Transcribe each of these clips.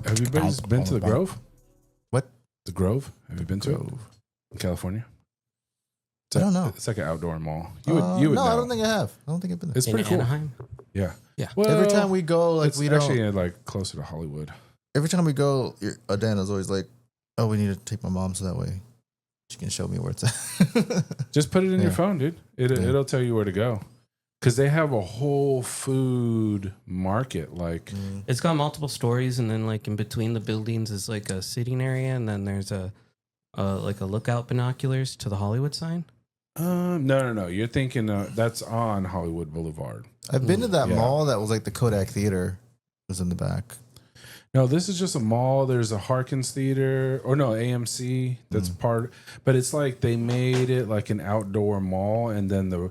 Have you guys been to the Grove? What? The Grove? Have you been to it? In California? I don't know. It's like an outdoor mall. You would know. No, I don't think I have. I don't think I've been there. It's pretty cool. Anaheim? Yeah. Yeah. Well, every time we go, like it's we don't. actually like closer to Hollywood. Every time we go, Adana's always like, "Oh, we need to take my mom so that way she can show me where it's at." Just put it in your phone, dude. It'll tell you where to go. Because they have a whole food market. Like it's got multiple stories, and then like in between the buildings is like a sitting area, and then there's a lookout binoculars to the Hollywood sign. No. You're thinking that's on Hollywood Boulevard. I've been to that mall that was like the Kodak Theater. It was in the back. No, this is just a mall. There's a Harkins Theater, or no, AMC. That's part. But it's like they made it like an outdoor mall, and then the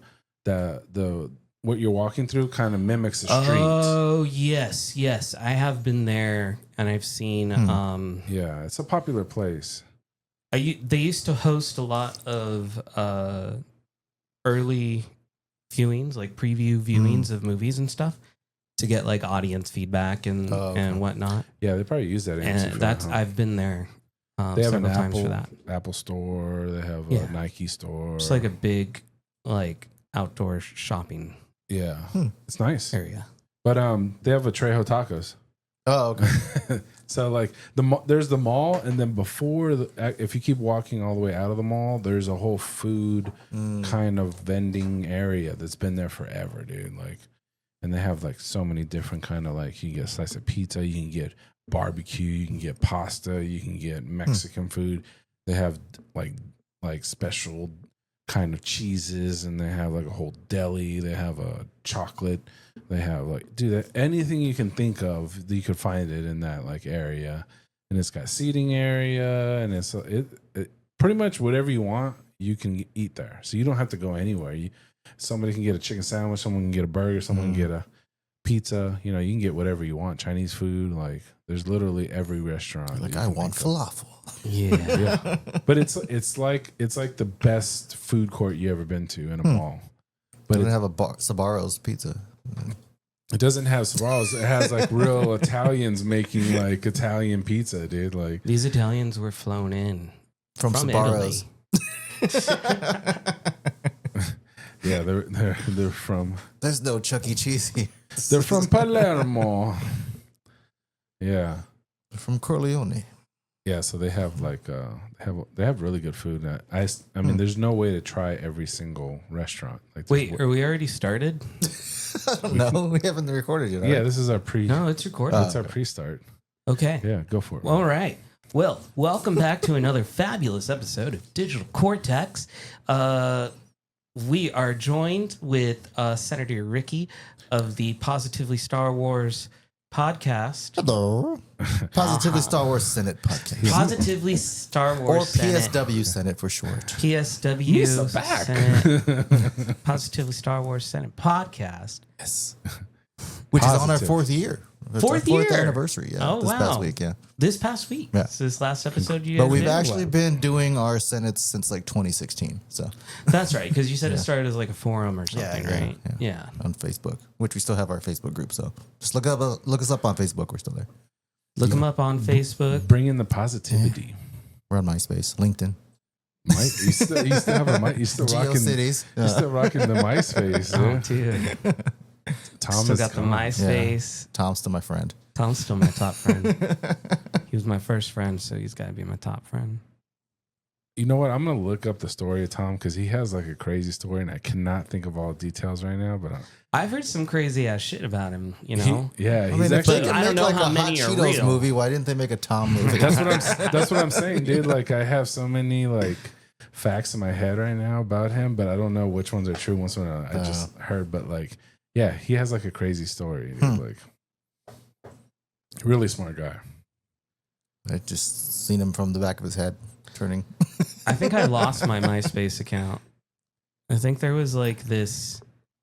what you're walking through kind of mimics the street. Oh yes, I have been there, and I've seen. Yeah, it's a popular place. They used to host a lot of early viewings, like preview viewings of movies and stuff, to get like audience feedback and whatnot. Yeah, they probably use that. And I've been there. They have several an times for that. Apple store. They have a Nike store. It's like a big like outdoor shopping. Yeah, it's nice area. But they have a Trejo Tacos. Oh, okay. So like there's the mall, and then if you keep walking all the way out of the mall, there's a whole food kind of vending area that's been there forever, dude. Like, and they have like so many different kind of like, you can get a slice of pizza, you can get barbecue, you can get pasta, you can get Mexican food. They have like special kind of cheeses, and they have like a whole deli. They have a chocolate. They have like, dude, anything you can think of, you could find it in that like area. And it's got seating area, and it's pretty much whatever you want, you can eat there. So you don't have to go anywhere. Somebody can get a chicken sandwich, someone can get a burger, someone can get a pizza. You know, you can get whatever you want. Chinese food, like there's literally every restaurant. Like I want falafel. Yeah. But it's like the best food court you ever been to in a mall. But it doesn't have a Sbarro's pizza. It doesn't have Sbarro's. It has like real Italians making like Italian pizza, dude. Like these Italians were flown in from Sbarro's. Yeah, they're from. There's no Chuck E. Cheese here. They're from Palermo. Yeah, they're from Corleone. Yeah, so they have like they have really good food. I mean, there's no way to try every single restaurant. Like, wait, are we already started? No, we haven't recorded yet. Yeah, this is our pre. No, it's recorded. It's our pre-start. Okay. Yeah, go for it. All right. Well, welcome back to another fabulous episode of Digital Cortex. We are joined with Senator Ricky of the Positively Star Wars podcast. Hello. Positively Star Wars Senate podcast. Positively Star Wars or PSW Senate for short. PSW Senate. Positively Star Wars Senate podcast. Yes. Which is on our fourth year. Fourth anniversary. Yeah. Oh, this wow. past week. Yeah. This past week. Yeah. So this last episode you But we've actually been doing our Senates since like 2016. So that's right, because you said it started as like a forum or something, right? Yeah. On Facebook, which we still have our Facebook group. So just look us up on Facebook. We're still there. Look them up on Facebook. Bring in the positivity. Yeah. We're on MySpace, LinkedIn. You still have a mic. You still rocking GeoCities. You still rocking the MySpace. Oh, dude. Tom still got the MySpace. Yeah. Tom's still my friend. Tom's still my top friend. He was my first friend, so he's got to be my top friend. You know what? I'm gonna look up the story of Tom because he has like a crazy story, and I cannot think of all the details right now. But I've heard some crazy ass shit about him. You know? He's actually. I don't know how many are real. Movie. Why didn't they make a Tom movie? That's what I'm saying, dude. Like I have so many like facts in my head right now about him, but I don't know which ones are true. I just heard, but like. Yeah, he has like a crazy story. Dude. Like, really smart guy. I just seen him from the back of his head turning. I think I lost my MySpace account. I think there was like this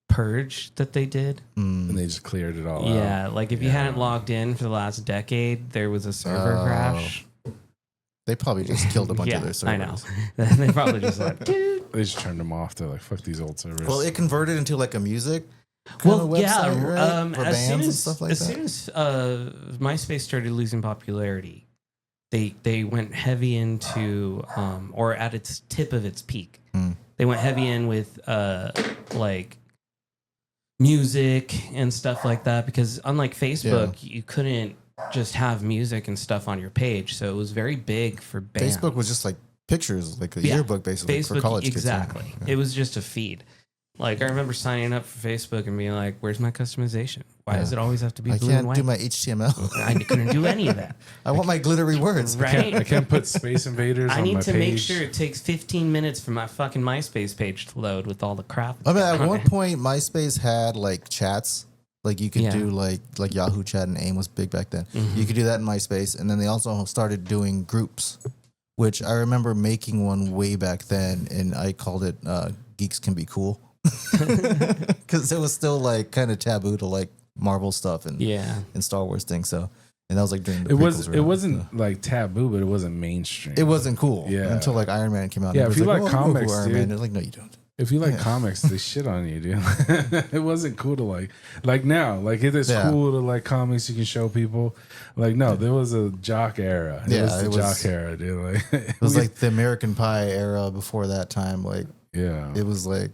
purge that they did. And they just cleared it all out. Yeah, like if you hadn't logged in for the last decade, there was a server crash. They probably just killed a bunch of their servers. I know. They probably just like, dude. They just turned them off. They're like, fuck these old servers. Well, it converted into like a music kind of website, right? For bands and stuff like that. As soon as MySpace started losing popularity, they went heavy into, or at its tip of its peak, they went heavy in with like music and stuff like that, because unlike Facebook, you couldn't just have music and stuff on your page, so it was very big for bands. Facebook was just like pictures, like a yearbook basically Facebook, for college exactly. kids. Yeah. It was just a feed. Like I remember signing up for Facebook and being like, "Where's my customization? Why does it always have to be blue and I can't white?" do my HTML. I couldn't do any of that. I want my glittery words. Right? I can't put Space Invaders on my page. I need to make sure it takes 15 minutes for my fucking MySpace page to load with all the crap. I mean, at one point, MySpace had like chats. Like you could do like Yahoo Chat, and AIM was big back then. You could do that in MySpace, and then they also started doing groups, which I remember making one way back then, and I called it "Geeks Can Be Cool," because it was still like kind of taboo to like Marvel stuff and Star Wars things. So, and that was like during the it wasn't like taboo, but it wasn't mainstream. It wasn't cool. Yeah, until like Iron Man came out. Yeah, if you like comics, Iron dude. Man. They're like, no, you don't. If you like comics, they shit on you, dude. It wasn't cool to like now. Like it is cool to like comics you can show people. Like no, there was a jock era. It was the jock era, dude. Like it was like the American Pie era before that time. Like it was like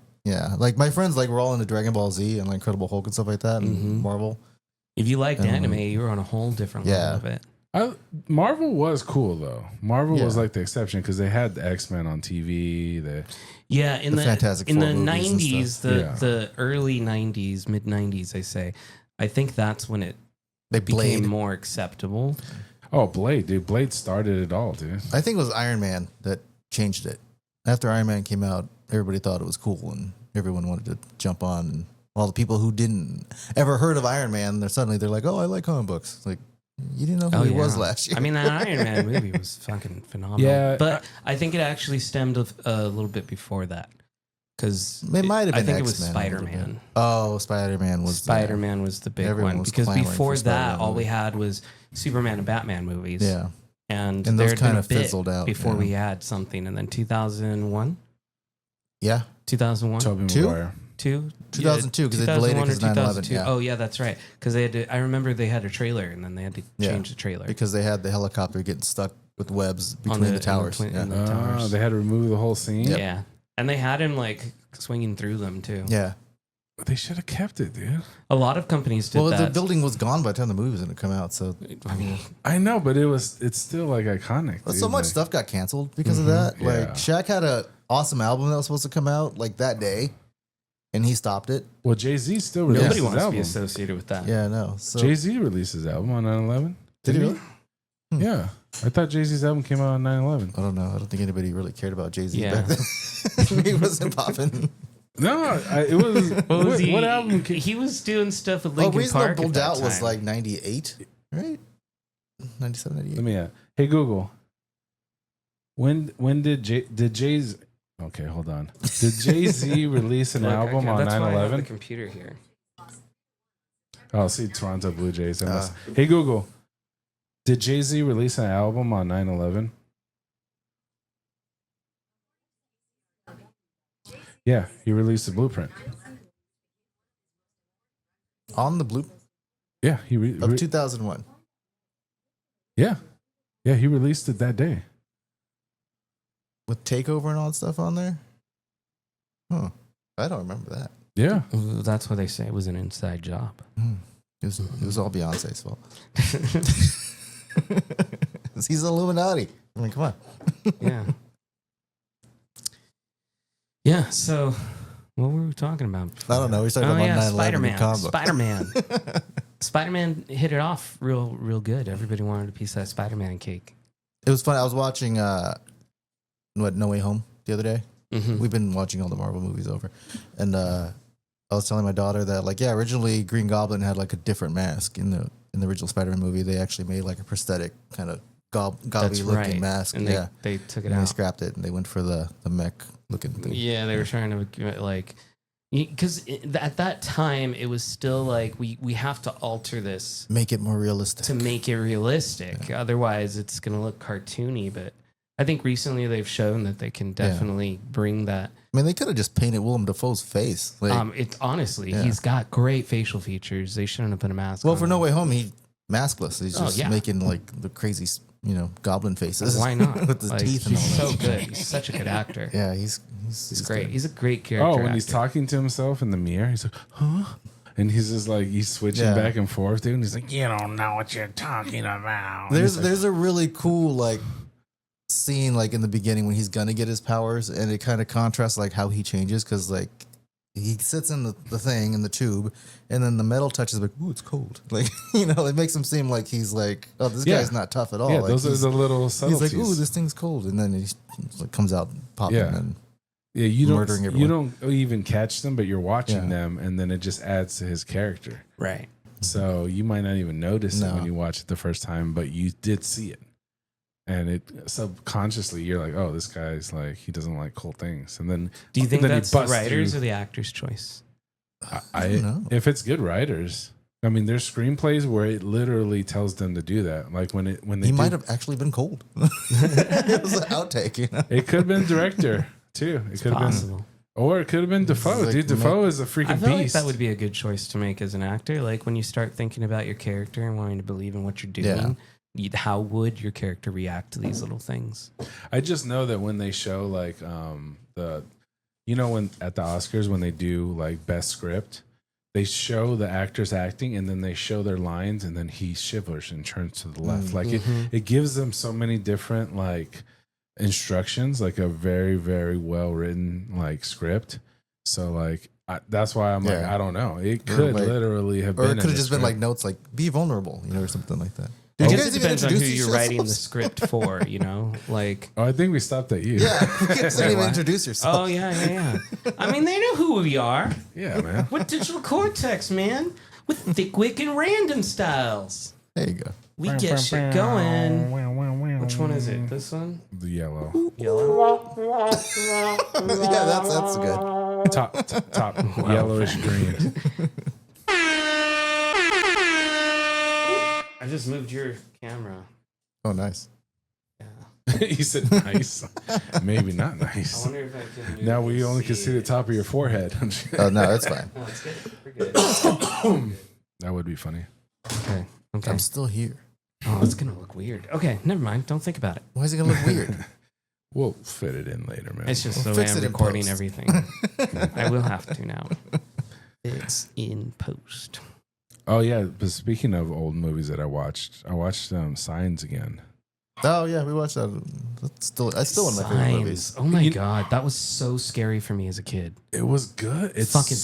like my friends like were all into Dragon Ball Z and like Incredible Hulk and stuff like that and Marvel. If you liked anime, you were on a whole different level of it. Marvel was cool though. Marvel was like the exception because they had the X-Men on TV. In the Fantastic in Four the movies and 90s, the early 90s, mid 90s, I say. I think that's when it became Blade. more acceptable. Oh, Blade, dude. Blade started it all, dude. I think it was Iron Man that changed it. After Iron Man came out, everybody thought it was cool and everyone wanted to jump on. And all the people who didn't ever heard of Iron Man, they're like, oh, I like comic books. Like, you didn't know who he was last year. I mean, that Iron Man movie was fucking phenomenal. Yeah. But I think it actually stemmed a little bit before that. Because it might have been I think it was X-Men Spider-Man. Oh, Spider-Man was the big everyone one. was Because clamoring before for that, Spider-Man all we movies. had was Superman and Batman movies. Yeah. And those there kind kind of fizzled out before we had something. And then 2001? Yeah. 2001? Tobey Two? Maguire. 2002 because they delayed it because 9/11. Yeah. Oh yeah, that's right. Because they had to. I remember they had a trailer and then they had to change the trailer because they had the helicopter getting stuck with webs between the towers. in the towers. They had to remove the whole scene. Yep. Yeah, and they had him like swinging through them too. Yeah. They should have kept it, dude. A lot of companies did that. Well, the building was gone by the time the movie was going to come out. So I mean, I know, but it's still like iconic. But dude. so much stuff got canceled because of that. Like Yeah. Shaq had a awesome album that was supposed to come out like that day, and he stopped it. Well, Jay-Z still released nobody his wants to album. be associated with that. Yeah, no. So Jay-Z released his album on 9/11. did he really? Yeah. I thought Jay-Z's album came out on 9/11. I don't know. I don't think anybody really cared about Jay-Z Yeah. back then. He wasn't popping. No, it was. what album? He was doing stuff with Oh, Linkin Park. Reasonable at that Doubt was time. like 98, right? 97, 98. Let me. Hey Google. When did Jay's? Okay, hold on. Did Jay-Z release an Look, album on that's why I have the 9/11? computer here. Oh, see, Toronto Blue Jays. Hey Google. Did Jay-Z release an album on 9/11? Yeah, he released the Blueprint. On the blue Yeah, of 2001. Yeah, he released it that day. With Takeover and all that stuff on there? Huh. I don't remember that. Yeah, That's what they say. It was an inside job. It was all Beyonce's fault. He's Illuminati. I mean, come on. Yeah. Yeah. So, what were we talking about? I don't know. We're talking about 9/11 Spider-Man. comic book. Spider-Man. Spider-Man hit it off real good. Everybody wanted a piece of that Spider-Man cake. It was fun. I was watching No Way Home the other day. Mm-hmm. We've been watching all the Marvel movies over, and I I was telling my daughter that like originally Green Goblin had like a different mask in the original Spider-Man movie. They actually made like a prosthetic kind of gobby looking mask. And they took it and out. They scrapped it and they went for the mech looking thing. Yeah, they were trying to like, because at that time it was still like we have to alter this, make it more realistic. To make it realistic. Yeah. Otherwise, it's gonna look cartoony. But I think recently they've shown that they can definitely bring that. I mean, they could have just painted Willem Dafoe's face. Like, it's honestly, he's got great facial features. They shouldn't have put a mask. Well, on for No Way Home, he maskless. He's just yeah. making like the crazy, goblin faces. Why not? With his teeth and all he's that. so good. He's such a good actor. Yeah, he's great. good. He's a great character. Oh, when actor. he's talking to himself in the mirror, he's like, huh? And he's just like, he's switching back and forth, dude. And he's like, you don't know what you're talking about. There's a really cool like scene like in the beginning when he's gonna get his powers, and it kind of contrasts like how he changes because like he sits in the thing in the tube, and then the metal touches like, ooh, it's cold. Like it makes him seem like he's like, oh, this guy's not tough at all. Yeah, like, those are the little subtleties. He's like, ooh, this thing's cold, and then he like, comes out popping and you murdering don't everyone. you don't even catch them, but you're watching them, and then it just adds to his character. Right. So you might not even notice it when you watch it the first time, but you did see it. And it subconsciously, you're like, oh, this guy's like, he doesn't like cool things. And then, do you think then that's the writers or the actor's choice? I don't know. If it's good writers, I mean, there's screenplays where it literally tells them to do that. Like when they he might have actually been cold. It was an outtake. It could have been director too. It could have been, or it could have been Defoe. Like, dude, Defoe is a freaking I feel beast. like that would be a good choice to make as an actor. Like when you start thinking about your character and wanting to believe in what you're doing. How would your character react to these little things? I just know that when they show like when at the Oscars when they do like best script, they show the actors acting and then they show their lines and then he shivers and turns to the left. Like it gives them so many different like instructions, like a very, very well written like script. So like that's why I'm like, I don't know. It could literally have been, or it could have just been like notes like be vulnerable, or something like that. I guess it depends on who you're writing the script for, like. Oh, I think we stopped at you. Yeah, you didn't even introduce yourself. Oh yeah. I mean, they know who we are. Yeah, man. With Digital Cortex, man. With ThicccWick and Randomstylez. There you go. We get shit going. Which one is it? This one? The yellow. Yeah, that's good. Top yellowish green. I just moved your camera. Oh, nice. Yeah. He said nice. Maybe not nice. I wonder if I can move Now we only can see the top of your forehead. Oh, no, that's fine. No, it's good. We're good. That would be funny. Okay. I'm still here. Oh, it's going to look weird. Okay, never mind. Don't think about it. Why is it going to look weird? We'll fit it in later, man. It's just We'll the way fix I'm it in recording post. everything. I will have to now. It's in post. Oh yeah, but speaking of old movies that I watched Signs again. Oh yeah, we watched that. That's still one of my favorite movies. Oh my god, that was so scary for me as a kid. It was good. It's Fucking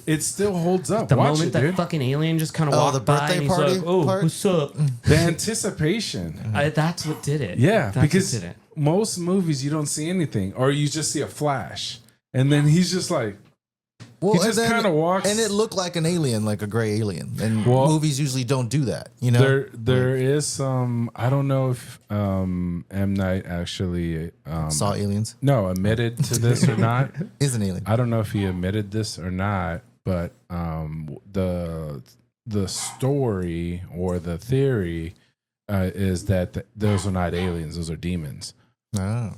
it still holds up. The Watch moment it, that dude. fucking alien just kind of Oh, walked the by birthday and he's party like, "Oh, part? what's up?" The anticipation. That's what did it. Yeah, That's because what did it. most movies you don't see anything, or you just see a flash, and then he's just like, Well, he just kind of walks, and it looked like an alien, like a gray alien. And Well, movies usually don't do that, you know. There is some. I don't know if M. Night actually Saw aliens. No, admitted to this or not. Is an alien. I don't know if he admitted this or not, but the story or the theory is that those are not aliens; those are demons. Oh.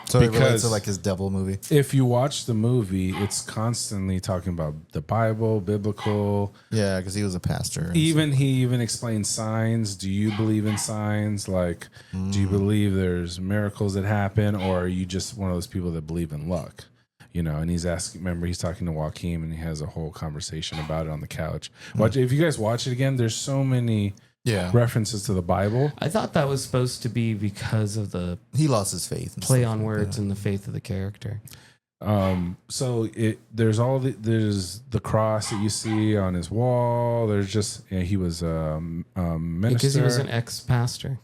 So it relates Because to like his devil movie. if you watch the movie, it's constantly talking about the Bible, biblical. Yeah, because he was a pastor. and He even explains signs. Do you believe in signs? Like, do you believe there's miracles that happen, or are you just one of those people that believe in luck? And he's asking. Remember, he's talking to Joaquin, and he has a whole conversation about it on the couch. Watch if you guys watch it again. There's so many references to the Bible. I thought that was supposed to be because of the he lost his faith. And play stuff on like words that. and the faith of the character. So there's the cross that you see on his wall. There's just he was a minister Because he was an ex-pastor.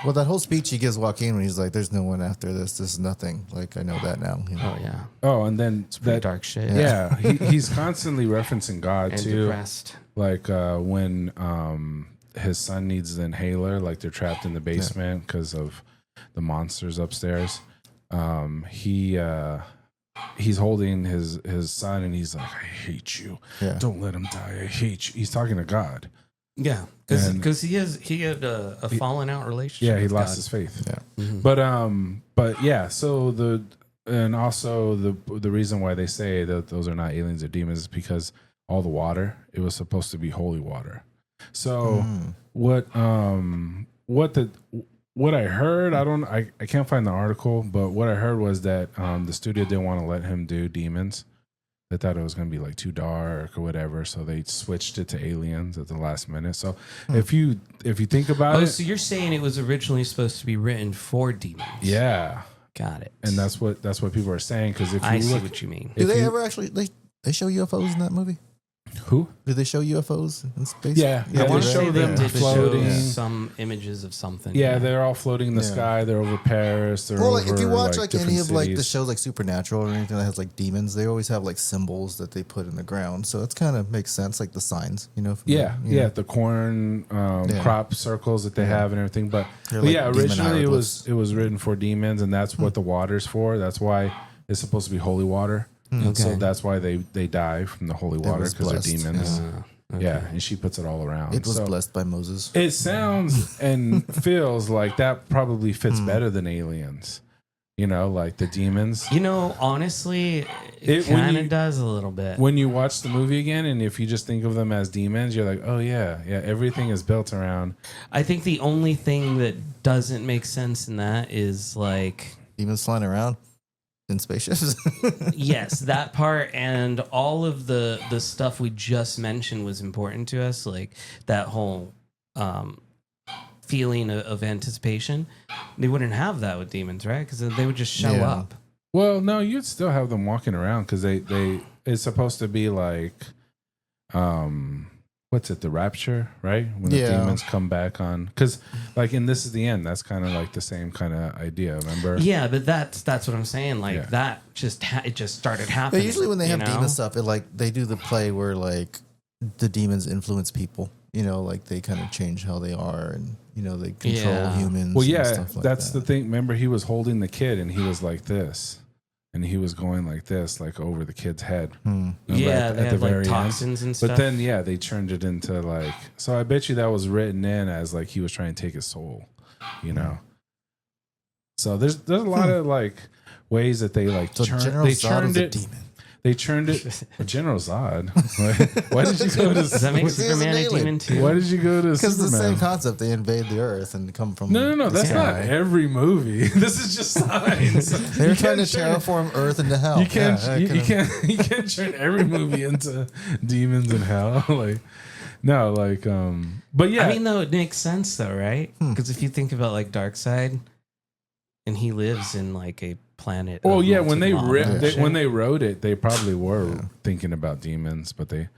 Well, that whole speech he gives Joaquin when he's like, "There's no one after this. This is nothing. Like, I know that now." You know? Oh yeah. Oh, and then It's pretty dark shit. Yeah, he's constantly referencing God And too. depressed. Like when his son needs the inhaler, like they're trapped in the basement because of the monsters upstairs. He's holding his son and he's like, "I hate you. Yeah. Don't let him die. I hate you." He's talking to God. Yeah, because he had a fallen out relationship. Yeah, he with lost God. his faith. Yeah. Mhm. But yeah. So the reason why they say that those are not aliens or demons is because all the water, it was supposed to be holy water. So what I heard, I can't find the article, but what I heard was that the studio didn't want to let him do demons. They thought it was going to be like too dark or whatever, so they switched it to aliens at the last minute. So if you think about it, so you're saying it was originally supposed to be written for demons? yeah, Got it. and that's what people are saying. Because if you I see look, what you mean. Do they ever actually they show UFOs in that movie? who? Do they show UFOs in space? Yeah, I they want to show say they them did floating. show some images of something. Yeah, they're all floating in the sky. They're over Paris. They're Well, like over, if you watch like different any of like the cities. shows like Supernatural or anything that has like demons, they always have like symbols that they put in the ground. So it kind of makes sense, like the signs, you know. From Yeah, the, you know. the corn crop circles that they have and everything. But Like yeah, demon originally hieroglyphs. it was written for demons, and that's what the water's for. That's why it's supposed to be holy water. Okay. So that's why they die from the holy water was because they're blessed. demons. Okay. Yeah, and she puts it all around. It was So blessed by Moses. it sounds and feels like that probably fits better than aliens. You know, like the demons. You know, honestly, it when kind you- of does a little bit. When you watch the movie again, and if you just think of them as demons, you're like, oh yeah, everything is built around. I think the only thing that doesn't make sense in that is like, Demons flying around in spaceships. yes, that part and all of the stuff we just mentioned was important to us, like that whole feeling of anticipation. They wouldn't have that with demons, right? Because they would just show Yeah. up. Well, no, you'd still have them walking around because they it's supposed to be like, what's it, the rapture, right? When the Yeah. demons come back on, because like in This Is the End, that's kind of like the same kind of idea. Remember? Yeah, but that's what I'm saying. Like Yeah. that just it just started But happening. usually when they have you know? demon stuff, it like they do the play where like the demons influence people. You know, like they kind of change how they are, and you know they control Yeah. humans. Well, and yeah, stuff like that's that. the thing. Remember, he was holding the kid, and he was like this, and he was going like this, like over the kid's head. Hmm. Remember Yeah, they had like end? toxins and stuff. But then, yeah, they turned it into like. So I bet you that was written in as like he was trying to take his soul, you know. So there's a lot of like ways that they like So General they Zod turned was a it. demon. They turned it. General Zod. Why did you go to? Does that make He's an Superman a alien. demon too? Why did you go to? Because it's the same Superman? concept. They invade the Earth and come from. No. the That's not sky. every movie. This is just signs. They're You trying to can't turn- terraform Earth into hell. You can't. Yeah, you kinda- can't turn every movie into demons and hell. Like, no, like, but yeah. I mean, though, it makes sense, though, right? Because if you think about like Darkseid, and he lives in like a planet. oh of yeah, when they, molten lava and shit. when they wrote it, they probably were thinking about demons, but they.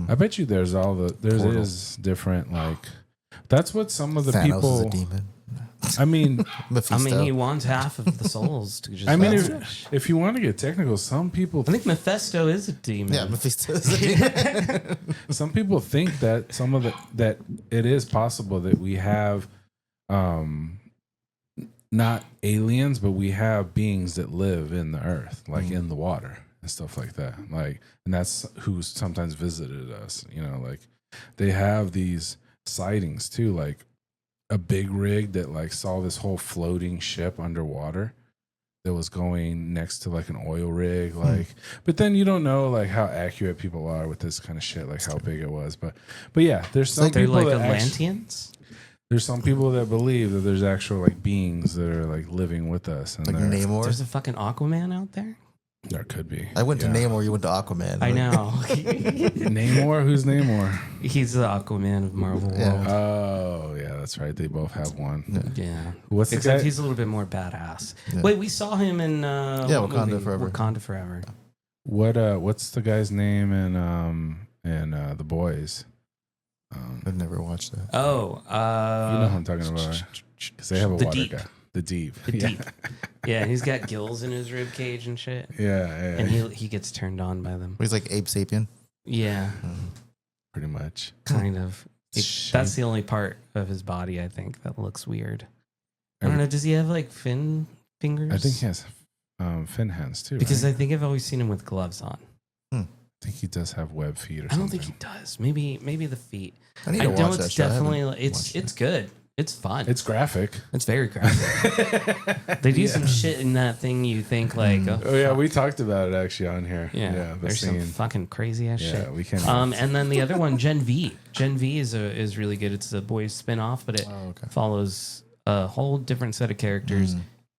I bet you there's Portal. is different like. That's what some of the Thanos people. is a demon. I mean, Mephisto. he wants half of the souls to just. I mean, vanish. if you want to get technical, some people I think Mephisto is a demon. yeah, Mephisto is a demon. some people think that that it is possible that we have not aliens, but we have beings that live in the earth, like in the water and stuff like that. Like, and that's who sometimes visited us, you know, like they have these sightings too, like a big rig that like saw this whole floating ship underwater that was going next to like an oil rig, like, but then you don't know like how accurate people are with this kind of shit, like how big it was. But yeah, there's some They're people like that Atlanteans. there's some people that believe that there's actual like beings that are like living with us, and like they're- Namor. There's a fucking Aquaman out there. there could be. I went Yeah. to Namor. You went to Aquaman. I Like, know. Namor. Who's Namor? He's the Aquaman of Marvel Yeah. World. Oh yeah, that's right. They both have one. Yeah. What's the Except guy? he's a little bit more badass. Yeah. Wait, we saw him in what Wakanda movie? Forever. Wakanda Forever. What's the guy's name in The Boys? I've never watched that. Oh, you know who I'm talking about, right? Because they have a The water Deep. guy. The Deep. The Deep. Yeah, he's got gills in his rib cage and shit. Yeah. And he gets turned on by them. He's like Ape Sapien. Yeah, Pretty much. kind of. That's the only part of his body I think that looks weird. I don't know. Does he have like fin fingers? I think he has fin hands too. Because right? I think I've always seen him with gloves on. I think he does have web feet or I something. don't think he does. Maybe the feet. I need I to know watch that it's show. I definitely haven't it's watched it. good. It's fun. It's graphic. It's very graphic. They do some shit in that thing you think like, Oh yeah, we talked about it actually on here. yeah, the there's some fucking crazy ass shit. Yeah, we can. And then the other one, Gen V. Gen V is really good. It's a boys spin-off, but it follows a whole different set of characters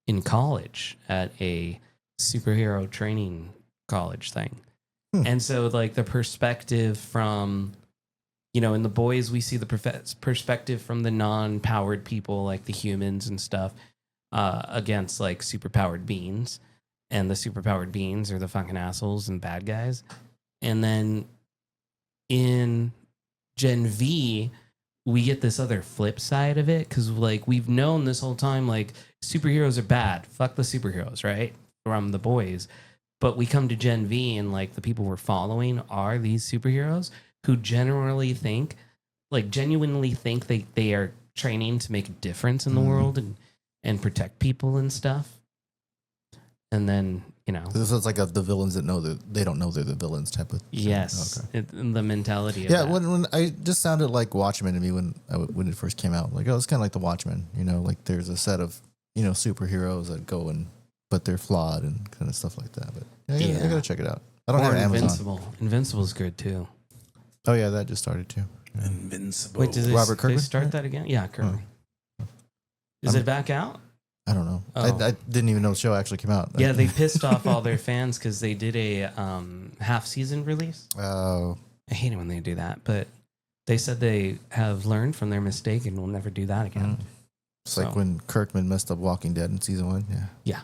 in college at a superhero training college thing. And so like the perspective from, you know, in the boys, we see the perspective from the non-powered people, like the humans and stuff, against like superpowered beings. And the superpowered beings are the fucking assholes and bad guys. And then in Gen V, we get this other flip side of it. Because like we've known this whole time, like superheroes are bad. Fuck the superheroes, right? From the boys. But we come to Gen V and like the people we're following are these superheroes who genuinely think they are training to make a difference in the world and protect people and stuff. And then, you know. This is like the villains that know that they don't know they're the villains type of thing. Yes. Okay. The mentality of Yeah, that. when I just sounded like Watchmen to me when it first came out. Like, oh, it's kind of like the Watchmen, you know, like there's a set of, you know, superheroes that go but they're flawed and kind of stuff like that. But I gotta check it out. I don't have Amazon. Invincible. Invincible's good too. Oh yeah, that just started too. Yeah. Invincible. Wait, did Robert they Kirkman? start that again? Yeah, Kirkman. Is it back out? I don't know. Oh. I didn't even know the show actually came out. Yeah, they pissed off all their fans because they did a half season release. Oh. I hate it when they do that, but they said they have learned from their mistake and will never do that again. It's like when Kirkman messed up Walking Dead in season 1. Yeah. Yeah.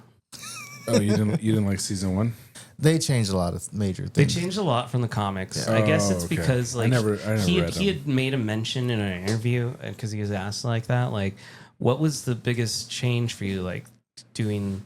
Oh, you didn't like season 1? They changed a lot of major things. They changed a lot from the comics. I guess it's okay. because like I never he read had made a mention in an interview because he was asked like that, like, what was the biggest change for you, like bringing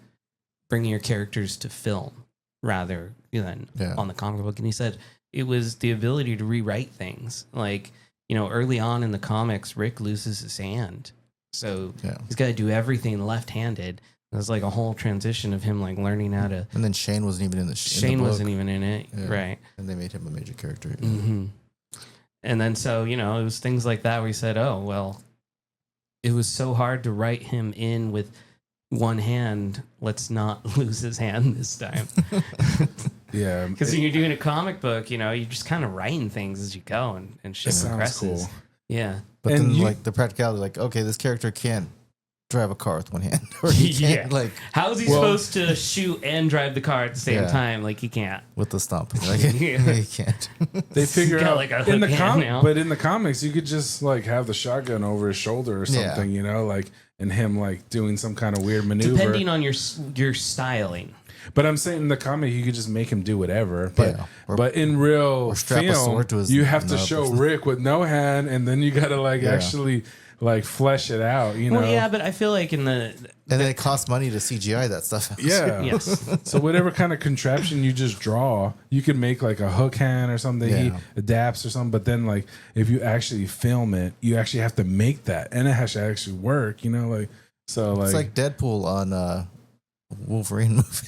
your characters to film rather than on the comic book? And he said it was the ability to rewrite things. Like, you know, early on in the comics, Rick loses his hand, so he's got to do everything left-handed. There's like a whole transition of him like learning how to. And then Shane wasn't even in the. Shane wasn't even in it, right? And they made him a major character. Mm-hmm. And then so it was things like that where he said, "Oh well, it was so hard to write him in with one hand. Let's not lose his hand this time." Yeah, because when you're doing a comic book, you're just kind of writing things as you go and shit progresses. Cool. Yeah, but then like the practicality, like okay, this character can't drive a car with one hand, or he can't like. How is he supposed to shoot and drive the car at the same time? Like he can't with the stomp. Like he can't. They figure out like a in the but in the comics, you could just like have the shotgun over his shoulder or something, like, and him like doing some kind of weird maneuver, depending on your styling. But I'm saying in the comic, you could just make him do whatever. But in real film, you have to show Rick with no hand, and then you got to actually like flesh it out. Well, yeah, but I feel like and then it costs money to CGI that stuff. Yeah. Yes. So whatever kind of contraption you just draw, you can make like a hook hand or something. He adapts or something. But then like if you actually film it, you actually have to make that, and it has to actually work. So like it's like Deadpool on. Wolverine movie.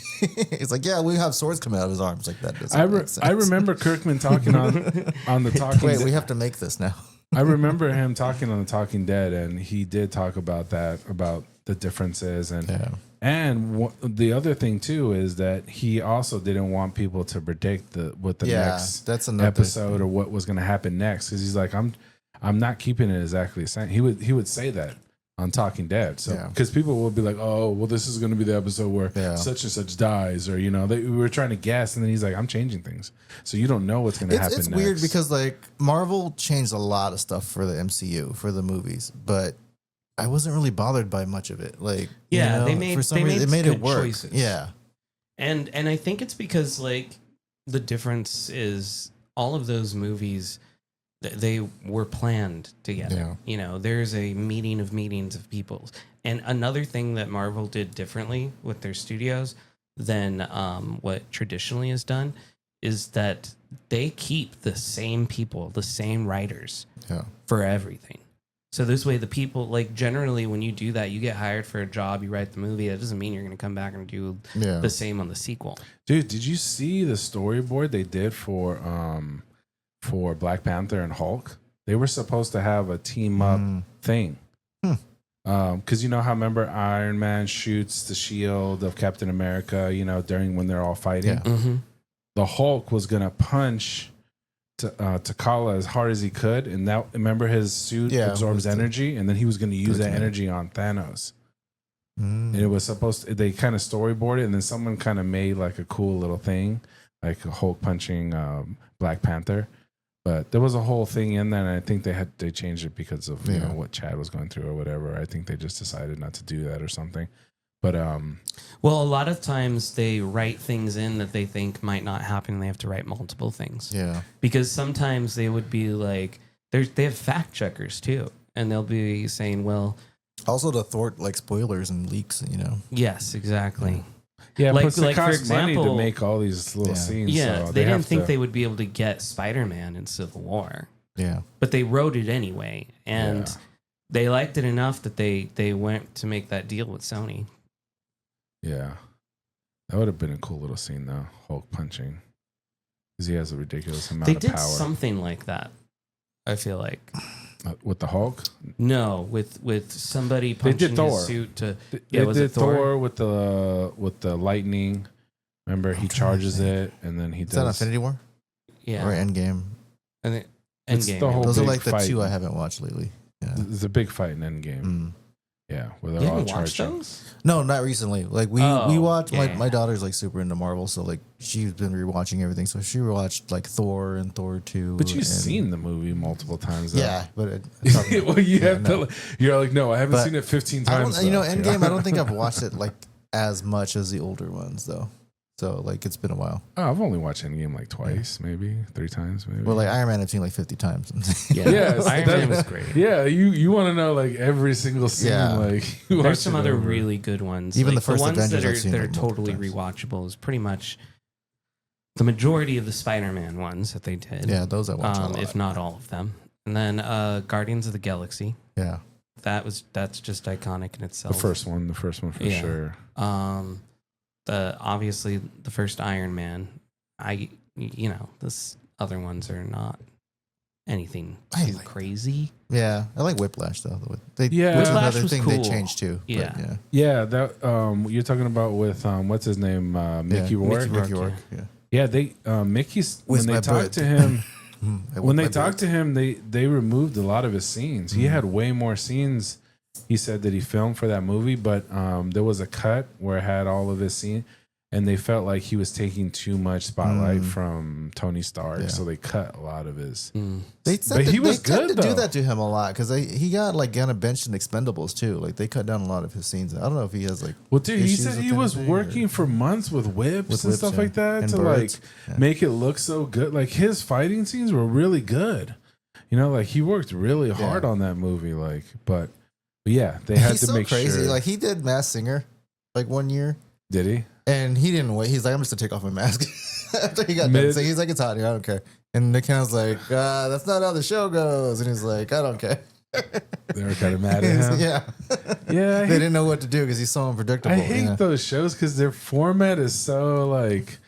It's like, yeah, we have swords coming out of his arms like that. I remember Kirkman talking on the Talking. Wait, we have to make this now. I remember him talking on the Talking Dead, and he did talk about that, about the differences, and the other thing too is that he also didn't want people to predict what the next episode or what was going to happen next, because he's like, I'm not keeping it exactly the same. He would say that on Talking Dead, so because people will be like, oh well, this is going to be the episode where such and such dies, or we were trying to guess, and then he's like, I'm changing things, so you don't know what's going to happen. It's next. Weird because like Marvel changed a lot of stuff for the MCU for the movies, but I wasn't really bothered by much of it. Like they made for some reason they made it work. Choices. Yeah, and I think it's because like the difference is all of those movies They were planned together. Yeah. You know, there's a meeting of meetings of people. And another thing that Marvel did differently with their studios than what traditionally is done is that they keep the same people, the same writers for everything. So this way, the people, like, generally when you do that, you get hired for a job, you write the movie. That doesn't mean you're going to come back and do the same on the sequel. Dude, did you see the storyboard they did for Black Panther and Hulk? They were supposed to have a team up thing. Because you know how, remember, Iron Man shoots the shield of Captain America, you know, during when they're all fighting? Yeah. Mm-hmm. The Hulk was going to punch T'Challa as hard as he could, and that, remember, his suit absorbs energy, and then he was going to use that energy on Thanos. And it was supposed to, they kind of storyboarded, and then someone kind of made like a cool little thing, like a Hulk punching Black Panther. But there was a whole thing in there, and I think they changed it because of you know what Chad was going through or whatever. I think they just decided not to do that or something. But well, a lot of times they write things in that they think might not happen, and they have to write multiple things. Yeah, because sometimes they would be like, they have fact checkers too, and they'll be saying, well, also to thwart like spoilers and leaks, you know. Yes, exactly. Yeah, like, plus it for costs money example, to make all these little scenes. Yeah, so they didn't think they would be able to get Spider-Man in Civil War. Yeah, but they wrote it anyway, and they liked it enough that they went to make that deal with Sony. Yeah, that would have been a cool little scene though. Hulk punching, because he has a ridiculous amount of power. They did something like that. I feel like with the Hulk. No, with somebody punching his suit to. They did Thor with the lightning. Remember, he charges it, and then he does. Is that Infinity War? Yeah, or Endgame. And Endgame. Those are like the two I haven't watched lately. Yeah, there's a big fight in Endgame. Yeah, where they're all charging. Those? No, not recently. Like we watched. My daughter's like super into Marvel, so like she's been rewatching everything. So she watched like Thor and Thor 2. But you've seen the movie multiple times. Though. Yeah, but well, you have to. You're like, no, I haven't seen it 15 times. You know, Endgame. I don't think I've watched it like as much as the older ones though. So like it's been a while. Oh, I've only watched Endgame like twice, maybe 3 times, maybe. Well, like Iron Man, I've seen like 50 times. Yeah, Iron Man was great. Yeah, you want to know like every single scene. Yeah. Like there's some other really good ones. Even like, the first ones Avengers that are like totally rewatchable is pretty much the majority of the Spider-Man ones that they did. Yeah, those I watched a lot. if not all of them. And then Guardians of the Galaxy. Yeah, that's just iconic in itself. The first one for sure. Obviously the first Iron Man. This other ones are not anything too crazy. Yeah, I like Whiplash though. Which is Whiplash another was thing cool. they changed too. Yeah, but, yeah. That you're talking about with what's his name, Mickey Rourke. Mickey Rourke. Yeah, they Mickey's With when they my talked bird. to him. When they my talked to him, they removed a lot of his scenes. He had way more scenes. He said that he filmed for that movie, but there was a cut where it had all of his scenes, and they felt like he was taking too much spotlight from Tony Stark, so they cut a lot of his. They But he was tend good to do though. that to him a lot because he got like kind of benched in Expendables too. Like they cut down a lot of his scenes. I don't know if he has like. Well, dude, he issues said with he was anything, working for months with whips and stuff like that and to birds. like make it look so good. Like his fighting scenes were really good. You know, like he worked really hard on that movie. Like, but yeah, they had to make crazy. sure. Like he did Masked Singer, like 1 year. Did he? And he didn't wait. He's like, I'm just gonna take off my mask after he got done. So he's like, it's hot here. I don't care. And Nick Cannon's like, that's not how the show goes. And he's like, I don't care. They were kind of mad at him. Yeah. Yeah. They didn't know what to do because he's so unpredictable. I hate those shows because their format is so like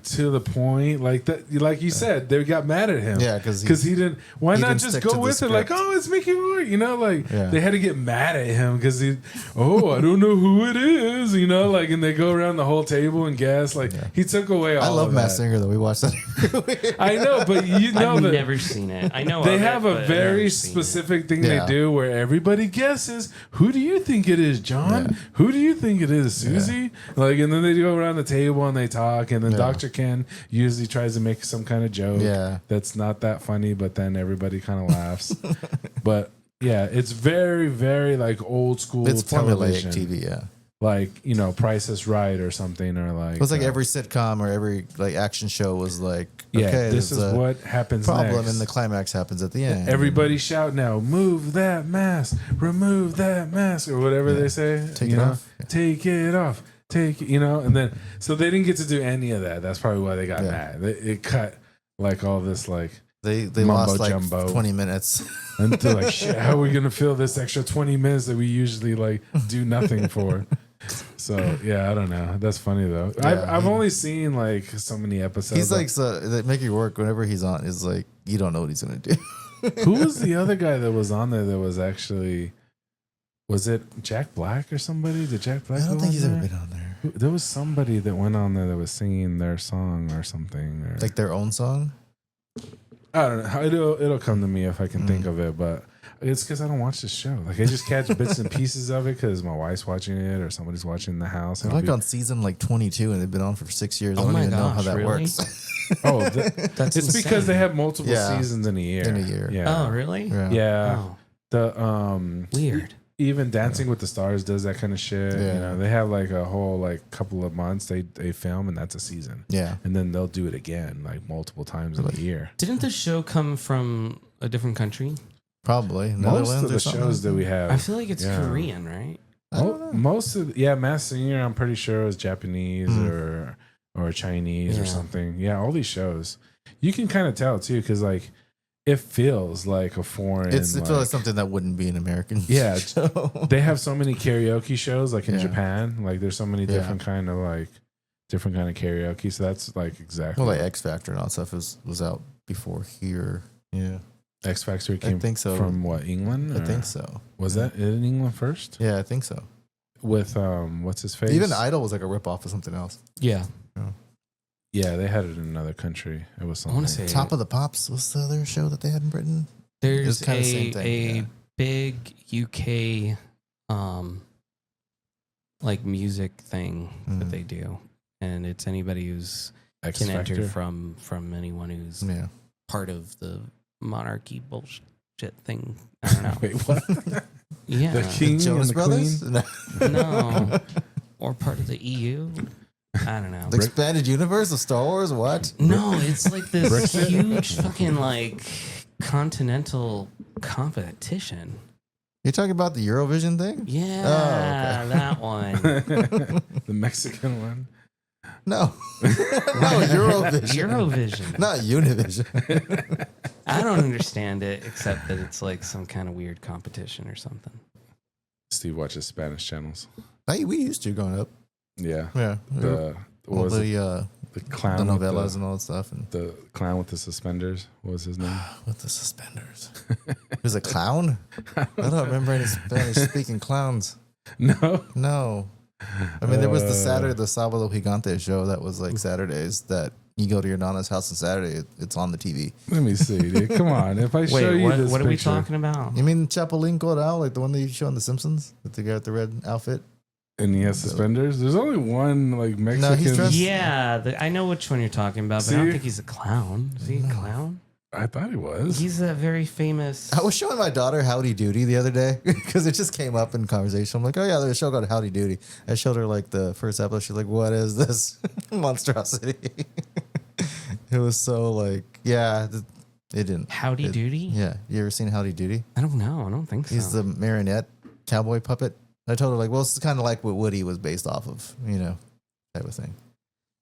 to the point, like that. Like you said, they got mad at him. Yeah, because he didn't. Why he not didn't just stick go to the with it? Like, script. oh, it's Mickey Rourke. You know, like Yeah. they had to get mad at him because he. Oh, I don't know who it is. You know, like, and they go around the whole table and guess. Like he took away all. I love of Masked that. Singer though. We watched that. I know, but you know I've that never seen it. I know they of have it, a but I've very never seen specific thing Yeah. they do where everybody guesses. Who do you think it is, John? Yeah. Who do you think it is, Susie? Like, and then they go around the table and they talk, and then Dr. Ken usually tries to make some kind of joke that's not that funny, but then everybody kind of laughs. But yeah, it's very, very like old school It's television. formulaic TV. Yeah. like, you know, Price is Right or something, or like It was like every sitcom or every like action show was like, yeah, okay, this is what happens problem, next. and the climax happens at the end. Everybody shout now, move that mask, remove that mask, or whatever they say. Take you it know? off. Yeah. Take it off. Take it, you know, and then so they didn't get to do any of that. That's probably why they got mad. It cut like all this like They mumbo lost like jumbo. 20 minutes. And they're like, shit, how are we gonna fill this extra 20 minutes that we usually like do nothing for? So yeah, I don't know. That's funny though. I've only seen like so many episodes. He's like, so that make it work whenever he's on is like, you don't know what he's gonna do. who was the other guy that was on there that was actually, was it Jack Black or somebody? Did Jack Black? I don't go think on he's there? ever been on there. There was somebody that went on there that was singing their song or something. Or, Like their own song. I don't know. It'll come to me if I can think of it, but it's because I don't watch this show. Like I just catch bits and pieces of it because my wife's watching it or somebody's watching in the house. They're like on season like 22 and they've been on for 6 years. I don't even know how that really? works. That's it's insane. because they have multiple Yeah. seasons in a year. Yeah. Oh, really? Yeah. Oh, The weird. even Dancing with the Stars does that kind of shit. Yeah. You know, they have like a whole like couple of months they film and that's a season. Yeah. And then they'll do it again like multiple times in a yeer. Didn't the show come from a different country? Probably. Most Netherlands of or the something shows that we have, I feel like it's yeah. Korean, right? Most of Masked Singer, I'm pretty sure is Japanese or Chinese or something. Yeah, all these shows, you can kind of tell too because like it feels like a foreign. It feels like something that wouldn't be an American. Yeah, show. they have so many karaoke shows like in Japan. Like there's so many different kind of karaoke. So that's like exactly. Well, like X Factor and all that stuff was out before here. Yeah. X Factor came think so. from what, England? I think so. Was that in England first? Yeah, I think so. With what's his face? Even Idol was like a ripoff of something else. Yeah. Yeah, they had it in another country. It was something. I want to say Top of the Pops was the other show that they had in Britain. there's kinda the same thing, a big UK like music thing that they do, and it's anybody who's X can Factor. enter from anyone who's part of the monarchy bullshit thing. I don't know. Wait, what? Yeah, The king and Jonas the Brothers? queen? no, or part of the EU. I don't know. The expanded universe of Star Wars? What? No, it's like this Brexit? huge fucking like continental competition. You're talking about the Eurovision thing? Yeah, that one. The Mexican one. No. No, Eurovision. Eurovision. Not Univision. I don't understand it except that it's like some kind of weird competition or something. Steve watches Spanish channels. We used to growing up. Yeah. Yeah. The what All was it? the The clown. with novellas and all that stuff. And the clown with the suspenders. What was his name? with the suspenders. It was a clown? I don't remember any Spanish speaking clowns. No. No. I mean, there was the Sábado Gigante show that was like Saturdays that you go to your Nana's house on Saturday, it's on the TV. Let me see, dude. Come on. If I show you this what are we picture- talking about? You mean Chapulín Colorado, like the one that you show on The Simpsons? With the guy with the red outfit? And he has suspenders. There's only one like Mexican. he's dressed- Yeah, I know which one you're talking about, but I don't See? think he's a clown. Is he a clown? I thought he was. He's a very famous. I was showing my daughter Howdy Doody the other day because it just came up in conversation. I'm like, oh yeah, there's a show called Howdy Doody. I showed her like the first episode. She's like, what is this monstrosity? It was so like, yeah, it didn't. Howdy Doody? Yeah, you ever seen Howdy Doody? I don't know. I don't think so. He's the marionette cowboy puppet. I told her like, well, it's kind of like what Woody was based off of, type of thing.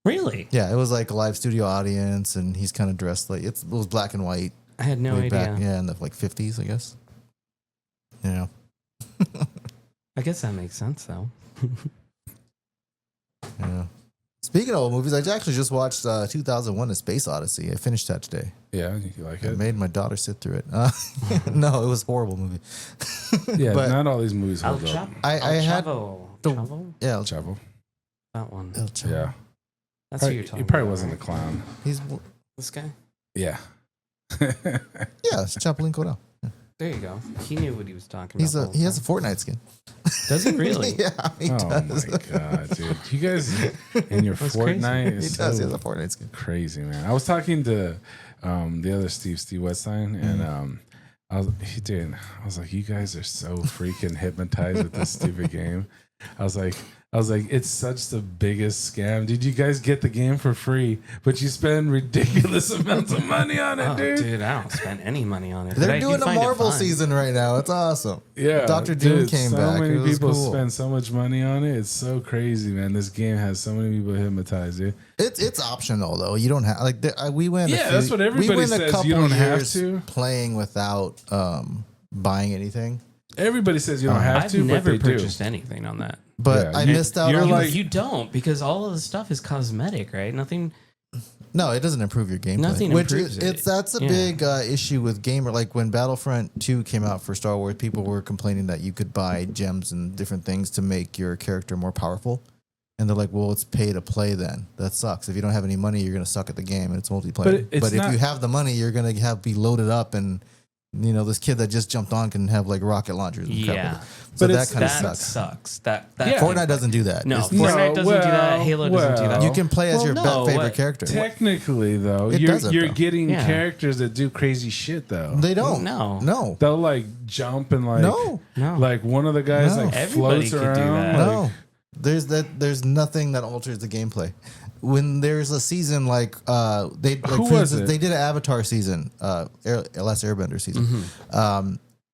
Really? Yeah, it was like a live studio audience, and he's kind of dressed like it was black and white. I had no way idea. back, in the like 50s, I guess. Yeah. I guess that makes sense though. Yeah. Speaking of old movies, I actually just watched 2001: A Space Odyssey. I finished that today. Yeah, you like I it? made my daughter sit through it. No, it was a horrible movie. Yeah, but not all these movies hold up. I had Chavo. the- Chavo? yeah, Chavo. That one. El Chapo. Yeah. That's who you're talking He probably about, wasn't a right? clown. He's This guy? Yeah. it's Chapulín Colorado. There you go. He knew what he was talking He about. has a Fortnite skin. Does he really? Yeah, he Oh does. my god, dude! You guys in your That's crazy. Fortnite He is does. He has so a Fortnite skin. crazy, man. I was talking to the other Steve Wetstein, and I was like, you guys are so freaking hypnotized with this stupid game. I was like, it's such the biggest scam. Did you guys get the game for free, but you spend ridiculous amounts of money on it, dude? I don't spend any money on it. They're doing a Marvel season right now. It's awesome. Yeah, Dr. Doom came back. So many people cool. spend so much money on it. It's so crazy, man. This game has so many people hypnotized, dude. It's optional though. You don't have like we went. Yeah, that's what everybody says. You don't have to playing without buying anything. Everybody says you don't have to, I've but never they purchased do. anything on that. But I missed out you're on like, you don't, because all of the stuff is cosmetic, right? Nothing. No, it doesn't improve your gameplay. Nothing improves it. That's a big issue with gamer. Like when Battlefront 2 came out for Star Wars, people were complaining that you could buy gems and different things to make your character more powerful. And they're like, well, it's pay to play then. That sucks. If you don't have any money, you're going to suck at the game and it's multiplayer. But if you have the money, you're going to be loaded up and, you know, this kid that just jumped on can have like rocket launchers. And Yeah. So but that kind of sucks. Fortnite doesn't do that. No, Fortnite doesn't do that. Halo doesn't do that. You can play as your favorite character. Technically, though, you're getting characters that do crazy shit, though. They don't. No. They'll like jump and like no. Like one of the guys like Everybody floats could around. do that. No. There's nothing that alters the gameplay. When there's a season like they like Who for was instance, it? they did an Avatar season, Last Airbender season.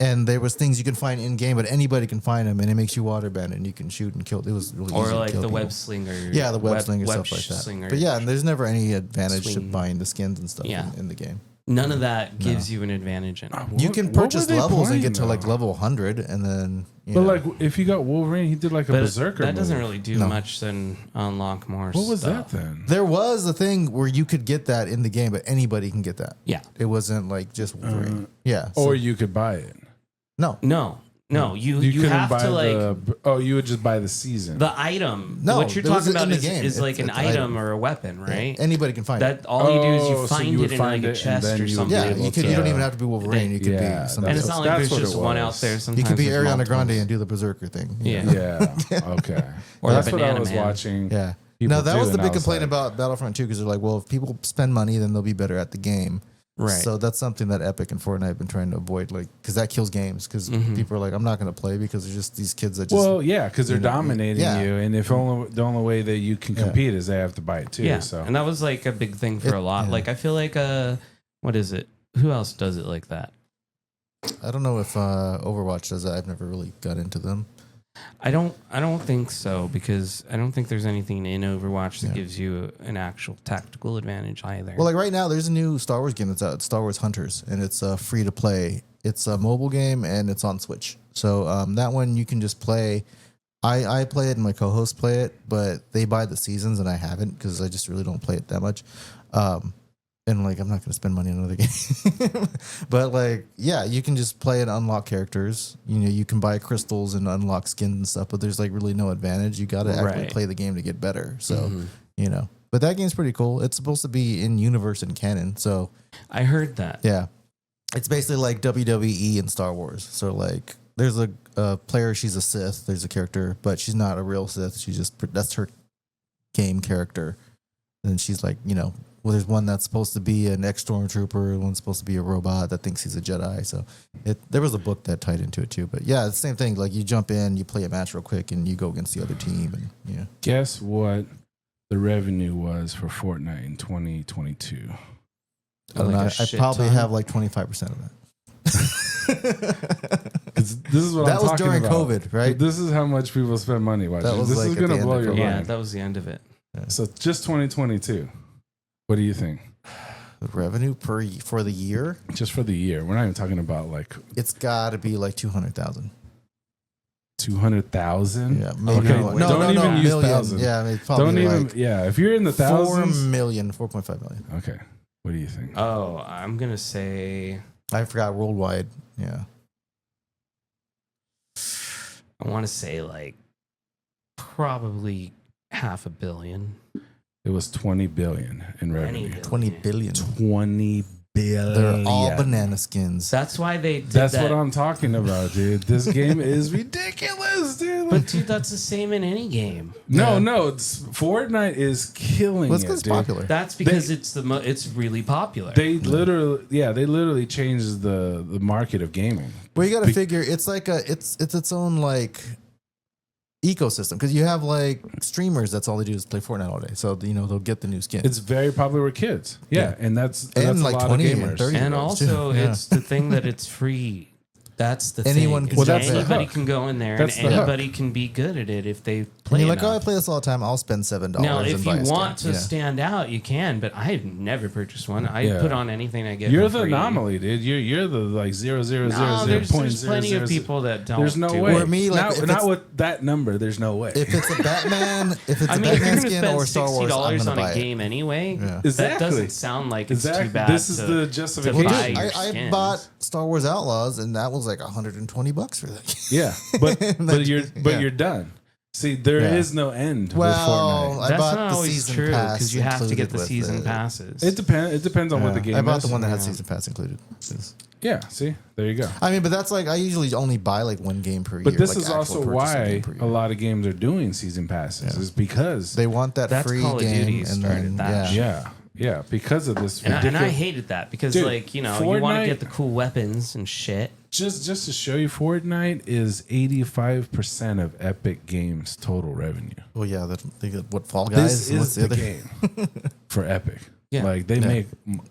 And there was things you can find in game, but anybody can find them, and it makes you waterbend, and you can shoot and kill. It was really easy Or to like kill the people. web slinger. Yeah, the web slinger stuff like that. Slinger. But yeah, and there's never any advantage to Swing. buying the skins and stuff Yeah. in the game. None of that gives you an advantage in it. You can What were purchase they levels and playing, get to like though? level 100, and then But like, if you got Wolverine, he did like a But berserker. that doesn't move. really do much than unlock more What was stuff. that then? there was a thing where you could get that in the game, but anybody can get that. Yeah. It wasn't like just Wolverine. Yeah. Or you could buy it. No. No, you couldn't have buy to like you would just buy the season. the item. No, what you're it was talking about in the game. is like It's an an item item. or a weapon, right? Anybody can find it. That all you do is you so find you would it in find like a it, and chest then or you would something. Yeah, able you to- don't even have to be Wolverine. You could Yeah, be somebody And it's else. not like That's there's what just it one was. out there. You Sometimes could be there's Ariana multiples. Grande and do the berserker thing. Yeah. Yeah. Okay. Or That's the what I Banana was Man. watching. Yeah. people No, that do, was the and I big complaint like, about Battlefront 2 because they're like, well, if people spend money, then they'll be better at the game. Right. So that's something that Epic and Fortnite have been trying to avoid, like, because that kills games. Because people are like, I'm not going to play because there's just these kids that just. Well, yeah, because they're dominating yeah. you, and if only the only way that you can compete is they have to buy it too. Yeah, So and that was like a big thing for a lot. yeah. Like I feel like what is it? Who else does it like that? I don't know if Overwatch does that. I've never really got into them. I don't think so, because I don't think there's anything in Overwatch that gives you an actual tactical advantage either. Well, like right now, there's a new Star Wars game that's out, Star Wars Hunters, and it's free to play. It's a mobile game, and it's on Switch. So that one you can just play. I play it, and my co-hosts play it, but they buy the seasons, and I haven't because I just really don't play it that much. And like, I'm not going to spend money on another game. But like, yeah, you can just play and unlock characters. You know, you can buy crystals and unlock skins and stuff, but there's like really no advantage. You got to actually play the game to get better. So, you know, but that game's pretty cool. It's supposed to be in universe and canon. So I heard that. yeah, it's basically like WWE and Star Wars. So like, there's a player, she's a Sith. There's a character, but she's not a real Sith. She's just, that's her game character. And she's like, you know, well, there's one that's supposed to be an ex-stormtrooper, one's supposed to be a robot that thinks he's a Jedi. So there was a book that tied into it too. But yeah, it's the same thing. Like you jump in, you play a match real quick, and you go against the other team. And yeah, guess what the revenue was for Fortnite in 2022? I don't Like know. a I shit probably ton? have like 25% of that. 'Cause this is what That I'm was talking during about. COVID, right? This is how much people spend money watching. That was This like is at gonna the end blow of your COVID. Yeah, mind. that was the end of it. So just 2022. What do you think? The revenue for the year, Just for the year. We're not even talking about like it's got to be like 200,000. 200,000. Yeah, maybe Okay, more. don't even use million. thousand. Yeah, I mean, probably Don't even. like Yeah, if you're in the 4 thousands. million, 4.5 million. Okay. What do you think? Oh, I'm gonna say I forgot worldwide. Yeah. I want to say like probably 500 million. It was 20 billion in revenue. 20 billion. 20 billion. They're all banana skins. That's why they did That's that. what I'm talking about, dude. This game is ridiculous, dude. But dude, that's the same in any game. No, Fortnite is killing Well, it's it, 'cause it's dude. popular. That's because it's really popular. They literally changed the market of gaming. Well, you got to figure it's like it's its own like ecosystem, because you have like streamers that's all they do is play Fortnite all day, so they'll get the new skin. It's very popular with kids. Yeah, and that's like a lot 20 of and gamers. 30. And also, it's the thing that it's free. That's the Anyone thing. can that's the Anybody hook. can go in there, That's and the hook. anybody can be good at it if they And play you're enough. like, oh, I play this all the time. I'll spend $7. Now, and if buy you a want to skin. stand out, you can. But I've never purchased one. I Yeah. put on anything I get. You're for the free. anomaly, dude. You're the like 0.000 No, there's plenty of 0.000. people that don't. There's no do way. it. Or me, like, if not it's- with that number. There's no way. if it's a Batman, if it's I a mean, if you're Batman going to skin spend or Star Wars, I'm $60 gonna on buy a it. game anyway, Yeah. that Exactly. doesn't sound like it's Exactly. too bad. This is the justification. buy Dude, your I skins. bought Star Wars Outlaws, and that was like $120 for that. Yeah, but you're done. See, there is Yeah. no end Well, with Fortnite. I That's bought not the always season true pass because you have to get included the with season it. passes. It depends on what the game I bought is. the one that had Yeah. season pass included. Yeah, see, there you go. I mean, but that's like I usually only buy like one game per year. But this like is actual also purchase why game per year. a lot of games are doing season passes. Is because they want that That's free Call of game, Duty and started then that. yeah, because of this and ridiculous. I hated that because, Dude, like, you want Fortnite- to get the cool weapons and shit. Just to show you, Fortnite is 85% of Epic Games' total revenue. Well, yeah, what Fall Guys? This and what's is the other game for Epic. Yeah. Like they make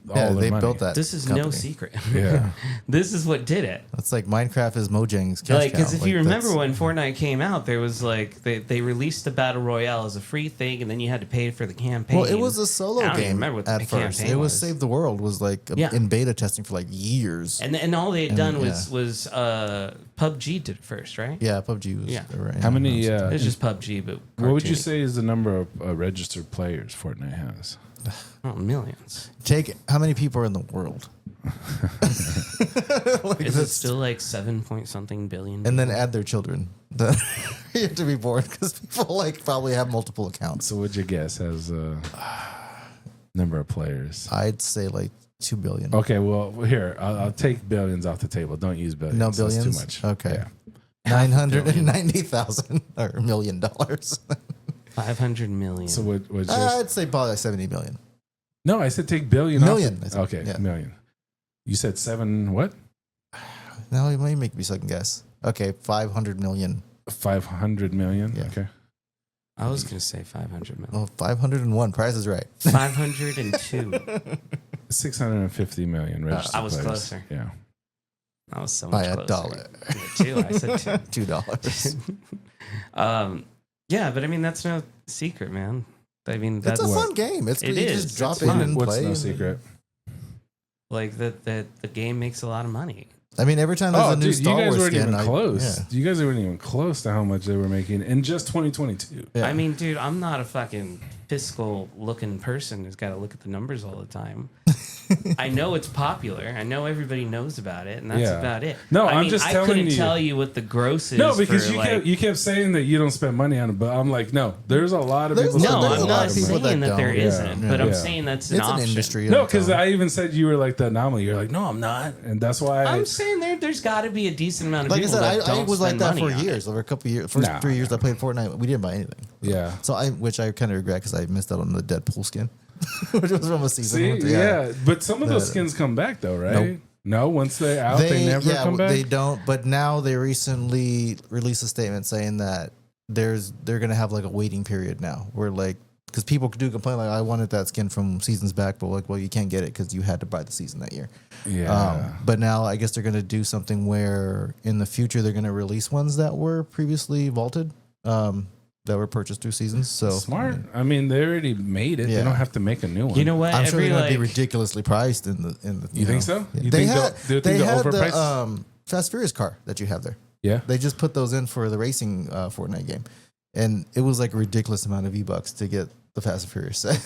all Yeah, their they money. built that. This is company. no secret. Yeah. This is what did it. That's like Minecraft is Mojang's cash Like, because cow. if you Like, remember that's- when Fortnite came out, there was like they released the battle royale as a free thing, and then you had to pay for the campaign. Well, it was a solo I don't even game remember what the at first. campaign It was was. Save the World was like Yeah. in beta testing for like years. and all they had And, done yeah. was PUBG did it first, right? Yeah, PUBG was Yeah. around. How many? It was just PUBG, but What would you cartoony. say is the number of registered players Fortnite has? Oh, millions. Take how many people are in the world? Like, Is it that's- still like 7-point-something billion? and then add their children. You have to be born because people like probably have multiple accounts. So, what'd you guess as a number of players? I'd say like 2 billion. Okay, well, here I'll take billions off the table. Don't use billions. No That's billions. too much. Okay. Yeah. 990,000 or $1 million. 500 million. So what? Just I'd say probably like 70 million. no, I said take billion. Million, Off I the, said, okay, yeah. million. You said 7. What? Now you might make me second guess. Okay, 500 million. 500 million. Yeah. Okay. I was gonna say 500 million. Oh, 501. Price is right. 502. 650 million registered I was players. closer. Yeah. I was so By much a closer. dollar. Two. I said two. $2. Yeah, but I mean that's no secret, man. I mean that's It's a fun game. It's It you is. just drop It's in fun. and What's play. no secret? like that the game makes a lot of money. I mean, every time there's a new dude, Star you guys Wars weren't skin, even close. yeah. You guys weren't even close to how much they were making in just 2022. Yeah. I mean, dude, I'm not a fucking fiscal looking person who's got to look at the numbers all the time. I know it's popular. I know everybody knows about it, and that's Yeah. about it. No, I I'm mean, just I telling couldn't you. tell you what the gross is. No, because for, you kept saying that you don't spend money on it, but I'm like, no, there's a lot of There's people. a No, lot- spend there's I'm a lot not of people saying that that there don't. isn't, Yeah. but I'm Yeah. saying that's an It's an option. industry. No, on because its own. I even said you were like the anomaly. You're like, no, I'm not, and that's why. I'm saying there's got to be a decent amount of Like I people said, that I don't was like spend that money for on years. it. Over a couple of years, first Nah. 3 years I played Fortnite, we didn't buy anything. yeah. So which I kind of regret because I missed out on the Deadpool skin, which was from a season. See, one. yeah. But some of those The- skins come back though, right? Nope. No, once they're out, they never come back. They don't. But now they recently released a statement saying that they're gonna have like a waiting period now, where like because people do complain like I wanted that skin from seasons back, but like well you can't get it because you had to buy the season that year. Yeah. But now I guess they're gonna do something where in the future they're gonna release ones that were previously vaulted, that were purchased through seasons. So Smart. I mean, they already made it. They Yeah. don't have to make a new one. You know what? I'm sure Every they're gonna be like ridiculously priced in the. You think so? You they think had they'll they had overprice? the Fast Furious car that you have there. Yeah. They just put those in for the racing Fortnite game, and it was like a ridiculous amount of V-Bucks to get the Fast and Furious set.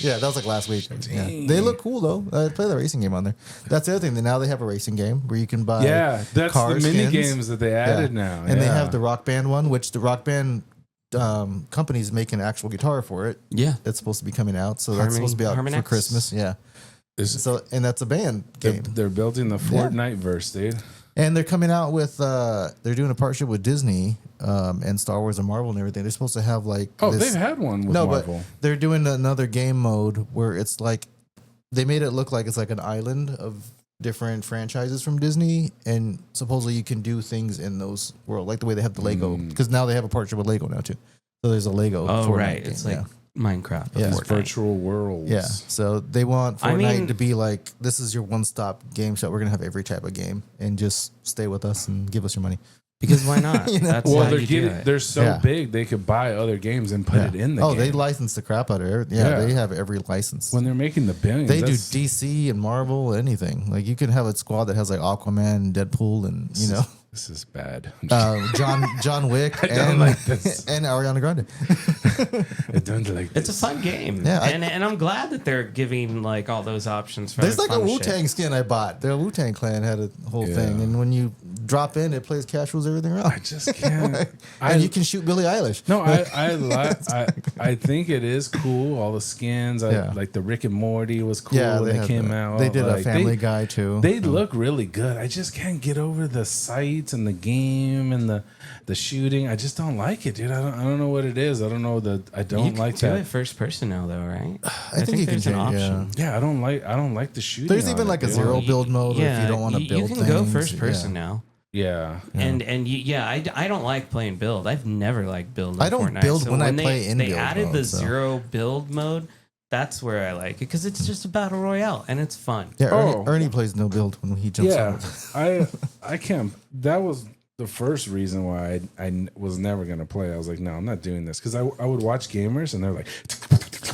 Yeah, that was like last week. Yeah. They look cool though. I play the racing game on there. That's the other thing. Now they have a racing game where you can buy. Yeah, that's car the mini skins. games that they added now. And they Yeah. have the Rock Band one, which the Rock Band company's making an actual guitar for it. yeah. It's supposed to be coming out, so that's supposed to be out for Harmonix. Christmas. Yeah. Is- So and that's a band game. They're building the Fortnite verse, dude. And they're coming out with they're doing a partnership with Disney and Star Wars and Marvel and everything. They're supposed to have like Oh, this, they've had one with no, Marvel. but they're doing another game mode where it's like they made it look like it's like an island of different franchises from Disney, and supposedly you can do things in those world, like the way they have the Lego, because now they have a partnership with Lego now too. So there's a Lego. Oh, Fortnite right. game, It's like Minecraft. Yeah. Fortnite. Virtual worlds. yeah. So they want Fortnite to be like, this is your one-stop game shop. We're gonna have every type of game, and just stay with us and give us your money. Because why not? You know? That's Well, how you do it. they're so big they could buy other games and put it in the game. They license the crap out of it. Yeah. They have every license. When they're making the billions. They do DC and Marvel, anything. Like you can have a squad that has like Aquaman and Deadpool and This is bad. John Wick I don't like this. and Ariana Grande. I don't like this. It's a fun game. Yeah, and I'm glad that they're giving like all those options for There's like a fun Wu-Tang shit. skin I bought. The Wu-Tang Clan had a whole thing, and when you drop in, it plays cash rules everything around. I just can't. And you can shoot Billie Eilish. No, I think it is cool. All the skins, like the Rick and Morty was cool when they came out. They did like, a Family Guy too. They look really good. I just can't get over the sights and the game and the shooting. I just don't like it, dude. I don't know what it is. I don't know I don't You can like do that. it first person now, though, right? I think you can there's an change. option. Yeah, I don't like the shooting. There's on even it, like a dude. zero build mode if you don't want to build You things. can go first person now. Yeah. I don't like playing build. I've never liked build. In I don't Fortnite. build So when I they, play in They build added mode, the so. zero build mode. That's where I like it because it's just a battle royale and it's fun. Yeah, Oh. Ernie plays no build when he jumps Yeah, out. I can't. That was the first reason why I was never gonna play. I was like, no, I'm not doing this because I would watch gamers and they're like,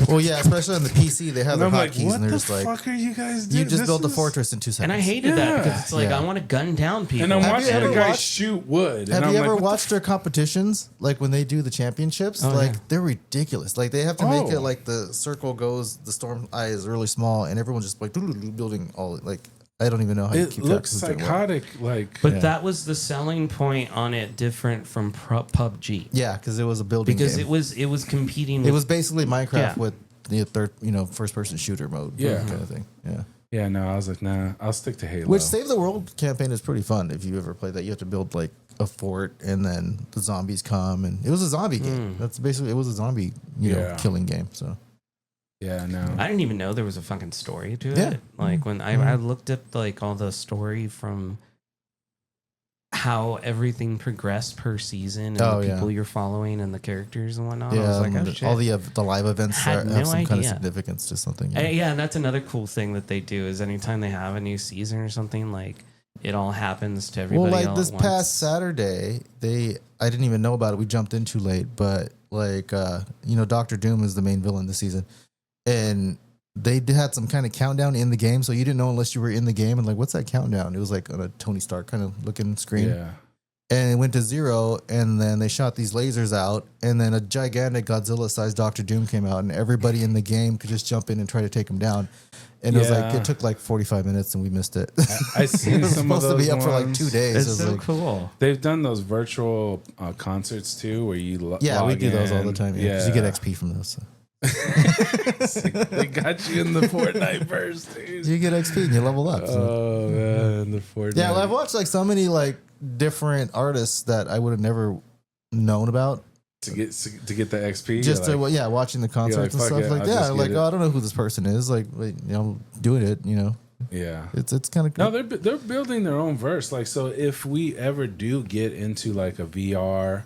Well, yeah, especially on the PC, they have and their I'm like, hotkeys, what and they're the just like, fuck are you guys doing? you just This built the is- fortress in 2 seconds. And I hated that because it's like Yeah. I want to gun down people. And I'm Have you watching ever the guy watched- shoot wood. Have and you I'm ever like, what watched their competitions? Like when they do the championships, Oh, like yeah. they're ridiculous. Like they have to make Oh. it like the circle goes, the storm eye is really small, and everyone's just like building all like I don't even know how you It keep looks track of it. psychotic. Like, But that was the selling point on it, different from PUBG. Yeah, because it was a building Because game. it was competing. It With, was basically Minecraft Yeah. with the third, first person shooter mode. Yeah. kind of thing. Yeah. yeah, no, I was like, nah, I'll stick to Halo. Which Save the World campaign is pretty fun if you ever play that. You have to build like a fort, and then the zombies come, and it was a zombie game. That's basically it was a zombie, killing game. So yeah, no. I didn't even know there was a fucking story to Yeah. it. Like when I looked up like all the story from how everything progressed per season and the people you're following and the characters and whatnot. I was like, oh, shit. all the live events Had have no some kind of idea. significance to something. Yeah, and that's another cool thing that they do is anytime they have a new season or something, like it all happens to everybody. Well, like all this at once. past Saturday, I didn't even know about it. We jumped in too late, but like Doctor Doom is the main villain this season, and they had some kind of countdown in the game, so you didn't know unless you were in the game. And like, what's that countdown? It was like on a Tony Stark kind of looking screen. Yeah. And it went to 0, and then they shot these lasers out, and then a gigantic Godzilla-sized Doctor Doom came out, and everybody in the game could just jump in and try to take him down. And it was like, it took like 45 minutes, and we missed it. I see it was some of supposed to those be up for like ones. 2 days. It's It was so like, cool. They've done those virtual concerts too, where you we log do those all the in. time. Yeah, 'cause you get XP from those. So. They got you in the Fortnite verse, dude. You get XP and you level up. So. Oh man, the Fortnite. Yeah, well, I've watched like so many like different artists that I would have never known about. to get the XP. Just you're like, watching the concerts and fuck stuff it, like I'll that. just Like, get it. I don't know who this person is. Like, doing it. yeah. It's kind of No, they're building their own verse. Like, so if we ever do get into like a VR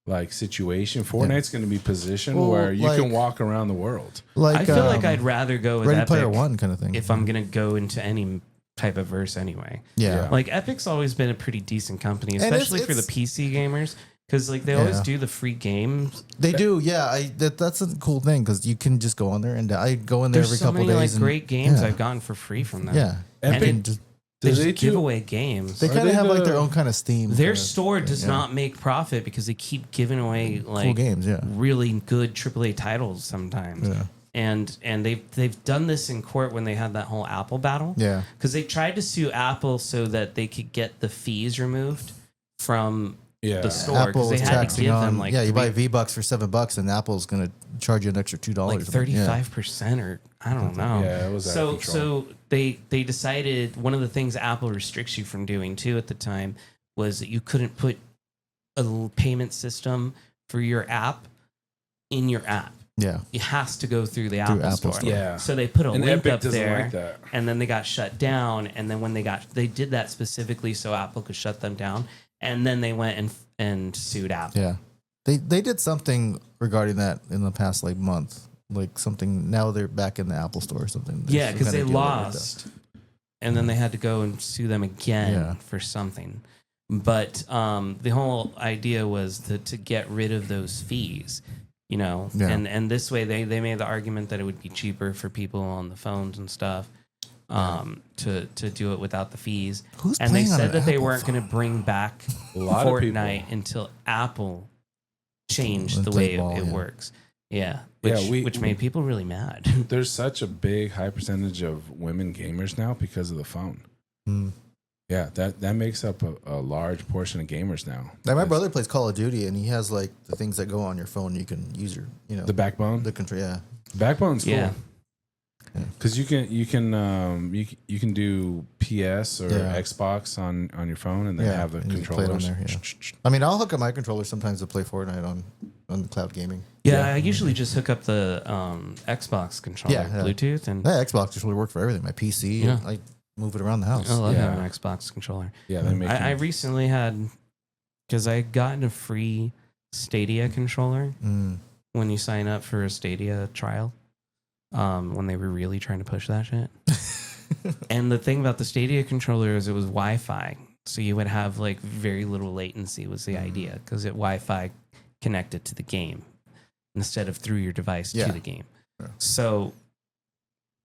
like situation, Fortnite's going to be positioned where you can walk around the world. like I feel like I'd rather go with Ready Epic Player One kind of thing. if I'm gonna go into any type of verse anyway. yeah. Like Epic's always been a pretty decent company, And especially for the it's- PC gamers, because like they always Yeah. do the free games. They do, yeah. That's a cool thing because you can just go on there, and I go in there There's every so couple many days. like and, great games yeah. I've gotten for free from them. Yeah, And and just, they they just give do- away games. they Are kind they of have like the- their own kind of Steam. Their kinda store thing, does yeah. not make profit because they keep giving away like cool games. Yeah, really good AAA titles sometimes. yeah, And they've done this in court when they had that whole Apple battle. yeah. Because they tried to sue Apple so that they could get the fees removed from Yeah. the store because Apple they is had to taxing give on. them like you buy V-Bucks for $7, and Apple's gonna charge you an extra $2. like 35% or I don't know. Yeah, it was out of control. So they decided one of the things Apple restricts you from doing too at the time was that you couldn't put a little payment system for your app in your app. Yeah. it has to go through the Through Apple Apple Store. Store. Yeah. So they put a And link Epic up doesn't there, like that. and then they got shut down. And then when they did that specifically so Apple could shut them down. And then they went and sued Apple. Yeah. They did something regarding that in the past like month. Like something, now they're back in the Apple Store or something. There's Yeah, some because kind they of deal like that. lost. And then they had to go and sue them again Yeah. for something. But the whole idea was to get rid of those fees, you know. Yeah. And this way they made the argument that it would be cheaper for people on the phones and stuff to do it without the fees. Who's And they playing on said an that they Apple weren't going to phone? bring back A lot of people. Fortnite until Apple changed And the play way ball, it yeah. works. Yeah, Yeah, which made people really mad. There's such a big high percentage of women gamers now because of the phone. Mm. Yeah, that makes up a large portion of gamers now. Like my brother plays Call of Duty, and he has like the things that go on your phone. You can use your, The Backbone. the control. Yeah, Backbone's cool. Yeah. Because you can do PS or Xbox on your phone and then Yeah, have the and you can play it on controllers. there, I mean, I'll hook up my controller sometimes to play Fortnite on the cloud gaming. Yeah, I usually just hook up the Xbox controller, Yeah, yeah. Bluetooth, and That Xbox just really work for everything. My PC, Yeah. I move it around the house. I love Yeah. having an Xbox controller. Yeah, they make. I recently had, because I got a free Stadia controller Mm. when you sign up for a Stadia trial, when they were really trying to push that shit. And the thing about the Stadia controller is it was Wi-Fi, so you would have like very little latency was the idea, because it Wi-Fi connected to the game instead of through your device Yeah. to the game. Yeah. So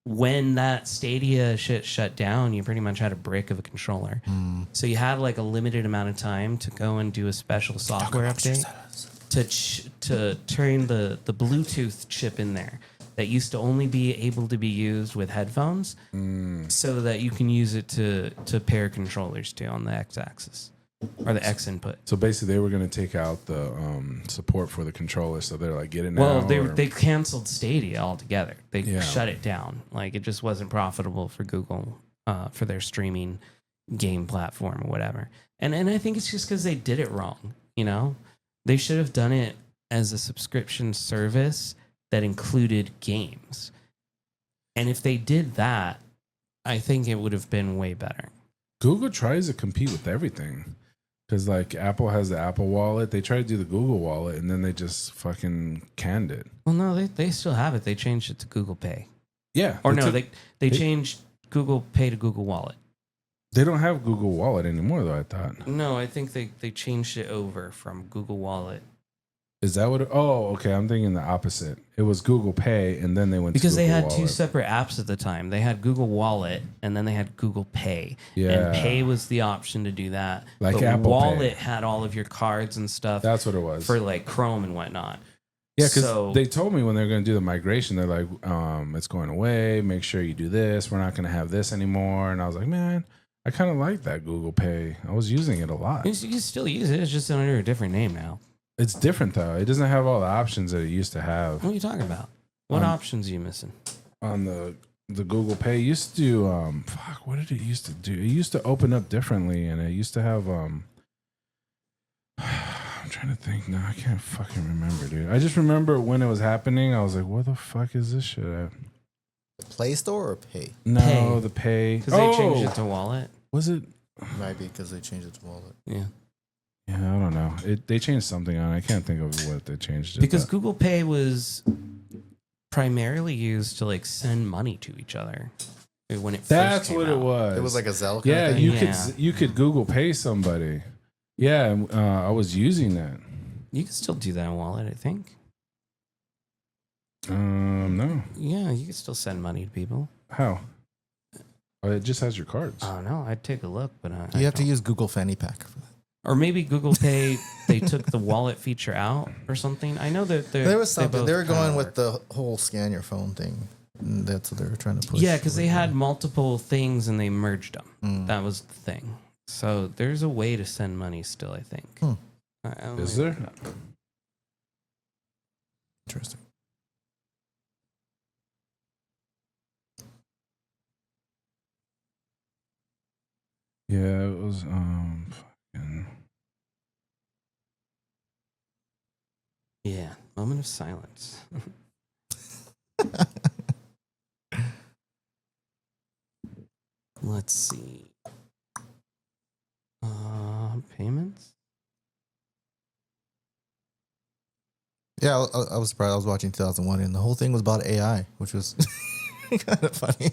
when that Stadia shit shut down, you pretty much had a brick of a controller. Mm. So you had like a limited amount of time to go and do a special software update to turn the Bluetooth chip in there that used to only be able to be used with headphones, so that you can use it to pair controllers to on the X-axis or the X input. So basically, they were going to take out the support for the controller. So they're like, get it now. Well, or- they canceled Stadia altogether. They Yeah. shut it down. Like it just wasn't profitable for Google for their streaming game platform or whatever. And I think it's just because they did it wrong. You know, they should have done it as a subscription service that included games. And if they did that, I think it would have been way better. Google tries to compete with everything. Because like Apple has the Apple Wallet, they try to do the Google Wallet, and then they just fucking canned it. Well, no, they still have it. They changed it to Google Pay. Yeah, Or no, they changed Google Pay to Google Wallet. they don't have Google Wallet anymore, though. I thought. No, I think they changed it over from Google Wallet. Is that what? Oh, okay. I'm thinking the opposite. It was Google Pay, and then they went Because to they Google had two Wallet. separate apps at the time. They had Google Wallet and then they had Google Pay. Yeah. And Pay was the option to do that. Like but Apple Wallet Pay. had all of your cards and stuff That's what it was. for like Chrome and whatnot. Yeah, because So- they told me when they're going to do the migration, they're like, it's going away. Make sure you do this. We're not going to have this anymore. And I was like, man, I kind of like that Google Pay. I was using it a lot. You can still use it. It's just under a different name now. It's different though. It doesn't have all the options that it used to have What are you talking about? What options are you missing? on the Google Pay. It used to do what did it used to do? It used to open up differently, and it used to have I'm trying to think now. I can't fucking remember, dude. I just remember when it was happening. I was like, "What the fuck is this shit at?" Play Store or Pay? No, Pay. the Pay. Because they changed it to Wallet. Was it? Might be because they changed it to Wallet. Yeah. Yeah, I don't know. They changed something on it. I can't think of what they changed it. Because to. Google Pay was primarily used to like send money to each other when it first That's came what out. it was. It was like a Zelle kind yeah. of thing. You could Google Pay somebody. Yeah, I was using that. You can still do that in Wallet, I think. No. Yeah, you can still send money to people. How? Oh, it just has your cards. I don't know. I'd take a look, but You have to use Google Fanny Pack for that. or maybe Google Pay. They took the wallet feature out or something. I know that There was something. They were going kinda with the whole scan your phone thing. And that's what they were trying to push. Yeah, because they had multiple things and they merged them. Mm. That was the thing. So there's a way to send money still, I think. I don't Is know. there? Interesting. Yeah, it was fucking. Yeah, moment of silence. Let's see. Payments? Yeah, I was surprised. I was watching 2001, and the whole thing was about AI, which was kind of funny.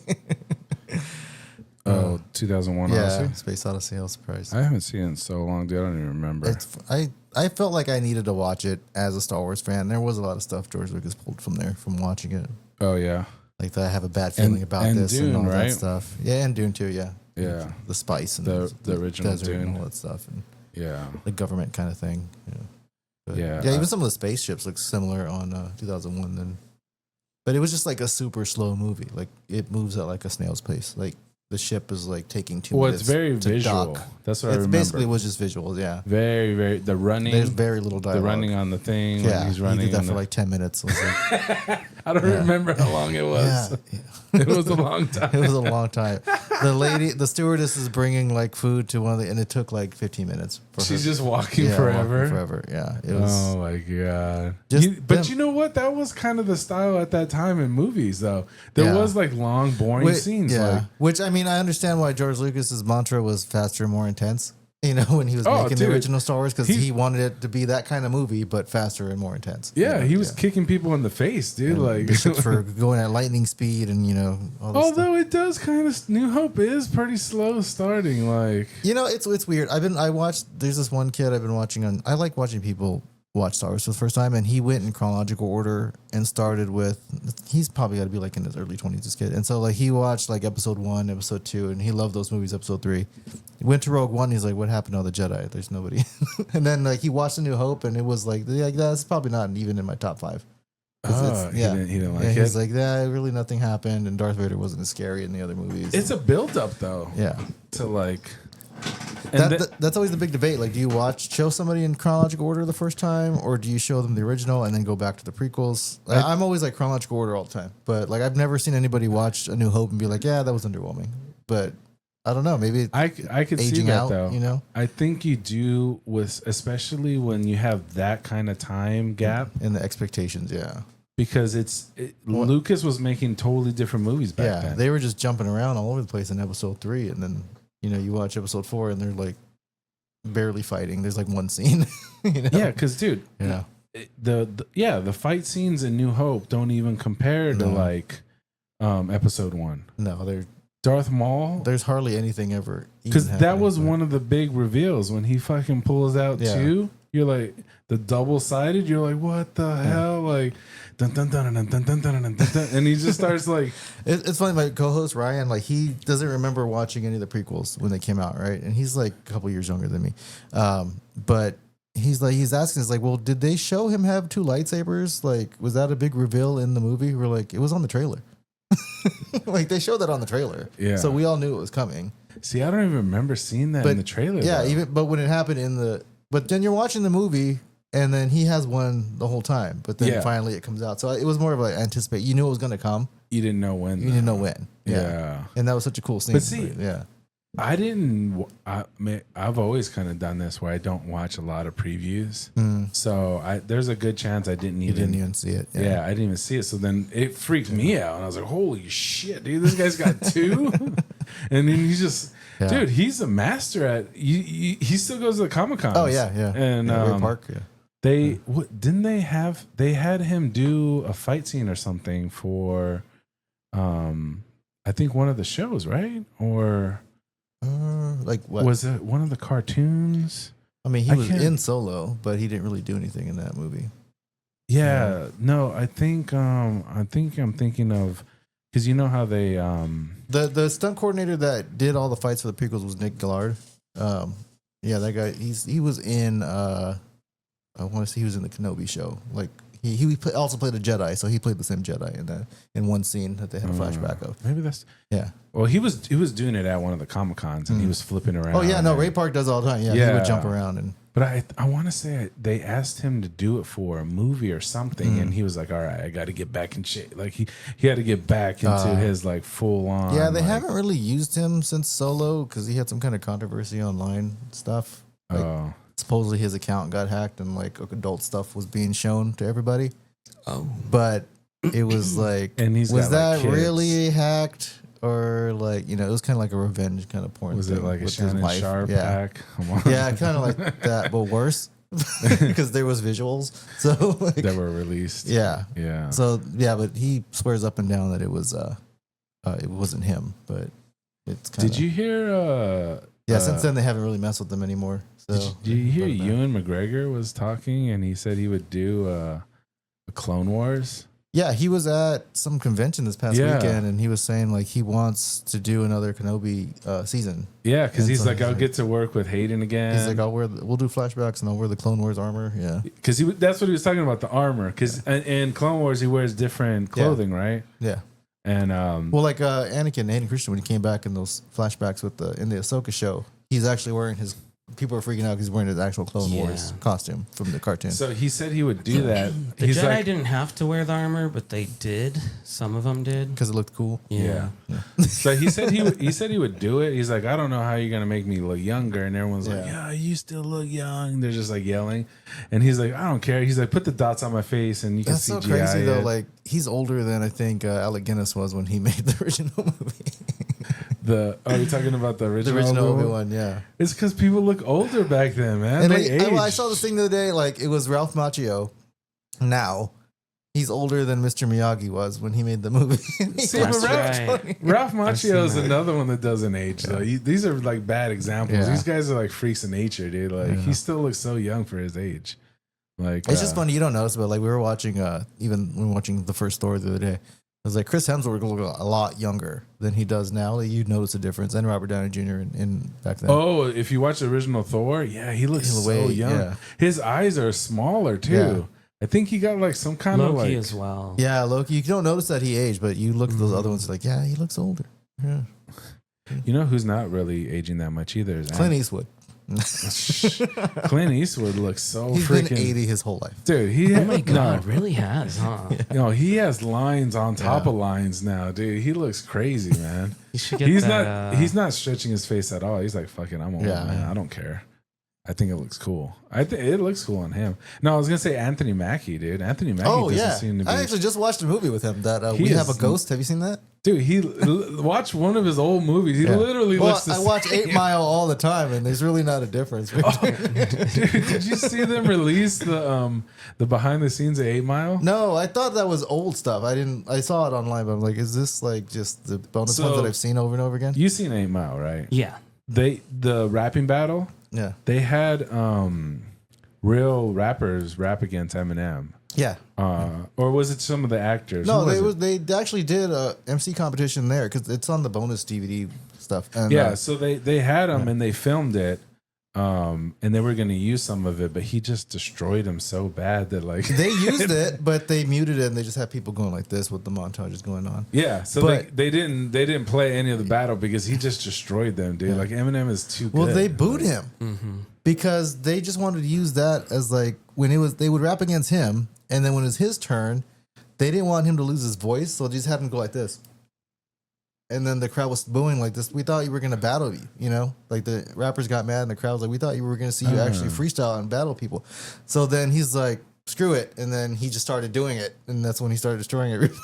2001 yeah, Odyssey? Space Odyssey. I was surprised. I haven't seen it in so long, dude. I don't even remember. I felt like I needed to watch it as a Star Wars fan. There was a lot of stuff George Lucas pulled from there from watching it. Oh, yeah. Like that I have a bad feeling about and this Dune, and all right? that stuff. Yeah, and Dune too, yeah. Yeah. The spice and The original desert Dune. and all that stuff. And Yeah. the government kind of thing. Yeah. But Yeah. even some of the spaceships look similar on 2001 then. But it was just like a super slow movie. Like it moves at like a snail's pace. Like the ship is like taking 2 minutes. It's very to visual. dock. That's what I remember. Basically was just visuals, yeah. Very, very. The running. There's very little dialogue. The running on the thing. Yeah, When he's running. he did that for like 10 minutes. It was like, I don't remember how long it was. yeah. It was a long time. It was a long time. The stewardess is bringing like food to one of the, and it took like 15 minutes. For She's her. just walking forever. Walking forever. Yeah. It was. Oh my god! Just You know what? That was kind of the style at that time in movies, though. There was like long, boring scenes. Yeah. Like, Which I mean, I understand why George Lucas's mantra was faster, more intense. You know, when he was making the original Star Wars, because he wanted it to be that kind of movie, but faster and more intense. Yeah, he was kicking people in the face, dude. And like the ships were going at lightning speed, and you know. All this although it does kind of, New Hope is pretty slow starting. Like, you know, it's weird. I watched. There's this one kid I've been watching on. I like watching people watch Star Wars for the first time, and he went in chronological order and started with. He's probably got to be like in his early 20s, this kid, and so like he watched like episode 1, episode 2, and he loved those movies. Episode 3, he went to Rogue One. He's like, "What happened to all the Jedi? There's nobody." And then like he watched A New Hope, and it was like that's probably not even in my top 5. he didn't like it. He's like, really nothing happened, and Darth Vader wasn't as scary in the other movies. It's a build up though. Yeah. To like. That's always the big debate. Like, do you show somebody in chronological order the first time, or do you show them the original and then go back to the prequels? I'm always like chronological order all the time, but like I've never seen anybody watch A New Hope and be like, yeah, that was underwhelming. But I don't know. Maybe I could see aging that out, though. you know, I think you do especially when you have that kind of time gap in the expectations. Yeah, because Lucas was making totally different movies back then. They were just jumping around all over the place in episode 3, and then you watch episode 4 and they're like barely fighting. There's like one scene. You know? Yeah, because dude, the fight scenes in New Hope don't even compare to like episode 1. No, they're Darth Maul. There's hardly anything ever. Because that was one of the big reveals when he fucking pulls out 2. You're like the double sided. You're like, what the hell? Like, dun dun dun dun dun dun dun dun dun, and he just starts like. It's funny. My co-host Ryan, like, he doesn't remember watching any of the prequels when they came out, right? And he's like a couple years younger than me, but he's asking us like, well, did they show him have 2 lightsabers? Like, was that a big reveal in the movie? We're like, it was on the trailer. Like they showed that on the trailer, so we all knew it was coming. See, I don't even remember seeing that in the trailer. Yeah, but when it happened but then you're watching the movie and then he has one the whole time, but then finally it comes out. So it was more of like anticipate. You knew it was going to come. You didn't know when. You didn't know when. Yeah. And that was such a cool scene. But see, I've always kind of done this where I don't watch a lot of previews. So there's a good chance I didn't even see it. Yeah, I didn't even see it. So then it freaked me out, and I was like, "Holy shit, dude! This guy's got 2." And then he just, dude, he's a master at. He still goes to the Comic-Cons. Oh yeah. And Ray Park. Yeah. They had him do a fight scene or something for, I think one of the shows, right? Or. Like what? Was it one of the cartoons? I mean, he was in Solo, but he didn't really do anything in that movie. Yeah, no, I think I'm thinking of, because you know how they the stunt coordinator that did all the fights for the prequels was Nick Gillard. Yeah, that guy. He was in I want to say he was in the Kenobi show. Like he also played a Jedi, so he played the same Jedi in one scene that they had a flashback of. Maybe that's yeah. Well, he was doing it at one of the Comic-Cons, and he was flipping around. Oh yeah, no, Ray Park does all the time. Yeah, he would jump around and. But I want to say they asked him to do it for a movie or something, and he was like, "All right, I got to get back in shape." Like he had to get back into his like full on. Yeah, they haven't really used him since Solo because he had some kind of controversy online stuff. Like, supposedly his account got hacked and like adult stuff was being shown to everybody. Oh, but it was like, And he's was got, like, that kids. really hacked? Or like, it was kind of like a revenge kind of porn. Was thing it like a with his Shannon wife. Sharp Yeah. pack? Come on. Yeah, kind of like that, but worse because there was visuals. So like, That were released. yeah. Yeah. So yeah, but he swears up and down that it wasn't him, but it's kind of. Did you hear? Yeah, since then they haven't really messed with them anymore. So Did you hear Ewan McGregor was talking and he said he would do a Clone Wars? Yeah, he was at some convention this past weekend, and he was saying like he wants to do another Kenobi season. Yeah, because And he's so like, I'll get to work with Hayden again. He's like, we'll do flashbacks, and I'll wear the Clone Wars armor. Yeah, because that's what he was talking about, the armor. Because in Clone Wars he wears different clothing, right? yeah. And Well, like Anakin, Hayden Christian, when he came back in those flashbacks in the Ahsoka show, he's actually wearing his. People are freaking out because he's wearing his actual Clone Wars costume from the cartoon. so he said he would do that. The He's Jedi like, didn't have to wear the armor, but they did. Some of them did. Because it looked cool. yeah. So he said he would do it. He's like, I don't know how you're gonna make me look younger, and everyone's like, yeah, you still look young. They're just like yelling, and he's like, I don't care. He's like, put the dots on my face, and you can That's see so crazy it. though. Like he's older than I think Alec Guinness was when he made the original movie. You're talking about the The original original Obi-Wan? Obi-Wan, yeah. It's because people look older back then, man. And They I age. saw this thing the other day. Like it was Ralph Macchio. Now he's older than Mr. Miyagi was when he made the movie. See, but That's right. Ralph Macchio is seen that. another one that doesn't age though. These are like bad examples. Yeah. These guys are like freaks of nature, dude. Like he still looks so young for his age. Like It's just funny you don't notice, but like we were watching, even when we were watching the first Thor the other day. I was like, Chris Hemsworth looked a lot younger than he does now. Like, you notice a difference, and Robert Downey Jr. in back then. Oh, if you watch the original Thor, yeah, he looks so young. Yeah. His eyes are smaller too. Yeah. I think he got like some kind of Loki like. as well. Yeah, Loki. You don't notice that he aged, but you look at those other ones, like, yeah, he looks older. Yeah. You know who's not really aging that much either? Is Clint Eastwood. Clint Eastwood looks so He's freaking. been 80 his whole life. Dude, he Oh my god, really has, huh? No, he has lines on top of lines now, dude. He looks crazy, man. You should get He's that, he's not stretching his face at all. He's like, fucking, I'm old, Yeah. man. I don't care. I think it looks cool. I think it looks cool on him. No, I was gonna say Anthony Mackie, dude. Anthony Mackie doesn't seem to be. I actually just watched a movie with him that He We Have a is- Ghost. Have you seen that? Dude, watch one of his old movies. He literally Well, looks the I watch same. 8 Mile all the time, and there's really not a difference. Dude, did you see them release the behind the scenes of 8 Mile? No, I thought that was old stuff. I saw it online, but I'm like, is this like just the bonus ones that I've seen over and over again? You seen 8 Mile, right? Yeah. The rapping battle. Yeah. They had real rappers rap against Eminem. Yeah. Or was it some of the actors? No, Who was it? they actually did a MC competition there because it's on the bonus DVD stuff. And, Yeah, so they had him and they filmed it, and they were going to use some of it, but he just destroyed him so bad that like they used it, but they muted it and they just had people going like this with the montages going on. yeah. So But- they didn't play any of the battle because he just destroyed them, dude. Like Eminem is too good. Well, they booed him because they just wanted to use that as like when they would rap against him, and then when it was his turn, they didn't want him to lose his voice, so they just had him go like this. And then the crowd was booing like this. We thought you were gonna battle you, like the rappers got mad and the crowd was like, we thought you were gonna see you actually freestyle and battle people. So then he's like, screw it, and then he just started doing it, and that's when he started destroying everybody.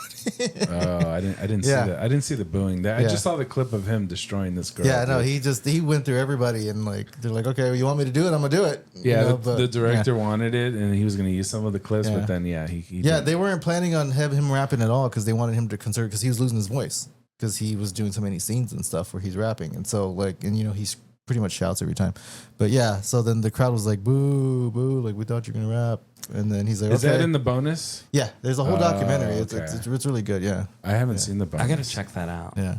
Oh, I didn't see Yeah. that. I didn't see the booing. I just saw the clip of him destroying this girl. Yeah, no, dude. he went through everybody and like they're like, okay, well, you want me to do it? I'm gonna do it. Yeah, But, the director wanted it, and he was going to use some of the clips, but then he yeah, didn't. they weren't planning on having him rapping at all because they wanted him to conserve because he was losing his voice because he was doing so many scenes and stuff where he's rapping, and so like, and he's pretty much shouts every time. But yeah, so then the crowd was like, boo, boo, like we thought you were gonna rap, and then he's like, Is okay. that in the bonus? Yeah, there's a whole documentary. Okay. It's really good. Yeah, I haven't seen the bonus. I gotta check that out. yeah,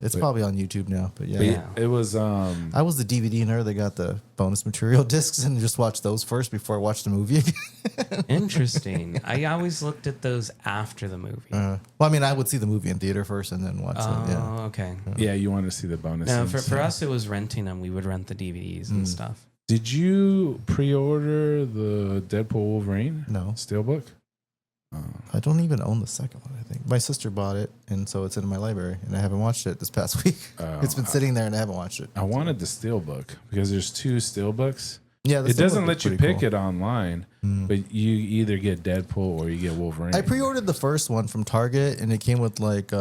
it's probably on YouTube now. But yeah. But Yeah. it was I was the DVD nerd that got the bonus material discs and just watched those first before I watched the movie again. Interesting. I always looked at those after the movie. Well, I mean, I would see the movie in theater first and then watch it. Yeah. Oh, okay. yeah. You wanted to see the bonus. No, scenes. for us, it was renting them. We would rent the DVDs and stuff. Did you pre-order the Deadpool Wolverine No, steelbook? I don't even own the second one. I think my sister bought it, and so it's in my library, and I haven't watched it this past week. It's been sitting there, and I haven't watched it. I wanted the steelbook because there's 2 steelbooks. Yeah, it doesn't let you pick it online, but you either get Deadpool or you get Wolverine. I pre-ordered the first one from Target, and it came with like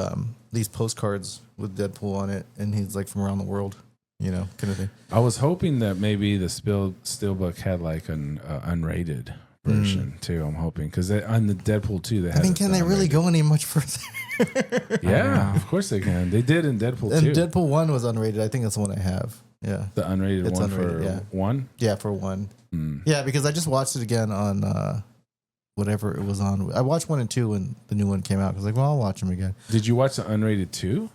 these postcards with Deadpool on it, and he's like from around the world, kind of thing. I was hoping that maybe the Steelbook had like an unrated version too. I'm hoping because on the Deadpool 2 they had. I mean, can they really go any much further? Yeah, of course they can. They did in Deadpool 2. And Deadpool 1 was unrated. I think that's the one I have. Yeah, the unrated it's one unrated, for one. Yeah, for 1. Yeah, because I just watched it again on whatever it was on. I watched 1 and 2 when the new one came out. Because I'll watch them again. Did you watch the unrated 2?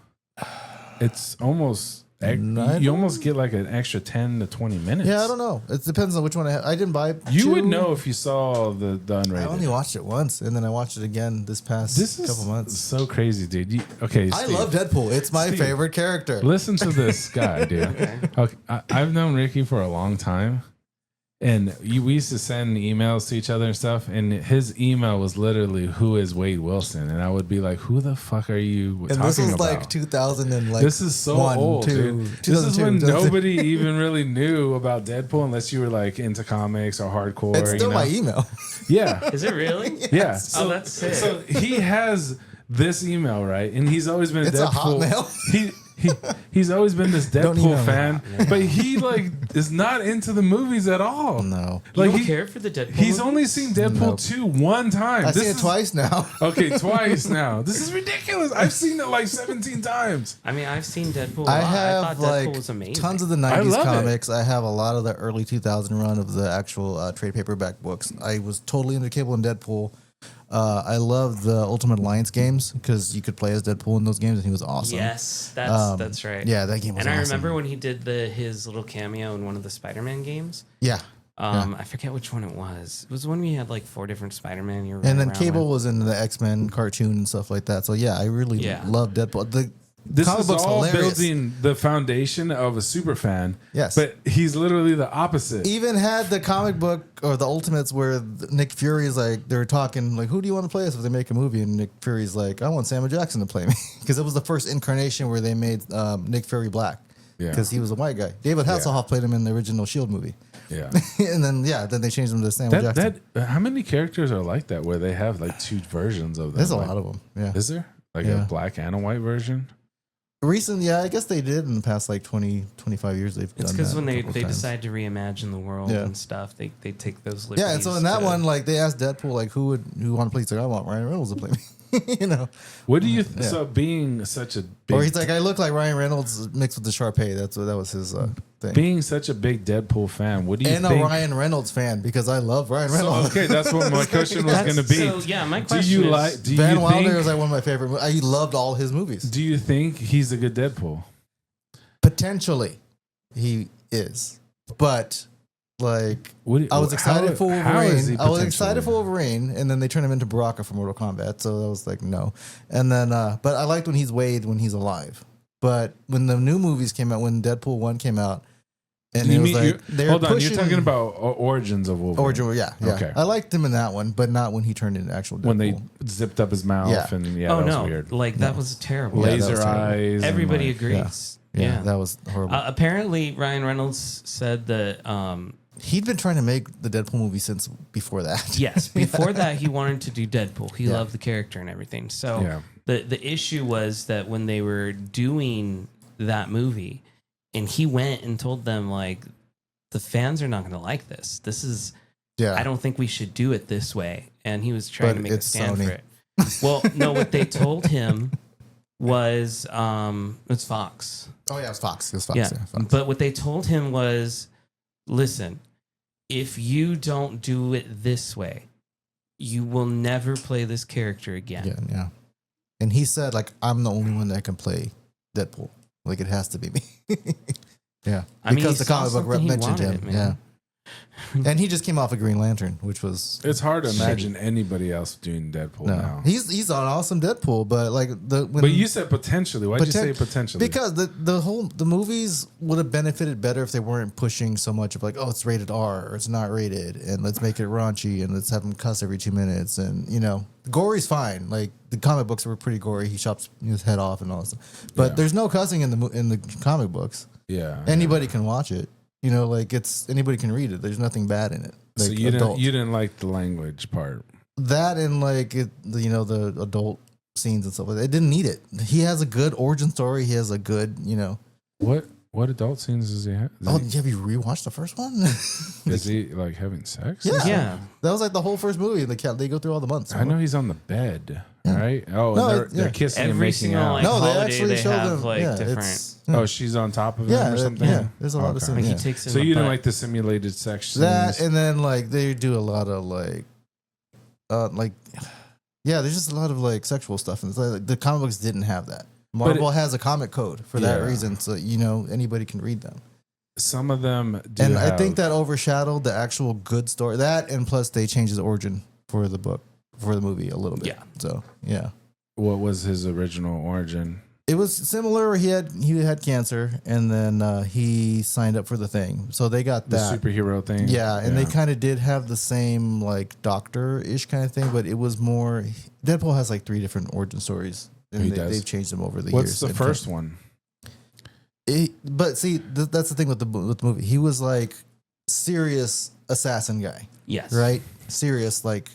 It's almost. You almost get like an extra 10 to 20 minutes. Yeah, I don't know. It depends on which one I have. I didn't buy. You would know if you saw the unrated. I only watched it once, and then I watched it again this past couple months. So crazy, dude. Okay, I love Deadpool. It's my favorite character. Listen to this guy, dude. Okay, I've known Ricky for a long time, and we used to send emails to each other and stuff. And his email was literally, "Who is Wade Wilson?" And I would be like, "Who the fuck are you talking about?" And this was like 2000 and like this is so old, dude. This is when nobody even really knew about Deadpool unless you were like into comics or hardcore. It's still my email. Yeah. Is it really? Yeah. So, that's sick. So he has this email, right? And he's always been It's Deadpool. a Hotmail. He's always been this Deadpool fan, but he like is not into the movies at all. No, like he don't care for the Deadpool. He's movies? only seen Deadpool 2 one time. I've seen it twice now. Okay, twice now. This is ridiculous. I've seen it like 17 times. I mean, I've seen Deadpool. I thought have Deadpool was amazing. Tons of the 90s comics. I have a lot of the early 2000 run of the actual trade paperback books. I was totally into Cable and Deadpool. I love the Ultimate Alliance games because you could play as Deadpool in those games, and he was awesome. Yes, that's right. Yeah, that game was awesome. And I remember when he did his little cameo in one of the Spider-Man games. Yeah. I forget which one it was. It was when we had like 4 different Spider-Man. And then Cable was in the X-Men cartoon and stuff like that. So yeah, I really love Deadpool. This comic is book's all hilarious. building the foundation of a super fan. Yes. But he's literally the opposite. Even had the comic book or the Ultimates where Nick Fury's like, they were talking like, who do you want to play us if they make a movie? And Nick Fury's like, I want Samuel Jackson to play me. Because it was the first incarnation where they made Nick Fury black. Yeah. Because he was a white guy. David Hasselhoff played him in the original S.H.I.E.L.D. movie. Yeah. And then they changed him to Samuel Jackson. How many characters are like that where they have like 2 versions of them? There's a lot of them. Yeah. Is there? Like a black and a white version? I guess they did in the past like 20, 25 years. They've It's done because that when they a couple times. decide to reimagine the world and stuff, they take those liberties. Yeah, and so in that one, like they asked Deadpool, like who want to play? He's like, I want Ryan Reynolds to play me. What do you so being such a big or he's like, I look like Ryan Reynolds mixed with the Sharpay. That was his thing. Being such a big Deadpool fan, what do you think? And a Ryan Reynolds fan because I love Ryan Reynolds. Okay, that's what my question was going to be. So yeah, my question is, Van Wilder was like one of my favorite. I loved all his movies. Do you think he's a good Deadpool? Potentially, he is, but. Like I was excited for Wolverine. I was excited for Wolverine, and then they turned him into Baraka for Mortal Kombat. So I was like, no. And then, but I liked when he's Wade when he's alive. But when the new movies came out, when Deadpool 1 came out, and it was like hold on, you're talking about Origins of Wolverine. Yeah. Okay. I liked him in that one, but not when he turned into actual Deadpool. When they zipped up his mouth and that was weird. Like that was terrible. Laser eyes. Everybody agrees. Yeah, that was horrible. Apparently, Ryan Reynolds said that. He'd been trying to make the Deadpool movie since before that. Yes, before that he wanted to do Deadpool. He loved the character and everything. So the issue was that when they were doing that movie, and he went and told them like, the fans are not going to like this. This is, I don't think we should do it this way. And he was trying to make a stand for it. Well, no, what they told him was it's Fox. Oh yeah, it was Fox. It was Fox. Yeah, Fox. But what they told him was, listen, if you don't do it this way, you will never play this character again. Yeah. And he said, like, I'm the only one that can play Deadpool. Like, it has to be me. Yeah. Because the comic book rep mentioned him. Yeah. And he just came off of Green Lantern, which was it's hard to imagine anybody else doing Deadpool now. He's an awesome Deadpool, but like but you said potentially. Why'd you say potentially? Because the movies would have benefited better if they weren't pushing so much of like, oh, it's rated R or it's not rated, and let's make it raunchy and let's have him cuss every 2 minutes, and gory's fine. Like the comic books were pretty gory. He chops his head off and all that stuff. But there's no cussing in the comic books. Yeah. Anybody can watch it. You know, like it's anybody can read it. There's nothing bad in it. Like so you didn't like the language part. That and like it, you know, the adult scenes and stuff like that. It didn't need it. He has a good origin story. He has a good, you know. What adult scenes does he have? Have you rewatched the first one? Is he like having sex? Yeah. That was like the whole first movie. They go through all the months. I know he's on the bed, right? Oh, No, and they're kissing and Every making single out. like No, they holiday actually they show have them, like yeah, different. Oh, she's on top of him or something? Yeah, there's a lot of Okay. scenes. Like Yeah. he takes him So you didn't butt. like the simulated sex scenes? That and then like they do a lot of there's just a lot of like sexual stuff, and it's like the comic books didn't have that. Marvel has a comic code for that reason, so you know anybody can read them. Some of them do And have, I think that overshadowed the actual good story. That and plus they changed his origin for the movie a little bit. Yeah. So yeah, what was his original origin? it was similar. He had cancer, and then he signed up for the thing. So they got The that superhero thing? Yeah, and they kind of did have the same like doctor-ish kind of thing, but it was more. Deadpool has like 3 different origin stories, and they've changed them over the years. What's the first one? But see, that's the thing with the movie. He was like serious assassin guy, Yes. right? Serious, like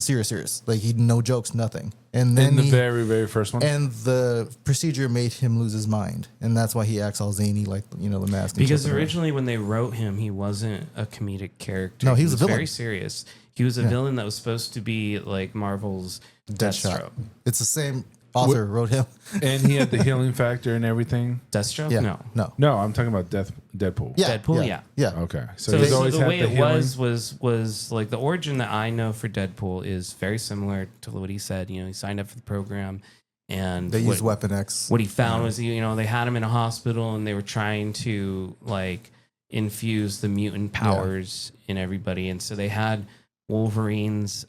serious. Like he no jokes, nothing. And then In the very, very first one? and the procedure made him lose his mind, and that's why he acts all zany, like the mask. Because originally, when they wrote him, he wasn't a comedic character. No, he was a villain. Very serious. He was a villain that was supposed to be like Marvel's Deathstroke. It's the same author wrote him. And he had the healing factor and everything? Deathstroke. Yeah, No. No, I'm talking about Deadpool. Yeah, Deadpool, yeah. Okay. So, he's always the had way the it healing? was like the origin that I know for Deadpool is very similar to what he said. You know, he signed up for the program, and They used Weapon X. What he found was, they had him in a hospital, and they were trying to like infuse the mutant powers in everybody, and so they had Wolverine's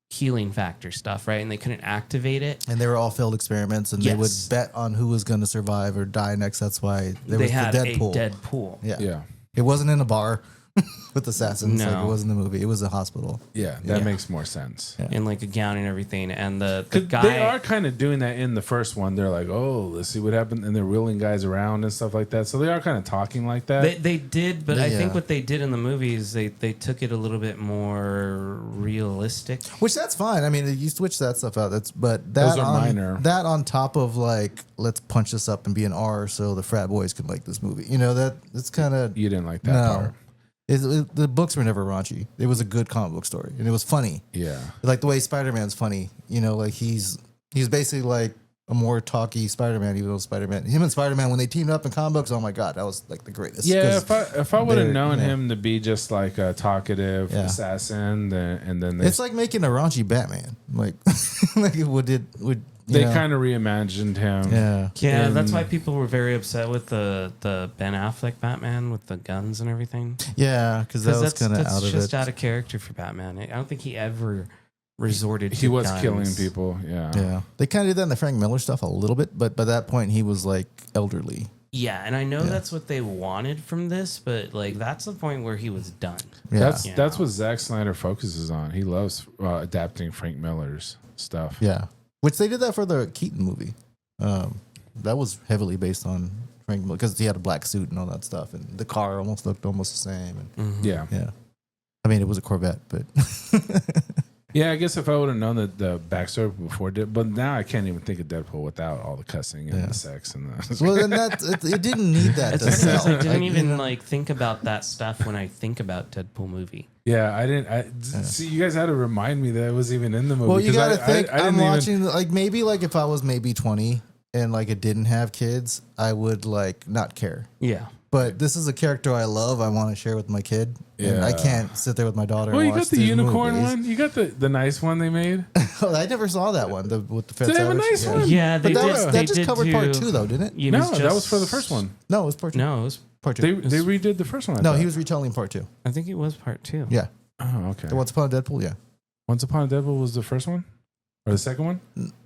healing factor stuff, right? And they couldn't activate it. And they were all failed experiments, and they would bet on who was going to survive or die next. That's why They had the a Deadpool. Deadpool. Yeah. It wasn't in a bar with assassins like No. it was in the movie. It was a hospital. Yeah, that makes more sense. Yeah. In like a gown and everything. And the guy... They are kind of doing that in the first one. They're like, oh, let's see what happened. And they're wheeling guys around and stuff like that. So they are kind of talking like that. They did, but I think Yeah. what they did in the movies, they took it a little bit more realistic. Which that's fine. I mean, you switch that stuff out. Those are minor. That on top of like, let's punch this up and be an R so the frat boys can like this movie. It's kind of You didn't like that part. The books were never raunchy. It was a good comic book story, and it was funny. Yeah. Like the way Spider-Man's funny. Like he's basically like a more talky Spider-Man, even though him and Spider-Man, when they teamed up in comic books, oh my God, that was like the greatest. Yeah, if I would have known yeah. him to be just like a talkative assassin, and then It's like making a raunchy Batman. Like, like they kind of reimagined him. Yeah. Yeah, And- that's why people were very upset with the Ben Affleck Batman with the guns and everything. Yeah, because that was kind of out of That's just it. out of character for Batman. I don't think he ever resorted to He was guns. killing people. Yeah. Yeah, they kind of did that in the Frank Miller stuff a little bit, but by that point he was like elderly. Yeah, and I know that's what they wanted from this, but like that's the point where he was done. Yeah, That's what Zack Snyder focuses on. He loves adapting Frank Miller's stuff. yeah. Which they did that for the Keaton movie. That was heavily based on Frank Miller because he had a black suit and all that stuff, and the car looked almost the same. And Yeah. yeah, I mean it was a Corvette, but Yeah, I guess if I would have known the backstory before, but now I can't even think of Deadpool without all the cussing and the sex and the. well, then it didn't need that. It's to funny 'cause sell. I didn't Like, even like think about that stuff when I think about Deadpool movie. Yeah, I didn't. See, you guys had to remind me that it was even in the movie. Well, you 'cause got to think. I I'm didn't watching like maybe like if I was maybe 20 and like it didn't have kids, I would like not care. Yeah. But this is a character I love. I want to share with my kid. And I Yeah. can't sit there with my daughter. Well, and you watch got the these unicorn movies. one. You got the nice one they made. Oh, I never saw that one. With the Fed They have a Savage. nice one. Yeah, they But that, did. was, they that just did covered part do- 2, though, didn't it? He No, was that was for the first one. No, it was part 2. No, it was Part 2. They redid the first one. I no, thought. he was retelling part 2. I think it was part 2. Yeah. Oh, okay. The Once Upon a Deadpool. Yeah. Once Upon a Deadpool was the first one, or the second one?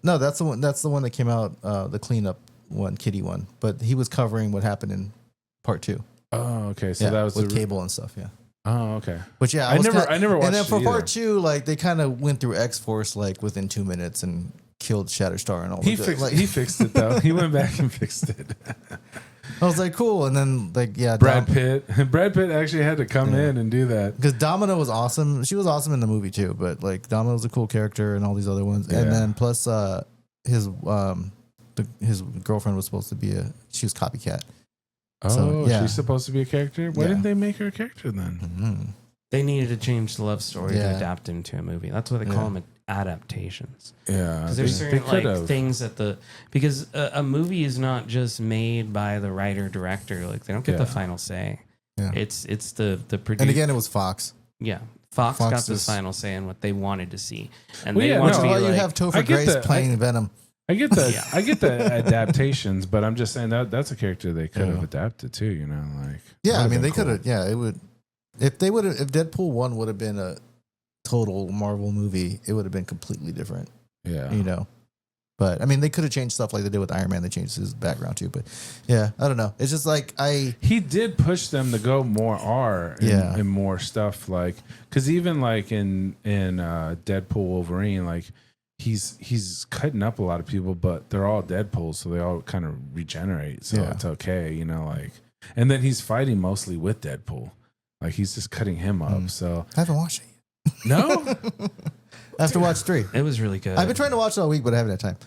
No, that's the one. That's the one that came out. The cleanup one, Kitty one. But he was covering what happened in part 2. Oh, okay. So Yeah, that was with the Cable and stuff. Yeah. Oh, okay. But yeah, I never watched. And then for it part either. 2, like they kind of went through X Force like within 2 minutes and killed Shatterstar and all. He the fixed. like, He fixed it though. He went back and fixed it. I was like, cool. And then like, yeah, Brad Pitt actually had to come in and do that because Domino was awesome. She was awesome in the movie too. But like Domino was a cool character and all these other ones. And then plus his girlfriend was supposed to be she was copycat. Oh, so, she's supposed to be a character? Why didn't they make her a character then? Mm-hmm. They needed to change the love story to adapt into a movie. That's why they call them adaptations. Yeah. Because there's certain things that because a movie is not just made by the writer director. Like they don't get the final say. Yeah. It's the producer. And again, it was Fox. Yeah. Fox got the final say in what they wanted to see. And they want to be you have Topher Grace playing Venom. I get the I get the adaptations, but I'm just saying that's a character they could have adapted too, you know, like I mean they could have it would if Deadpool 1 would have been a total Marvel movie, it would have been completely different. Yeah. You know. But I mean they could have changed stuff like they did with Iron Man, they changed his background too, but yeah, I don't know. It's just like he did push them to go more R and more stuff like cuz even like in Deadpool Wolverine like he's cutting up a lot of people, but they're all Deadpool, so they all kind of regenerate. So it's okay, you know, like. And then he's fighting mostly with Deadpool, like he's just cutting him up. So I haven't watched it yet. No, I have to watch 3. It was really good. I've been trying to watch it all week, but I haven't had time.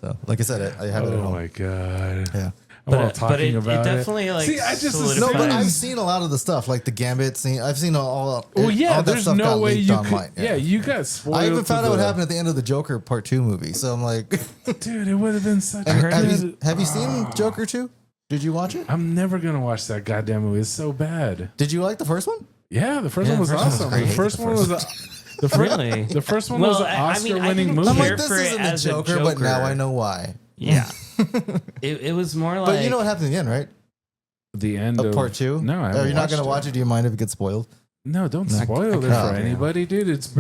So, like I said, I have it at home. Oh my god! Yeah. But it definitely like. See, I just no, but I've seen a lot of the stuff, like the Gambit scene. I've seen all. Well, yeah, all that there's stuff no got way leaked you online. could. Yeah, you got spoiled. I even found out what happened at the end of the Joker Part 2 movie. So I'm like, dude, it would have been such. Have you seen Joker 2? Did you watch it? I'm never gonna watch that goddamn movie. It's so bad. Did you like the first one? Yeah, the first one was awesome. The first one was. The first one was an Oscar-winning movie. I'm like, this isn't a Joker, but now I know why. Yeah. it was more like. But you know what happened in the end, right? The end of Part 2? No, I Are you not going to watch it? Do you mind if it gets spoiled? No, don't spoil it for anybody, dude. It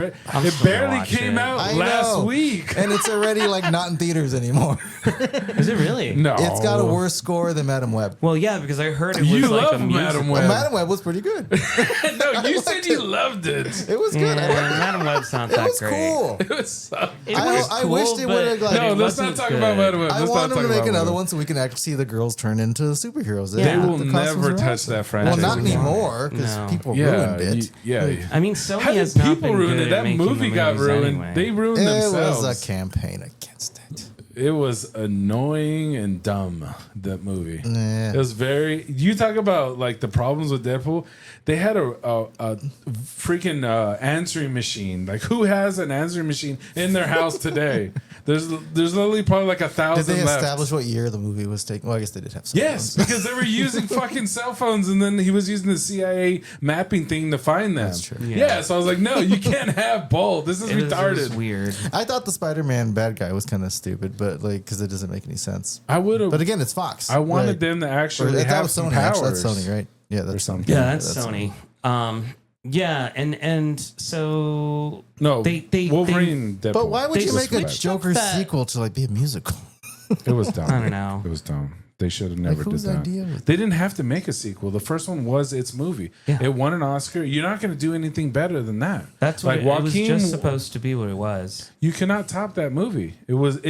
barely came out last week. And it's already like not in theaters anymore. Is it really? No. It's got a worse score than Madam Web. Well, yeah, because I heard it was like a musical. Madam Web. Well, Madam Web was pretty good. No, you said you loved it. It was good. Madam Web's not that great. Cool. It was so I wished it would have like. No, let's not talk about Madam Web. I want them to make another one so we can actually see the girls turn into superheroes. They will never touch that franchise. Well, not anymore because people ruined it. Yeah. I mean, Sony has not people been ruined good it. That movie got ruined. Anyway. They ruined themselves. It was a campaign against it. It was annoying and dumb, that movie. Nah. It was very. You talk about like the problems with Deadpool. They had a freaking answering machine. Like, who has an answering machine in their house today? There's literally probably like 1,000 Did they left. establish what year the movie was taken? Well, I guess they did have cell Yes, phones. because they were using fucking cell phones, and then he was using the CIA mapping thing to find them. That's true. Yeah, so I was like, no, you can't have both. This is retarded. It was weird. I thought the Spider-Man bad guy was kind of stupid, but like because it doesn't make any sense. I would have. But again, it's Fox. I wanted them to actually have some Sony. powers. That's Sony, right? Yeah, that's something. Yeah, that's Sony. Yeah, and so no, they Wolverine. They, but why would you make a Joker that sequel to like be a musical? It was dumb. I don't know. It was dumb. They should have never did whose that. idea was They didn't have to make a sequel. The first one was its movie. Yeah. It won an Oscar. You're not going to do anything better than that. That's what it was just supposed to be. What it was. You cannot top that movie. It was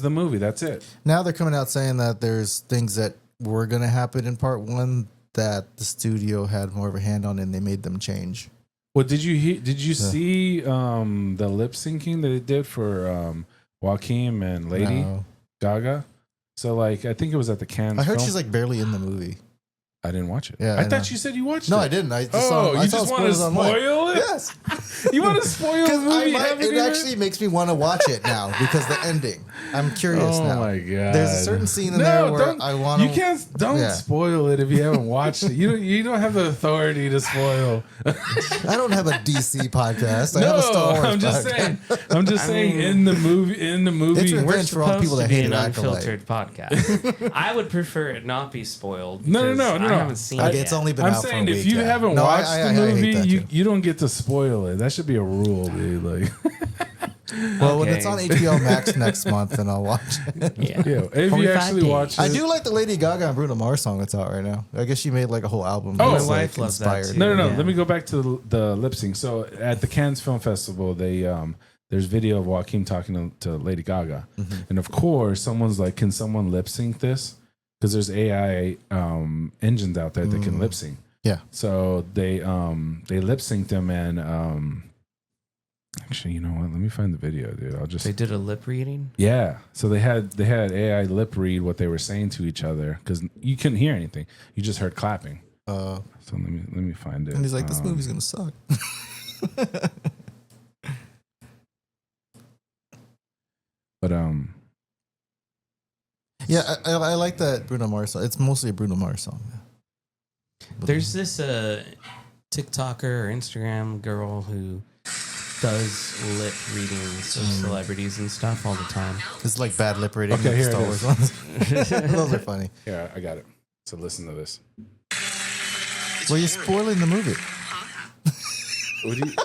the movie. That's it. Now they're coming out saying that there's things that were going to happen in part 1 that the studio had more of a hand on, and they made them change. Well, did you see the lip syncing that they did for Joaquin and Lady Gaga? So like, I think it was at the Cannes. I heard she's like barely in the movie. I didn't watch it. Yeah, I thought you said you watched it. No, I didn't. I just you just want to spoil it? Yes. You want to spoil the movie? It actually makes me want to watch it now because the ending. I'm curious now. Oh my god! There's a certain scene in there where I want to. You can't. Don't spoil it if you haven't watched it. You don't have the authority to spoil. I don't have a DC podcast. I have a Star Wars I'm just podcast. saying. I'm just saying. In the movie. It's we're revenge for all people that hate an Acolyte. unfiltered podcast. I would prefer it not be spoiled. No. I haven't seen it. It's only been I'm out for a saying week. if you haven't watched the I hate that movie, too. you don't get to spoil it. That should be a rule, dude. Like, well, when it's on HBO Max next month, then I'll watch it. yeah. If you actually watch it, I do like the Lady Gaga and Bruno Mars song that's out right now. I guess she made like a whole album. Oh, that's, my wife loves that too. No. Yeah. Let me go back to the lip sync. So at the Cannes Film Festival, they there's video of Joaquin talking to Lady Gaga, and of course, someone's like, "Can someone lip sync this?" because there's AI engines out there that can lip sync. Yeah. So they lip synced them, and actually, you know what? Let me find the video, dude. They did a lip reading. Yeah. So they had AI lip read what they were saying to each other because you couldn't hear anything. You just heard clapping. So let me find it. And he's like, this movie's gonna suck. But yeah, I like that Bruno Mars song. It's mostly a Bruno Mars song. There's this TikToker or Instagram girl who does lip readings of celebrities and stuff all the time. It's like bad lip reading. Okay, here Star it Wars is. ones. Those are funny. yeah, I got it. So listen to this. Well, you're spoiling the movie. What do you,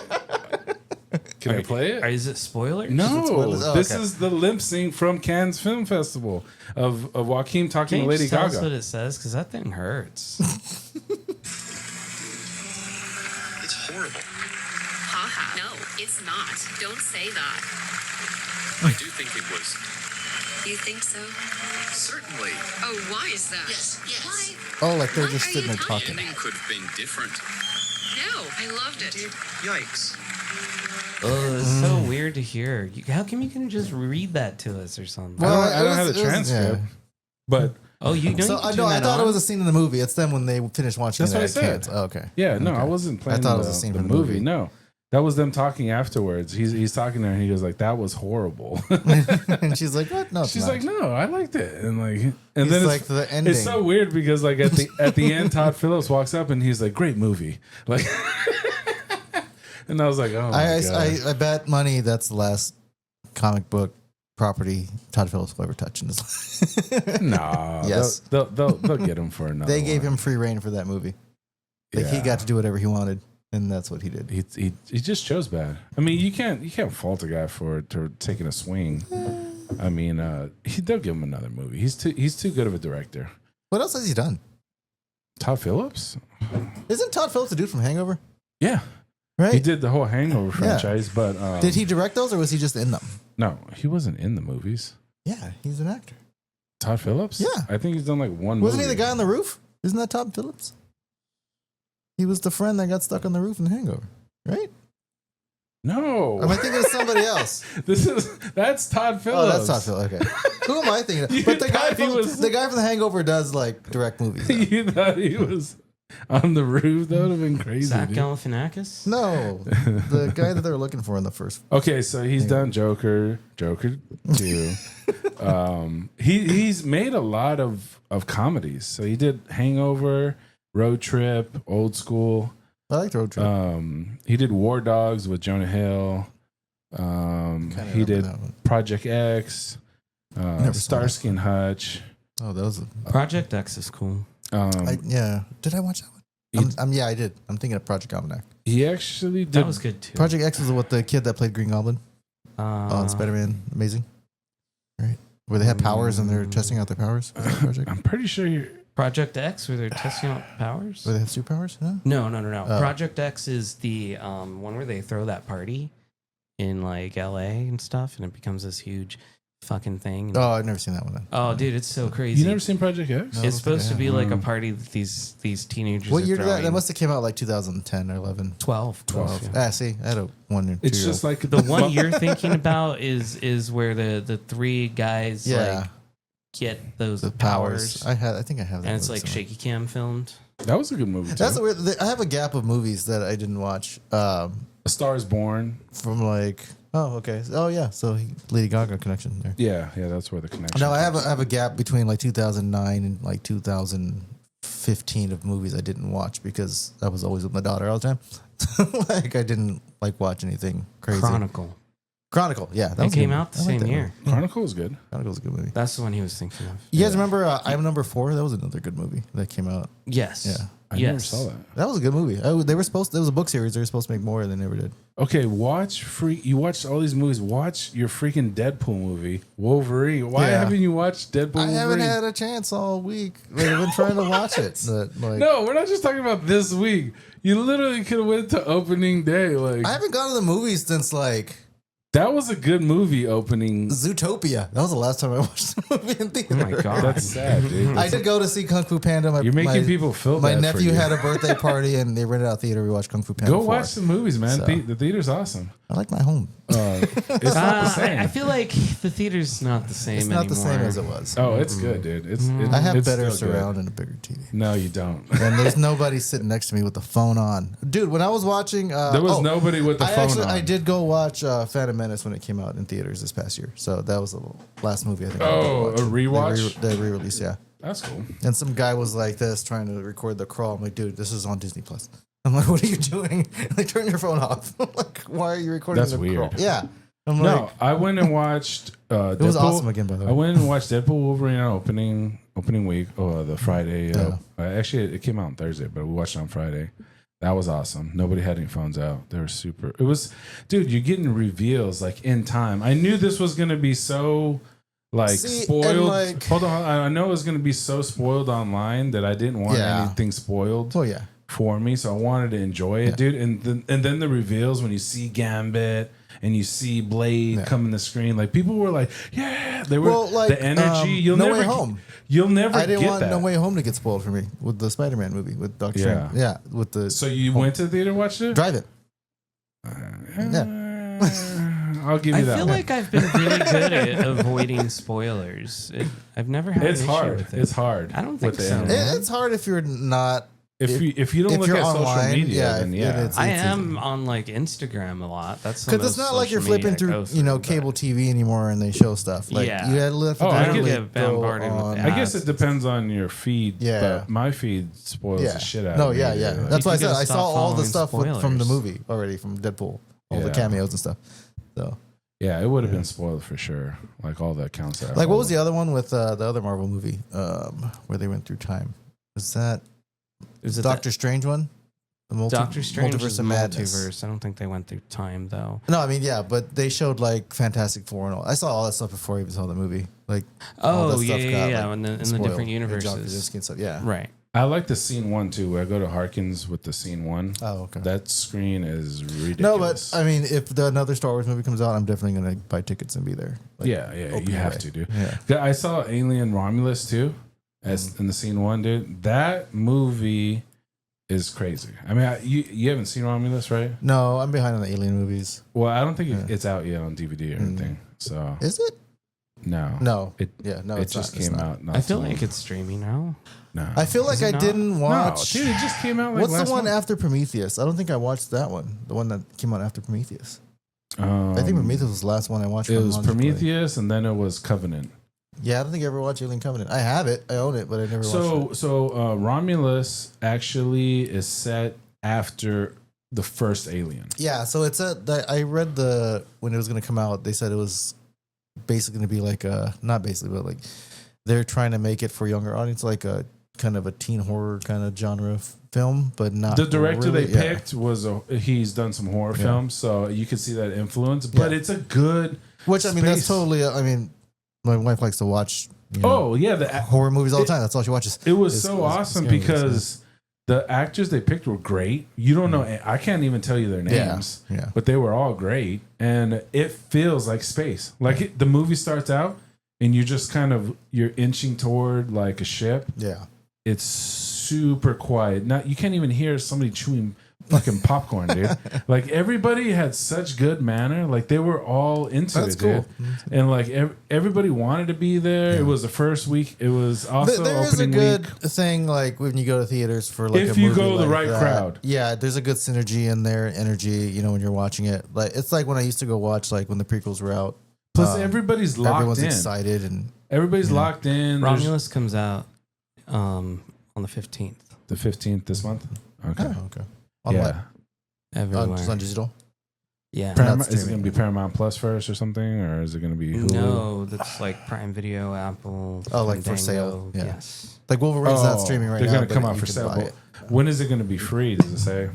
can I play it? Is it spoilers? No, spoilers? Oh, this okay. is the lip sync from Cannes Film Festival of Joaquin talking Can to you Lady just tell us Gaga. what it says? Because that thing hurts. It's horrible. Haha. No, it's not. Don't say that. I do think it was. You think so? Certainly. Oh, why is that? Yes. Why? Oh, like they're Why just are sitting you there The talking. ending could have been different. No, I loved it. Yikes. Oh, it's so weird to hear. How come you can just read that to us or something? Well, I don't it have was- the it was- transcript, yeah. but Oh, you know. So you can I turn know. I that thought it on? was a scene in the movie. It's them when they finished watching That's it what I at said. Cannes. Oh, okay. yeah, no, Okay. I wasn't playing thought it the, was a scene the from the movie. movie. No, that was them talking afterwards. He's talking to her, and he goes like, "That was horrible." And she's like, "What? No, it's She's not." like, "No, I liked it." And like, and He's then like, the ending. It's so weird because like at the end, Todd Phillips walks up and he's like, "Great movie," like, and I was like, "Oh my god!" I bet money that's the last comic book property Todd Phillips will ever touch in his life. Nah, Yes. they'll get him for another. They gave one. him free reign for that movie. Like he Yeah. got to do whatever he wanted, and that's what he did. He just chose bad. I mean, you can't fault a guy for taking a swing. I mean, they'll give him another movie. He's too good of a director. What else has he done? Todd Phillips? Isn't Todd Phillips the dude from Hangover? Yeah, Right? he did the whole Hangover franchise, but Did he direct those, or was he just in them? No, he wasn't in the movies. Yeah, he's an actor. Todd Phillips? Yeah. I think he's done like one. Wasn't movie. he the guy on the roof? Isn't that Todd Phillips? He was the friend that got stuck on the roof in Hangover, right? No, Or am I thinking of somebody else? that's Todd Oh, Phillips. that's Todd Phillips. Okay. Who am I thinking of? You But the guy, thought he from, was- the guy from the Hangover does like direct movies. though. You thought he was on the roof? That would have been crazy. Zach dude. Galifianakis? No, the guy that they were looking for in the first. Okay, so he's done Joker 2. He's made a lot of comedies. So he did Hangover, Road Trip, Old School. I like Road Trip. He did War Dogs with Jonah Hill. He did that one. Project X, Never saw Starsky and Hutch. Oh, that was. Project X is cool. Yeah. Did I watch that one? Yeah, I did. I'm thinking of Project Almanac. He actually did. That was good too. Project X was what the kid that played Green Goblin on Uh, Spider-Man Amazing, right? Where they have powers and they're testing out their powers. Was that Project? I'm pretty sure you're. Project X, where they're testing out powers. Where they have superpowers? Huh? No. Oh. Project X is the one where they throw that party in like LA and stuff, and it becomes this huge fucking thing. Oh, I've never seen that one. Then. Oh, dude, it's so crazy. You never seen Project X? No. It's supposed to be like a Mm. party that these teenagers. What are year did that? That throwing. must have came out like 2010 or 11. 12. 12. Yeah. Ah, see, I had a 1 and 2. It's just like The one you're thinking about is where the three guys yeah, like get those the powers, powers. I think I have that. and it's movie like somewhere. shaky cam filmed. that was a good movie. Too. That's a weird. I have a gap of movies that I didn't watch. A Star Is Born. From like, oh, okay, oh yeah, so Lady Gaga connection there. Yeah, that's where the connection. No, I have a gap between like 2009 and like 2015 of movies I didn't watch because I was always with my daughter all the time. Like I didn't like watch anything crazy. Chronicle, yeah, That was a came good out the movie. I like same that year. movie. Chronicle is good. Chronicle's a good movie. That's the one he was thinking of. You guys remember I'm Number 4? That was another good movie that came out. Yes. Yeah. I Yes. never saw that. That was a good movie. Oh, they were supposed. There was a book series. They were supposed to make more, and they never did. Okay, you watched all these movies. Watch your freaking Deadpool movie, Wolverine. Why Yeah. haven't you watched Deadpool? I haven't Wolverine? had a chance all week. Like, I've been trying to watch it. But, like, No, we're not just talking about this week. You literally could have went to opening day. Like I haven't gone to the movies since like That was a good movie opening. Zootopia. That was the last time I watched the movie in theater. Oh my god. That's sad, dude. I did go to see Kung Fu Panda. You're making people feel My bad nephew for you. had a birthday party and they rented out theater. We watched Kung Fu Panda. Go 4. watch the movies, man. So. The theater's awesome. I like my home. It's not the same. I feel like the theater's not the same It's not anymore. the same as it was. Oh, it's good, dude. I have it's better still good. surround and a bigger TV. No, you don't. And there's nobody sitting next to me with the phone on. Dude, when I was watching... There was nobody with the phone on. I did go watch Phantom Menace when it came out in theaters this past year. So that was the last movie I think I Oh, did a rewatch? The re-release, yeah. That's cool. And some guy was like this trying to record the crawl. I'm like, dude, this is on Disney Plus. I'm like, what are you doing? Like, turn your phone off. I'm like, why are you recording That's the weird. crawl? Yeah. I'm No, like, I went and watched it was awesome again, by the way. I went and watched Deadpool Wolverine on opening week. Oh, the Friday. Actually, it came out on Thursday, but we watched it on Friday. That was awesome. Nobody had any phones out. They were super. It was, dude, you're getting reveals like in time. I knew this was going to be so like spoiled. and, like- Hold on. I know it was going to be so spoiled online that I didn't want anything spoiled. Oh, yeah. For me, so I wanted to enjoy it, dude. And then the reveals when you see Gambit and you see Blade come in the screen, like people were like, "Yeah!" They were the energy. You'll No never Way Home. You'll never. I didn't get want that. No Way Home to get spoiled for me with the Spider-Man movie with Doctor Strange. Yeah, with the So you went to the theater and watched it? Drive It. I'll give you I that. feel one. like I've been really good at avoiding spoilers. I've never had It's an issue hard. with it. It's hard. I don't think with the so. internet. It's hard if you're not. If you don't if look you're at social online, media, then if yeah. it's I am on like Instagram a lot. That's the because it's most not like you're social media flipping I go through, but- cable TV anymore and they show stuff. Like Yeah. you had to Oh, I literally get bombarded with go on- ads. I guess it depends on your feed. Yeah. But my feed spoils Yeah. the shit out No, of me. yeah, yeah. dude. That's why I You said gotta I saw stop all the following stuff from the spoilers. movie already from Deadpool, all the Yeah. cameos and stuff. So, Yeah, it would have been spoiled for sure. Like all the accounts that I like, what was followed. the other one with the other Marvel movie where they went through time? Was that Is it Doctor Strange one? The Doctor Strange Multiverse is of Madness. multiverse. I don't think they went through time though. No, I mean, yeah, but they showed like Fantastic Four and all. I saw all that stuff before I even saw the movie. Like, all that Oh stuff yeah, got, like, in the spoiled. different Like John universes. Krasinski and stuff. Yeah. Right. I like the scene one too, where I go to Harkins with the scene one. Oh, okay. That screen is ridiculous. No, but I mean, if another Star Wars movie comes out, I'm definitely gonna buy tickets and be there. Like, yeah, open you have way. to, dude. Yeah. I saw Alien Romulus too, as in the scene one, dude. That movie is crazy. I mean, you haven't seen Romulus, right? No, I'm behind on the Alien movies. Well, I don't think it's out yet on DVD or anything. So Is it? no, No. it No, it it's just not. It's came not. out. Not I feel too like long. it's streaming now. No. I feel like Is it I not? didn't watch. No, dude, it just came out. Like What's last the one month. after Prometheus? I don't think I watched that one. The one that came out after Prometheus. I think Um, Prometheus was the last one I watched. It from was Launch Play. Prometheus, and then it was Covenant. Yeah, I don't think I ever watched Alien Covenant. I have it. I own it, but I never watched it. So Romulus actually is set after the first Alien. Yeah, so it's I read when it was going to come out, they said it was basically going to be like not basically, but like they're trying to make it for younger audience, like a kind of a teen horror kind of genre film, but not The director really, they picked he's done some horror Yeah. films, so you can see that influence. But Yeah. it's a good. Which I mean, that's space. totally. I mean, my wife likes to watch. You know, Oh yeah, horror movies all the time. That's all she watches. it was It's- so it's- awesome it's because the actors they picked were great. You don't know. I can't even tell you their names. Yeah, yeah. But they were all great, and it feels like space. Like the movie starts out, and you're just you're inching toward like a ship. Yeah. It's super quiet. Now you can't even hear somebody chewing fucking popcorn, dude. Like everybody had such good manner. Like they were all into That's it, dude. cool. And like everybody wanted to be there. Yeah. It was the first week. It was also There is a opening good week. thing, like when you go to theaters for like If a you movie go the like right that. crowd. Yeah, there's a good synergy in there, energy. You know, when you're watching it, like it's like when I used to go watch like when the prequels were out. Plus, everybody's locked Everyone's in. excited and Everybody's locked in. There's Romulus comes out on the 15th. the 15th this month. Okay. okay. On Yeah. what? Everywhere. Just on digital. Yeah. Paramount, is it streaming. going to be Paramount Plus first or something, or is it going to be Hulu? No, that's like Prime Video, Apple. Oh, like for Fandango. sale. Yeah. Yes. Like Wolverine's not streaming right they're now. gonna but come out you for can sale. buy But it. when is it going to be free? Does it say?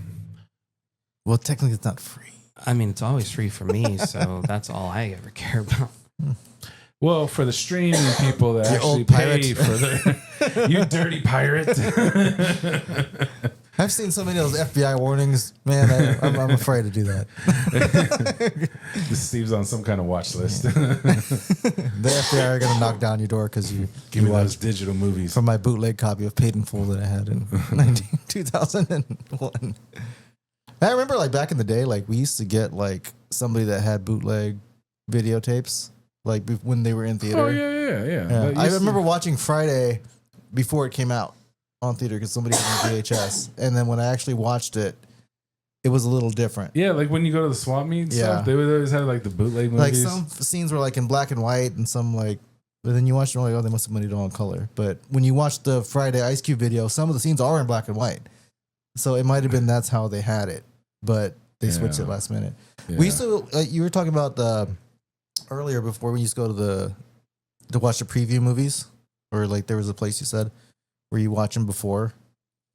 Well, technically, it's not free. I mean, it's always free for me, so that's all I ever care about. Well, for the streaming people that You actually old pay pirate. for the you dirty pirate. I've seen so many of those FBI warnings, man. I'm afraid to do that. Steve's on some kind of watch list. The FBI are gonna knock down your door because you Give me those watched digital movies. from my bootleg copy of Paid in Full that I had in 2001. I remember like back in the day, like we used to get like somebody that had bootleg videotapes, like when they were in theater. Oh yeah. That I used to- remember watching Friday before it came out on theater because somebody had a VHS, and then when I actually watched it, it was a little different. Yeah, like when you go to the swap meet and Yeah. stuff, they would always have like the bootleg movies. Like some scenes were like in black and white, and some like. But then you watch them like, oh, they must have made it all in color. But when you watch the Friday Ice Cube video, some of the scenes are in black and white. So it might have been that's how they had it, but they switched it last minute. Yeah. We used to. You were talking about the earlier before we used to go to watch the preview movies, or like there was a place you said where you watch them before.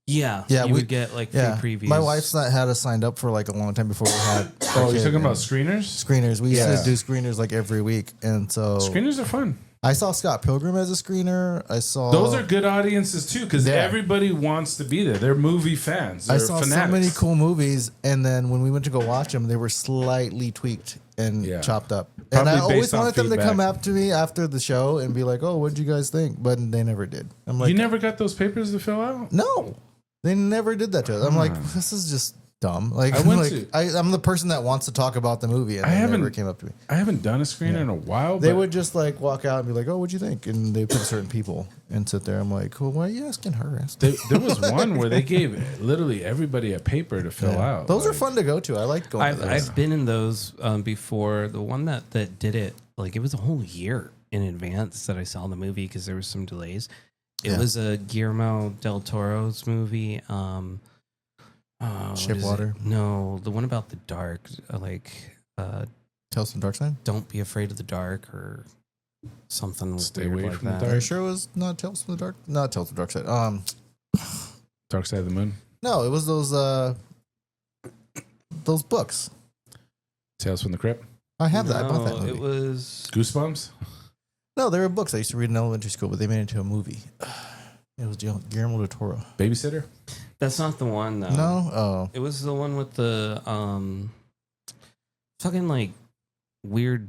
Yeah, Yeah, you we- would get like free previews. My wife's not had us signed up for like a long time before we had. Oh, you're talking about screeners? screeners? We used Yeah. to do screeners like every week, and so Screeners are fun. I saw Scott Pilgrim as a screener. I saw Those are good audiences too, because Yeah. everybody wants to be there. They're movie fans. They're I saw fanatics. so many cool movies, and then when we went to go watch them, they were slightly tweaked and chopped up. Probably and I always based on wanted them to feedback. come up to me after the show and be like, "Oh, what did you guys think?" But they never did. I'm like, You never got those papers to fill out? no, they never did that to us. I'm like, this is just dumb. Like, I went like, to- I'm the person that wants to talk about the movie, and I they haven't- never came up to me. I haven't done a screener in a while. They but would just like walk out and be like, "Oh, what'd you think?" And they pick certain people and sit there. I'm like, "Well, why are you asking her?" there was one where they gave literally everybody a paper to fill out. Those are Like, fun to go to. I like going. to those. I've been in those before. The one that did it, like it was a whole year in advance that I saw the movie because there was some delays. It was a Guillermo del Toro's movie. What Shape is Water? it? No, the one about the dark, Tales from the Dark Side. Don't Be Afraid of the Dark or something. Stay weird away like from the that. dark. Are you sure it was not Tales from the Dark? Not Tales from the Dark Side. Dark Side of the Moon. No, it was those books. Tales from the Crypt. I have that. I bought that No, movie. it was. Goosebumps. No, they were books I used to read in elementary school, but they made it into a movie. It was Guillermo del Toro. Babysitter. That's not the one though. No, oh, It was the one with the fucking like weird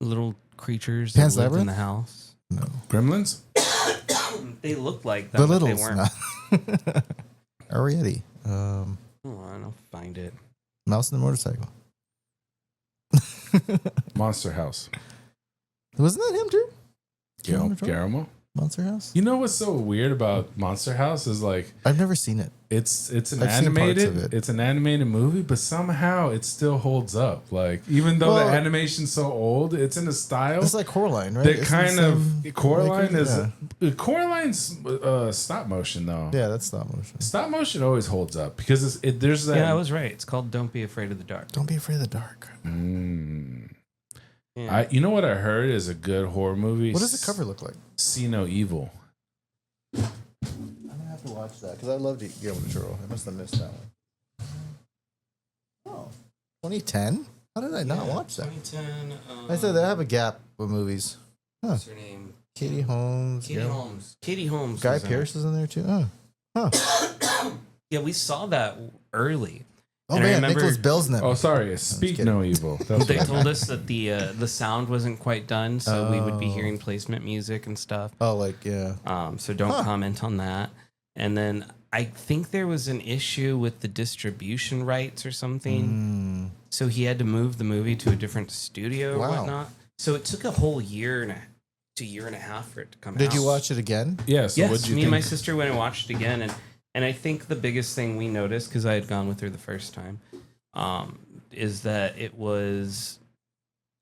little creatures that Pan's lived in Labyrinth? the house. no, Gremlins. They looked like that, the but they Littles. weren't. No. Already, Hold on, I'll find it. Mouse and the Motorcycle. Monster House. Wasn't that him too? Guillermo. Guillermo Monster House. You know what's so weird about Monster House is like I've never seen it. it's an I've seen parts animated of it. it's an animated movie, but somehow it still holds up. Like even though Well, the animation's so old, it's in a style It's like Coraline, right? that Isn't kind it of some- Coraline like, is Coraline's stop motion though. Yeah, that's stop motion. Stop motion always holds up because there's that. Yeah, I was right. It's called Don't Be Afraid of the Dark. Don't be afraid of the dark. Yeah. You know what I heard is a good horror movie. What does the cover look like? See No Evil. I'm gonna have to watch that because I love Guillermo del Toro. I must have missed that one. Oh, 2010? How did I not watch that? 2010. I said I have a gap with movies. What's her name? Katie Holmes. Katie yeah. Holmes. Katie Holmes. Guy was in it. Pearce is in there too. Oh, Yeah, we saw that early. oh And I man, remember- Nicholas Bell's in that. Oh, sorry. Speak kidding. No Evil. That's They what I told us that the sound wasn't quite done, so we would be Oh. hearing placement music and stuff. Oh, like yeah. So don't Huh. comment on that. And then I think there was an issue with the distribution rights or something. So he had to move the movie to a different studio or Wow. whatnot. So it took a whole year and a year and a half for it to come out. Did you watch it again? Yeah. So Yes, what'd you me think? and my sister went and watched it again, and I think the biggest thing we noticed because I had gone with her the first time, is that it was,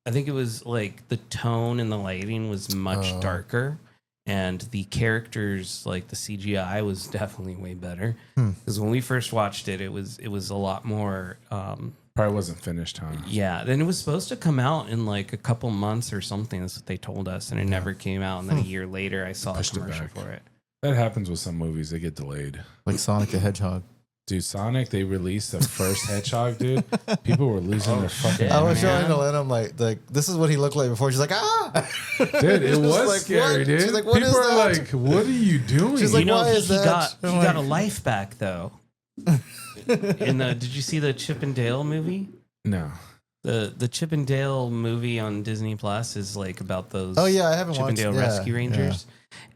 I think it was like the tone and the lighting was much Oh. darker, and the characters, like the CGI, was definitely way better. Because when we first watched it, it was a lot more. Probably wasn't finished, huh? Yeah, then it was supposed to come out in like a couple months or something. That's what they told us, and it never came out. And then a year later, I saw a Pushed it commercial back. for it. That happens with some movies. They get delayed. Like Sonic the Hedgehog. Dude, Sonic, they released the first Hedgehog, dude. People were losing their fucking shit. I was man. showing Elena, I'm like, this is what he looked like before. She's like, ah! Dude, it Just was like, scary, what? dude. She's like, what People is are that? like, what are you doing? She's like, You know, why he, is he that? got I'm he got a like- life back though. Did you see the Chip and Dale movie? No. The Chip and Dale movie on Disney Plus is like about those. Oh yeah, I haven't Chip watched and Dale yeah, Rescue Rangers. Yeah.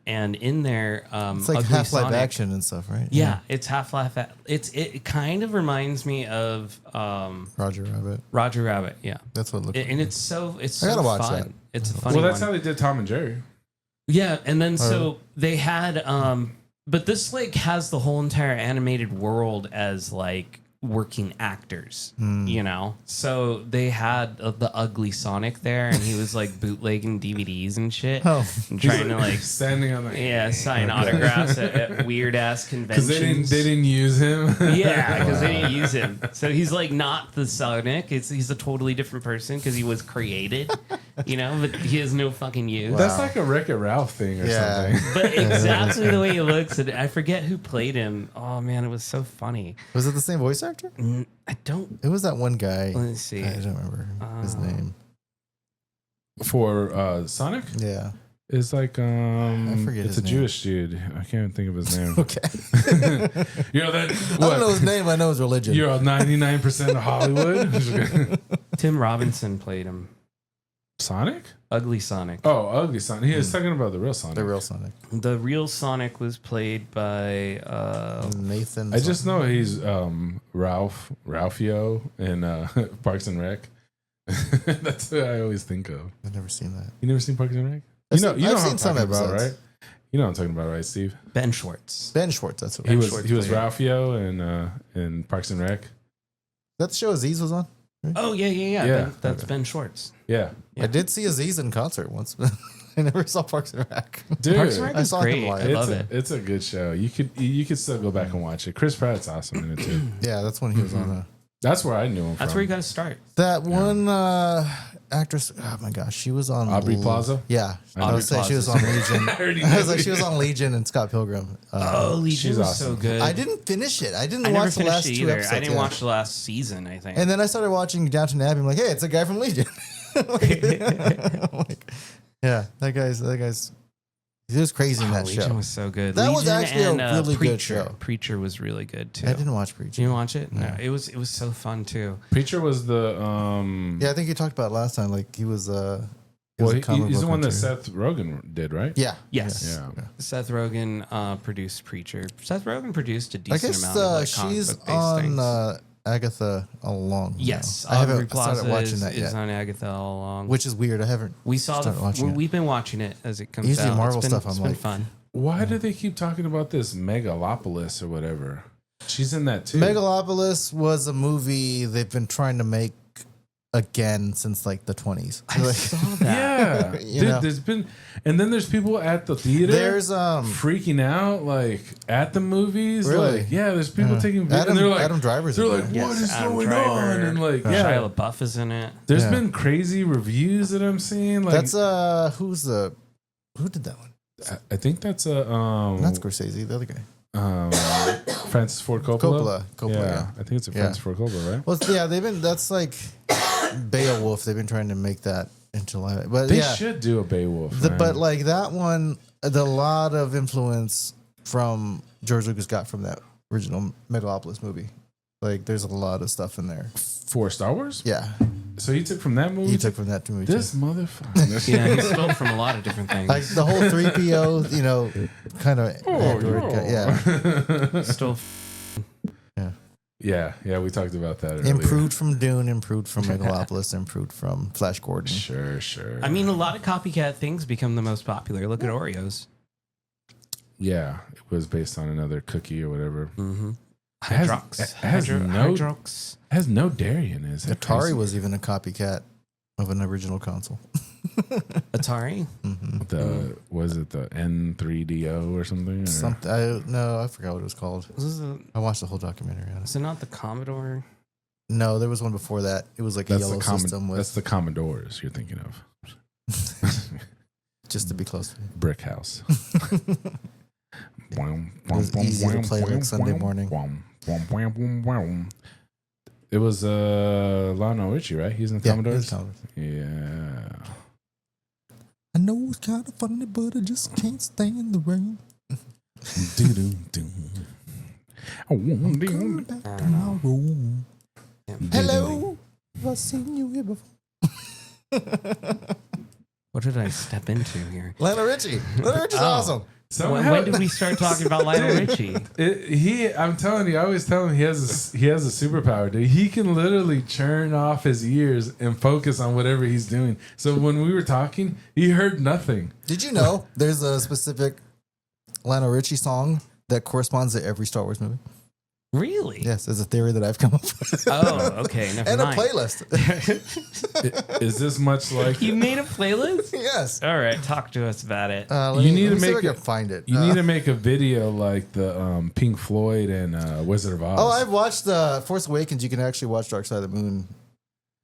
And in there, It's like Ugly Half-Life Sonic, action and stuff, right? Yeah, it's Half-Life. It kind of reminds me of Roger Rabbit. Roger Rabbit. Yeah, That's what it looks like. and it's so I gotta so watch fun. that. It's a funny Well, that's one. how they did Tom and Jerry. Yeah, and then so they had but this like has the whole entire animated world as like working actors, you know? So they had the ugly Sonic there and he was like bootlegging DVDs and shit. Oh. And trying to like standing on the sign autographs at weird ass because conventions. they didn't use him. Yeah, because they didn't use him. So he's like not the Sonic. He's a totally different person because he was created, you know, but he has no fucking use. That's like a Wreck-It Ralph thing or Yeah. something. But exactly the way he looks, and I forget who played him. Oh man, it was so funny. Was it the same voice actor? I don't. It was that one guy. Let's see. I don't remember his name. For Sonic, Yeah. it's like I forget it's his a name. Jewish dude. I can't even think of his name. Okay. You know that I don't know his name. I know his religion. You're 99% of Hollywood. Tim Robinson played him. Sonic? Ugly Sonic. Oh, ugly Sonic. He was talking about the real Sonic. the real Sonic. The real Sonic was played by Nathan. I just know he's Ralphio in Parks and Rec. That's who I always think of. I've never seen that. You never seen Parks and Rec? I've You know seen who I'm some talking about, episodes. right? You know what I'm talking about, right, Steve? Ben Schwartz. Ben Schwartz. That's what He Ben was Schwartz he was played. Ralphio in Parks and Rec. That the show Aziz was on? Oh yeah. Yeah. That's Okay. Ben Schwartz. Yeah, Yeah. I did see Aziz in concert once. I never saw Parks and Rec. dude, Parks and Rec I is saw him great. live. I love it. It's a good show. You could still go back and watch it. Chris Pratt's awesome in it too. Yeah, that's when he was on. That's where I knew him That's from. where you got to start. That one actress. Oh my gosh, she was on Aubrey Plaza? Yeah, I Aubrey was saying she was Plaza's- on Legion. I already I was knew like, she was on Legion and Scott Pilgrim. Legion she's was awesome. so good. I didn't finish it. I didn't I never watch the finished last it two either. episodes. I didn't yeah. watch the last season. I think. And then I started watching Downton Abbey. I'm like, hey, it's a guy from Legion. I'm like, yeah, that guy's. He was crazy in that Legion show. was so good. That was Legion actually a and, really good Preacher. show. Preacher was really good too. I didn't watch Did Preacher. you watch it? No. It was so fun too. Preacher was the Yeah, I think you talked about it last time. Like he was. well, a comic he's the book one that cartoon. Seth Rogen did, right? Yeah. Yes. Yeah. Seth Rogen produced Preacher. Seth Rogen produced a I decent guess amount of like, comic she's book based on things. Agatha all along. Yes, now. I Aubrey haven't Plaza started watching is, that is yet, on Agatha all along. which is weird. I haven't. we saw started watching it. we've been watching it as it comes Usually out. Marvel It's been, stuff, I'm it's been like- fun. Why do they keep talking about this Megalopolis or whatever? She's in that too. Megalopolis was a movie they've been trying to make again since like the 20s. I saw that. Yeah, You dude. know. There's been, and then there's people at the theater. There's freaking out like at the movies. Really? Like, yeah, there's people taking videos. Adam, and they're like, Adam Driver's they're in like, there. what Yes, is Adam going Driver, on? And like, Shia yeah, LaBeouf is in it. there's Yeah. been crazy reviews that I'm seeing. Like, That's who did that one? I think that's a Not Scorsese, the other guy. Francis Ford Coppola. Coppola, yeah. I think it's a Yeah. Francis Ford Coppola, right? Well, yeah, that's like Beowulf. They've been trying to make that into live, but They yeah, should do a Beowulf. man. but like that one, a lot of influence from George Lucas got from that original Megalopolis movie. Like, there's a lot of stuff in there. for Star Wars. Yeah, So he took from that movie. he took from that movie. this too. motherfucker. Yeah, he stole from a lot of different things. Like the whole 3PO, kind of android guy. Yeah, Stole. Yeah, we talked about that earlier. improved from Dune, improved from Megalopolis, improved from Flash Gordon. Sure. I mean, a lot of copycat things become the most popular. Look at Oreos. Yeah, it was based on another cookie or whatever. Mm-hmm. It has- Hydrox. it has no- Hydrox. It has no dairy in it. Is that Atari crazy? was even a copycat of an original console. Atari. Was it the N3DO or something? Or? Something. I forgot what it was called. I watched the whole documentary on it. Is it not the Commodore? No, there was one before that. It was like a yellow system with That's the Commodores you're thinking of. just to be close to me. Brick House. It was easy to play like Sunday morning. It was Lionel Richie, right? He's in the Yeah, Commodores. it's Commodores. Yeah. I know it's kind of funny, but I just can't stand the rain. Doo-doo-doo. I don't know. Hello, I've seen you here before. What did I step into here? Lionel Richie. Lionel Richie's awesome. When did we start talking about Lionel Richie? I'm telling you, I always tell him he has a superpower, dude. He can literally churn off his ears and focus on whatever he's doing. So when we were talking, he heard nothing. Did you know there's a specific Lionel Richie song that corresponds to every Star Wars movie? Really? Yes, there's a theory that I've come up with. Oh, okay. Never And mind. a playlist. Is this much like You made a playlist? Yes. All right, talk to us about it. You need to see if make I it- can find it. you need to make a video like the Pink Floyd and Wizard of Oz. Oh, I've watched Force Awakens. You can actually watch Dark Side of the Moon.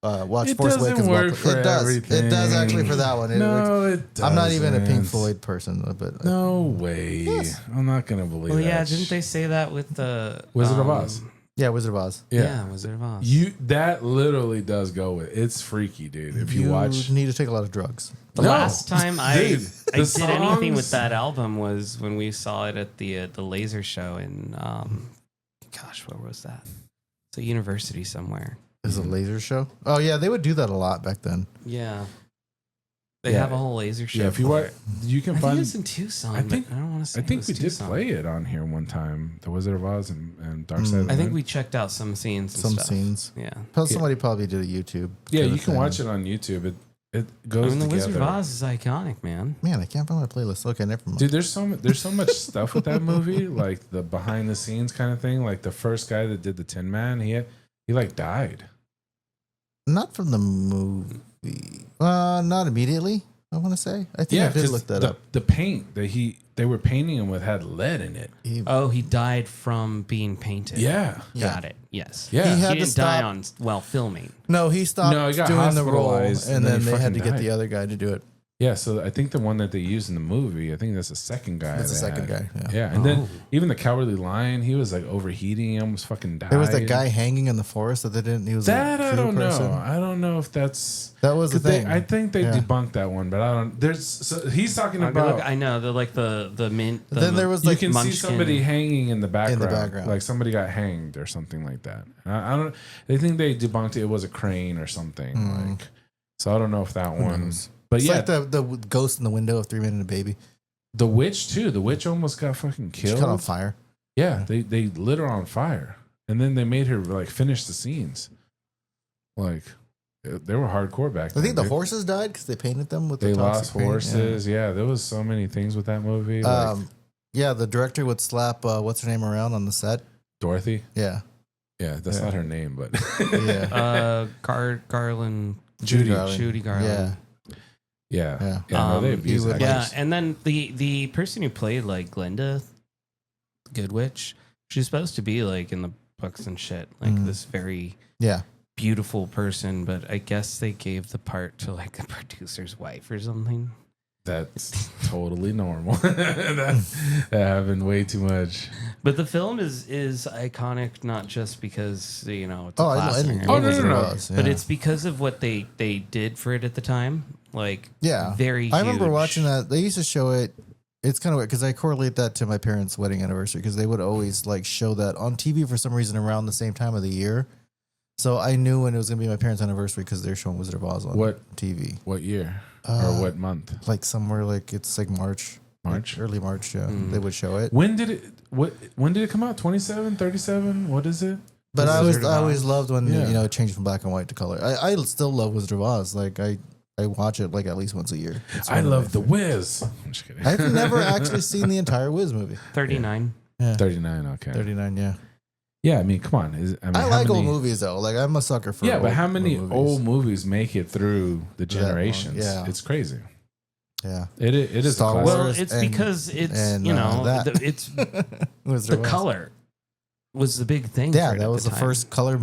Watch It Force doesn't Awakens. work for it does. everything. It does actually for that one. it doesn't. I'm not even a Pink Floyd person, but No way. Yes. I'm not gonna believe Well, that. yeah, didn't they say that with the Wizard of Oz. yeah, Wizard of Oz. Yeah, Wizard of Oz. That literally does go with it's freaky, dude. If you watch need to take a lot of drugs. The No. last time I Dude, did the anything with songs- that album was when we saw it at the laser show in gosh, where was that? It's a university somewhere. Is a laser show? Oh yeah, they would do that a lot back then. Yeah. They Yeah. have a whole laser show. yeah, if you for watch, it. you can I think find. it was in Tucson. I think- but I don't want to say. I think it we was did Tucson. play it on here one time. The Wizard of Oz and Dark Side of the I think Moon. we checked out some scenes. And Some stuff. scenes. Yeah. Somebody probably did a YouTube. Yeah, kinda you can thing. watch it on YouTube. It I goes mean, the together. Wizard of Oz is iconic, man. Man, I can't find my playlist. Okay, never mind. Dude, there's so much stuff with that movie, like the behind the scenes kind of thing. Like the first guy that did the Tin Man, he like died. Not from the movie. Not immediately. I want to say. I think I did 'cause look that the, up. The paint that they were painting him with had lead in it. Oh, he died from being painted. Yeah. Got it. Yes. Yeah. He had He to didn't die stop. on while filming. No, he stopped No, he got doing the role, hospitalized, and and then then he they had to fucking get the died. other guy to do it. Yeah, so I think the one that they used in the movie, I think that's the second guy. That's the they second had. guy, Yeah, and then even the Cowardly Lion, he was like overheating, he almost fucking died. There was that guy hanging in the forest that they didn't. He was That a I true don't person. know. I don't know if that's That was the 'cause thing. I think they Yeah. debunked that one, but I don't. So he's talking Okay, about. look, I know the mint. Then there was you like can see Munchkin. somebody hanging in the background, background. like somebody got hanged or something like that. I don't. They think they debunked it. It was a crane or something. Like, so I don't know if that one. knows? But it's yeah, like the ghost in the window of 3 Men and a Baby. the witch too. The witch almost got fucking She killed. caught on fire. Yeah, they lit her on fire, and then they made her like finish the scenes. Like they were hardcore back then. I think the dude. horses died because they painted them with They the toxic lost paint. horses. Yeah. There was so many things with that movie. Yeah. Like Yeah, the director would slap what's her name around on the set. Dorothy. Yeah, Yeah, that's Yeah. not her name, but yeah, Garland. Judy. Judy Garland. yeah. Yeah, Yeah. no, they Um, abused he that. would- Yeah, actress. and then the person who played like Glinda, Good Witch, she's supposed to be like in the books and shit, like this very Yeah. beautiful person, but I guess they gave the part to like a producer's wife or something. That's totally normal. that happened way too much. But the film is iconic not just because it's a I know. classic, I Oh, no, Wizard no, of no. Oz, but yeah. it's because of what they did for it at the time. Like very. I remember huge. watching that. They used to show it. It's kind of weird because I correlate that to my parents' wedding anniversary because they would always like show that on TV for some reason around the same time of the year. So I knew when it was gonna be my parents' anniversary because they're showing Wizard of Oz on TV. What year or what month? Like somewhere like it's like March, early March. Yeah, they would show it. When did it come out? 27, 37? What is it? But I Wizard of always Oz. loved when Yeah. it changed from black and white to color. I still love Wizard of Oz. Like I watch it like at least once a year. It's I one of love my The Wiz. I'm just kidding. I've never actually seen the entire Wiz movie. 39. Yeah, 39. Okay. 39. Yeah. Yeah, I mean, come on. I how like old many- movies though. Like I'm a sucker for. Yeah, but old- how many old old movies make it through the That long, generations? yeah. It's crazy. Yeah, It is Star a Wars. classic. Well, it's and- because it's and, that. it's Wizard the of Oz. color was the big thing. Yeah, for it that at was the time. first color.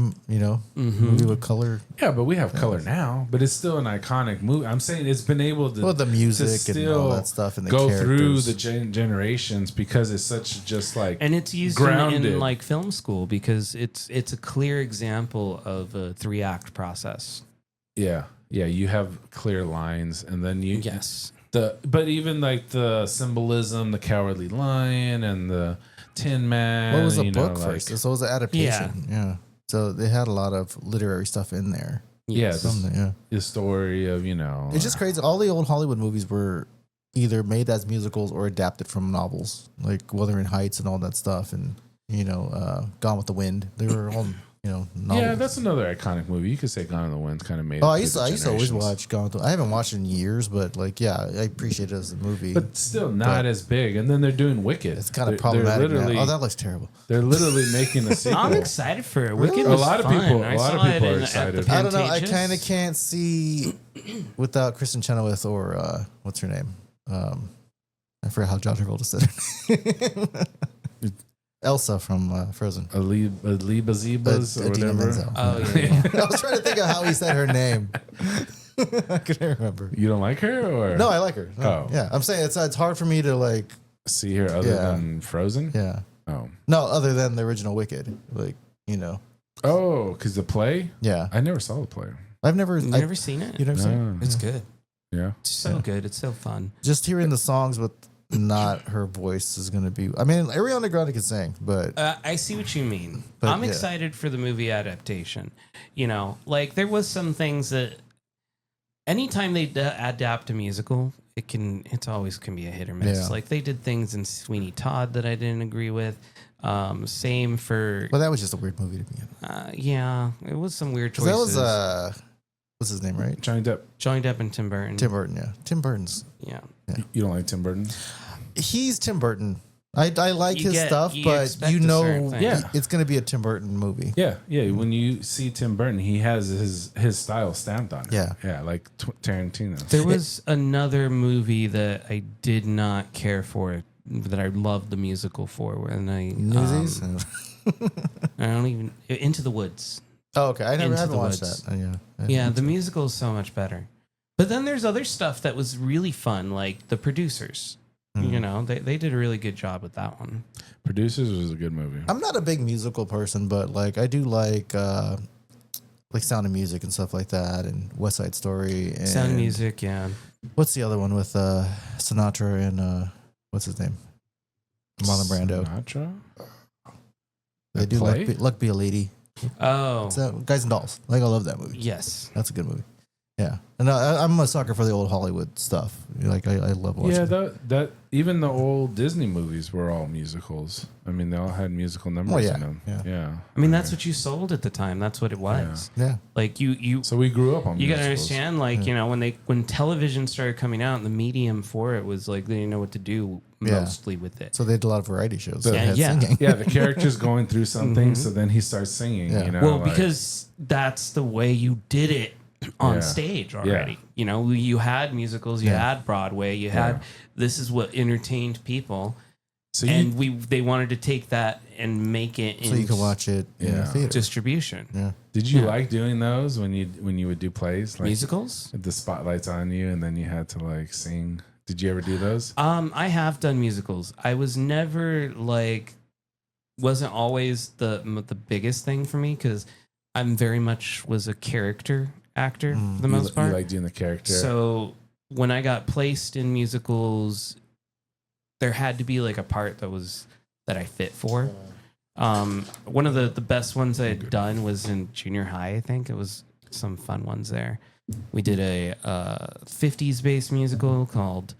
Movie with color. Yeah, but we have color now, but it's still an iconic movie. I'm saying it's been able to, Well, the music and still all that stuff and the go through characters. the generations because it's such just like And it's used grounded. in like film school because it's a clear example of a 3-act process. yeah. You have clear lines, and then you Yes. but even like the symbolism, the Cowardly Lion, and the Tin Man. What was a you book know, first? like- So it was an adaptation. Yeah. So they had a lot of literary stuff in there. yeah, Something, yeah. the story of It's just crazy. All the old Hollywood movies were either made as musicals or adapted from novels, like Wuthering Heights and all that stuff, and Gone with the Wind. They were all novels. Yeah, that's another iconic movie. You could say Gone in the Wind's kind of made. Oh, it I used to always generations. watch Gone with the. I haven't watched it in years, but like, yeah, I appreciate it as a movie. but still not as big. And then they're doing Wicked. it's kind of They're problematic. literally, Now. Oh, that looks terrible. they're literally making a sequel. I'm excited for it. Wicked Really? was A lot of fun. people- I a lot of saw people it are at the excited. I don't know. I Pantages. kind of can't see without Kristen Chenoweth or what's her name? I forgot how John Travolta said her name. Elsa from Frozen. Aliba Zebas or Idina whatever. Menzel. Oh yeah. I was trying to think of how he said her name. I couldn't remember. You don't like her, or No, I like her. No, Oh. Yeah, I'm saying it's hard for me to like. see her other Yeah. than Frozen? Yeah. Oh, No, other than the original Wicked, like oh, because the play. Yeah, I never saw the play. I've never. You've never seen it? You never seen? No. It's good. Yeah. It's so good. It's so fun. Just hearing the songs with not her voice is gonna be. I mean, Ariana Grande can sing, but I see what you mean. But, I'm yeah. excited for the movie adaptation. Like there was some things that anytime they adapt a musical, it's always can be a hit or miss. Yeah. Like they did things in Sweeney Todd that I didn't agree with. Same for that was just a weird movie to begin with. yeah, it was some weird 'Cause choices. that was what's his name, right? Johnny Depp. Johnny Depp and Tim Burton. Tim Burton. Yeah, Tim Burton's. Yeah. You don't like Tim Burton? He's Tim Burton. I like You his get- stuff, you but expect you a certain know, thing. Yeah. it's gonna be a Tim Burton movie. Yeah, yeah. When you see Tim Burton, he has his style stamped on it. Yeah. yeah, like Tarantino. There was another movie that I did not care for that I loved the musical for, and Newsies. I don't even Into the Woods. Oh, okay. I Into haven't the watched Woods. that. Yeah. Yeah, the musical is so much better. But then there's other stuff that was really fun, like The Producers. They did a really good job with that one. Producers was a good movie. I'm not a big musical person, but like I do like Sound of Music and stuff like that, and West Side Story. And Sound of Music, yeah. What's the other one with Sinatra and what's his name? Marlon Brando. Sinatra? They That do play? Luck Be a Lady. Oh, It's Guys and Dolls. Like I love that movie. yes. That's a good movie. Yeah, and I'm a sucker for the old Hollywood stuff. Like I love watching. Yeah, that even the old Disney movies were all musicals. I mean, they all had musical numbers Oh, yeah, in them. yeah. Yeah. I mean, that's what you sold at the time. That's what it was. Yeah. Like you So we grew up on. You gotta musicals. understand, like when television started coming out, and the medium for it was like they didn't know what to do Yeah. mostly with it. So they did a lot of variety shows. that Yeah, had yeah. singing. Yeah, the character's going through something, so then he starts singing. Yeah. You know, Well, like- because that's the way you did it on Yeah. stage already. You had musicals, you Yeah. had Broadway, you had this is what entertained people, so and they wanted to take that and make it So you can watch it in Yeah. the theater. distribution. Yeah. did you Yeah. like doing those when you would do plays like Musicals? the spotlight's on you and then you had to like sing? Did you ever do those? I have done musicals. I was never wasn't always the biggest thing for me because I'm very much was a character actor for the most part. You like doing the character. So when I got placed in musicals, there had to be like a part that I fit for. One of the best ones I had done was in junior high. I think it was some fun ones there. We did a 50s based musical called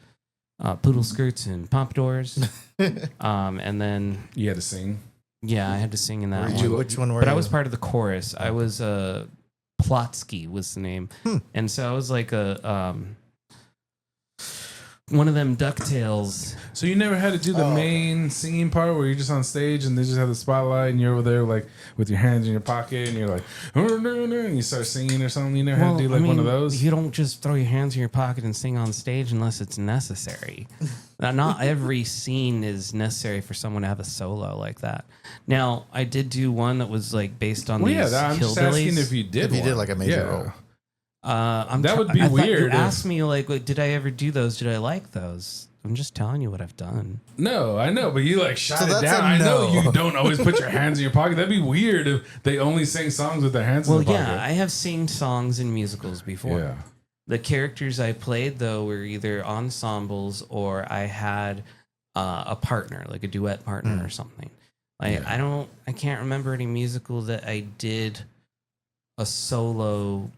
Poodle Skirts and Pompadours. And then you had to sing. yeah, I had to sing in that Were you- one. which one were But I you? was part of the chorus. I was Plotsky was the name, and so I was like a one of them DuckTales. So you never had to do the main singing part where you're just on stage and they just have the spotlight and you're over there like with your hands in your pocket and you're like and you start singing or something. You never had to do like one of those. You don't just throw your hands in your pocket and sing on stage unless it's necessary. Now, not every scene is necessary for someone to have a solo like that. Now, I did do one that was like based on Well, these yeah, I'm just hillbillies. asking if you did. If you did one. like a major Yeah. role. That would be I thought weird You if- asked me like, did I ever do those? Did I like those? I'm just telling you what I've done. No, I know, but you like shot So it that's down. a I know no. you don't always put your hands in your pocket. That'd be weird if they only sing songs with their hands Well, in the yeah, pocket. I have seen songs in musicals before. Yeah. The characters I played though were either ensembles or I had a partner, like a duet partner or something. Like I can't remember any musical that I did a solo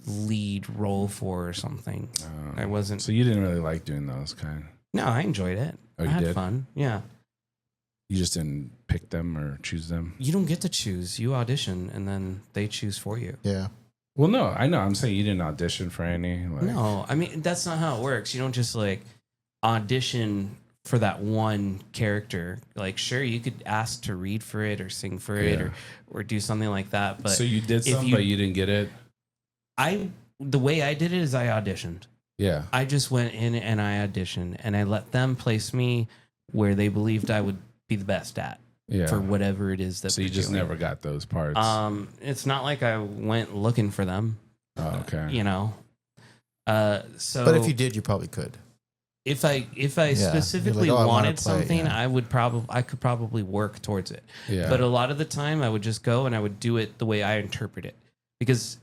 lead role for or something. I wasn't. So you didn't really like doing those kind. No, I enjoyed it. Oh, I you had did? fun. Yeah. You just didn't pick them or choose them. You don't get to choose. You audition and then they choose for you. Yeah. Well, no, I know. I'm saying you didn't audition for any. Like, No, I mean, that's not how it works. You don't just like audition for that one character. Like, sure, you could ask to read for it or sing for it or do something like that. But so you did if some, but you didn't get it. The way I did it is I auditioned. Yeah. I just went in and I auditioned and I let them place me where they believed I would be the best at. Yeah. For whatever it is that. So you just never got those parts. It's not like I went looking for them. Oh, okay. You know. So. But if you did, you probably could. If I specifically like, oh, I wanna wanted play, something, yeah. I could probably work towards it. Yeah. But a lot of the time, I would just go and I would do it the way I interpret it, because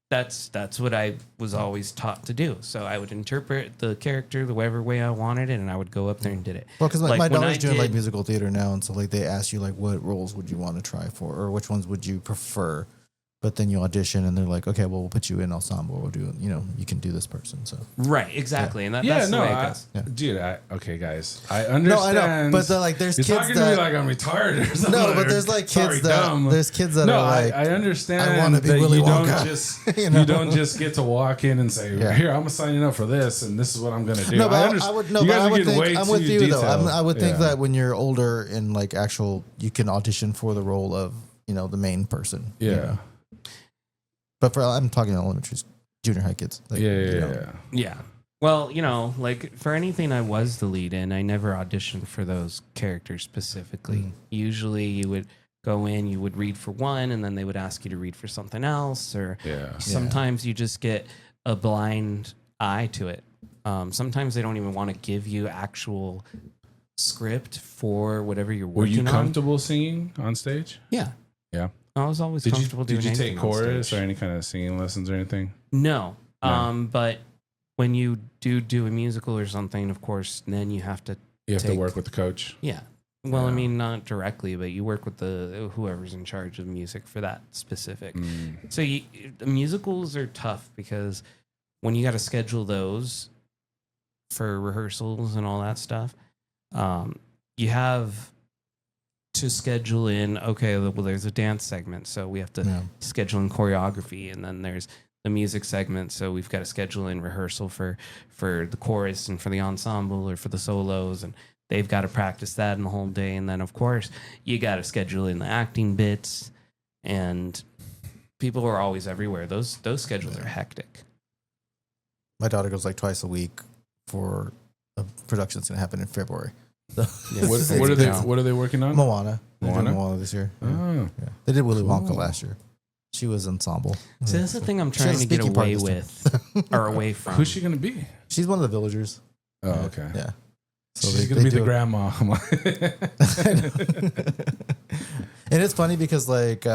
that's what I was always taught to do. So I would interpret the character the whatever way I wanted it, and I would go up there and did it. Well, because Like, my when daughter's I doing like did- musical theater now, and so like they ask you like what roles would you want to try for, or which ones would you prefer. But then you audition, and they're like, okay, well, we'll put you in ensemble. We'll do, you can do this person. So Right, exactly, and that's the way it goes. Dude, okay, guys, I understand. No, I know, but like there's You're kids talking to that me like I'm retarded or something. no, but there's like kids there's kids that are like, I understand. I wanna be that Willy you don't Wonka. just You know? you don't just get to walk in and say, Yeah. "Here, I'm signing up for this, and this is what I'm going to do." no, but understand. I would no, You but guys I are would getting think way I'm too with you though. detailed. I would think Yeah. that when you're older and like actual, you can audition for the role of the main person. Yeah. You know? But I'm talking elementary, junior high kids. Like, Yeah. Yeah. Well, like for anything I was the lead in, I never auditioned for those characters specifically. Usually you would go in, you would read for one, and then they would ask you to read for something else. Or sometimes you just get a blind eye to it. Sometimes they don't even want to give you actual script for whatever you're Were working you on. comfortable singing on stage? Yeah. Yeah. I was always comfortable doing Did you take anything on chorus stage. or any kind of singing lessons or anything? No. No. But when you do a musical or something, of course, then you have to You have to work with the coach. Yeah. Well, I Yeah. mean, not directly, but you work with whoever's in charge of music for that specific. So the musicals are tough because when you got to schedule those for rehearsals and all that stuff, you have to schedule in, okay, well, there's a dance segment, so we have to schedule in choreography, and then there's the music segment, so we've got to schedule in rehearsal for the chorus and for the ensemble or for the solos, and they've got to practice that in the whole day, and then of course you got to schedule in the acting bits, and people are always everywhere. Those schedules are hectic. My daughter goes like twice a week for a production that's gonna happen in February. So What are they working on? Moana. They're doing Moana? Moana this year. Oh. Yeah. They did Willy Wonka Cool. last year. She was ensemble. So that's the thing I'm She has trying a to get speaking part away this time. with, or away from. Who's she gonna be? She's one of the villagers. Oh, okay. Yeah. So She's they gonna be the do- grandma. And it's funny because like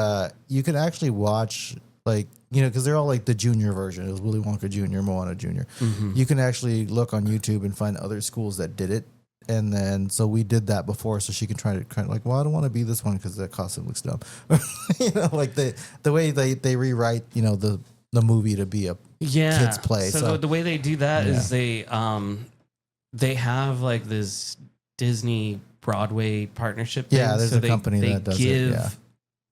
you can actually watch like because they're all like the junior version. It was Willy Wonka Jr., Moana Jr. You can actually look on YouTube and find other schools that did it. And then so we did that before, so she can try to kind of like, well, I don't want to be this one because that costume looks dumb. Like the way they rewrite the movie to be a kids play. So the way they do that is they have like this Disney Broadway partnership thing. Yeah, there's so a company that does it, give yeah.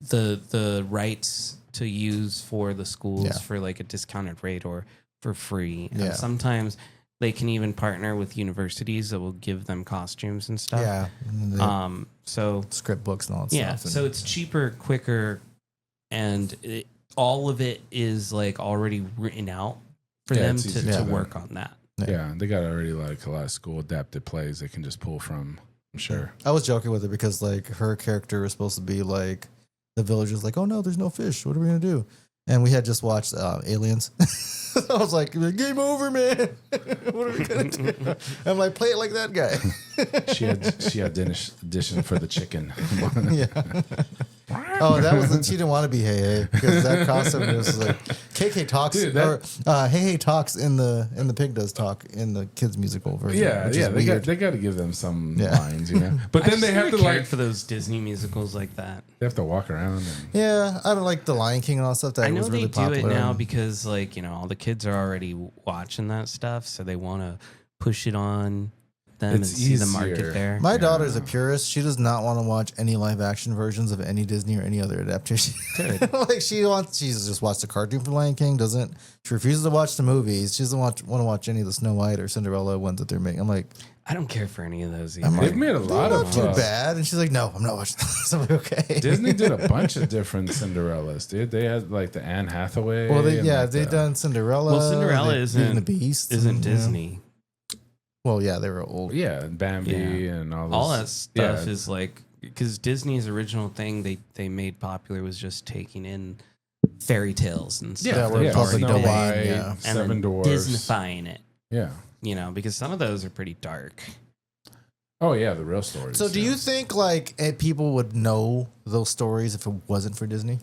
the rights to use for the schools Yeah. for like a discounted rate or for free. Yeah. And sometimes they can even partner with universities that will give them costumes and stuff. Yeah. And then they So script books and all that yeah, stuff. so it's cheaper, quicker, and all of it is like already written out for Yeah, them it's easy to for work them. on that. Yeah, they got already like a lot of school adapted plays they can just pull from. I'm sure. I was joking with her because like her character is supposed to be like the villagers like, oh no, there's no fish. What are we gonna do? And we had just watched Aliens. I was like, game over, man. What are we gonna do? I'm like, play it like that guy. She had auditioned for the chicken. Yeah. Oh, that was she didn't want to be Hey Hey because that costume was like KK talks Dude, Hey Hey talks in the Pig Does talk in the kids musical version. Yeah, which yeah, is they got to give them some Yeah. lines, you know. But then they have to like for those Disney musicals like that. they have to walk around. And, Yeah, I don't like the Lion King and all that stuff. That I know was they really do popular. it now because like all the kids are already watching that stuff, so they want to push it on them It's and see the easier. market there. My daughter's a purist. She does not want to watch any live action versions of any Disney or any other adaptation. Like she's just watched the cartoon for Lion King. She refuses to watch the movies. She doesn't want to watch any of the Snow White or Cinderella ones that they're making. I'm like, I don't care for any of those either. I'm like, they've made a lot they're of not too bad. And she's like, no, I'm not watching those. I'm like, okay. Disney did a bunch of different Cinderellas, dude. They had like the Anne Hathaway. Well, and, like, they've done Cinderella. Well, Cinderella Beauty and the isn't Beast. isn't and, Disney. Well, yeah, they were old. Yeah, and Bambi Yeah. and all this. All that stuff yeah. is like because Disney's original thing they made popular was just taking in fairy tales and stuff. Yeah, that we're was public already Snow domain, White, yeah. and Seven then Dwarfs. Disneyfying it. Yeah. Because some of those are pretty dark. Oh yeah, the real stories. So, do yeah. you think like people would know those stories if it wasn't for Disney?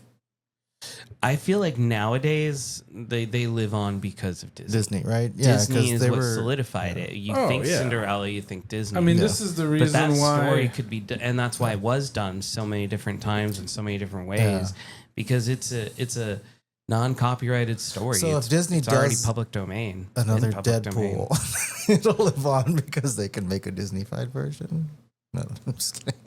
I feel like nowadays they live on because of Disney. Disney, right? Yeah, Disney is they what were solidified it. You Oh, think yeah. Cinderella, you think Disney. I mean, Yeah. this is the but that reason story why. could be, and that's why it was done so many different times in so many different ways, Yeah. because it's a non-copyrighted story. So if Disney it's already does public domain, another in public domain. Deadpool, it'll live on because they can make a Disney-fied version. No, I'm just kidding.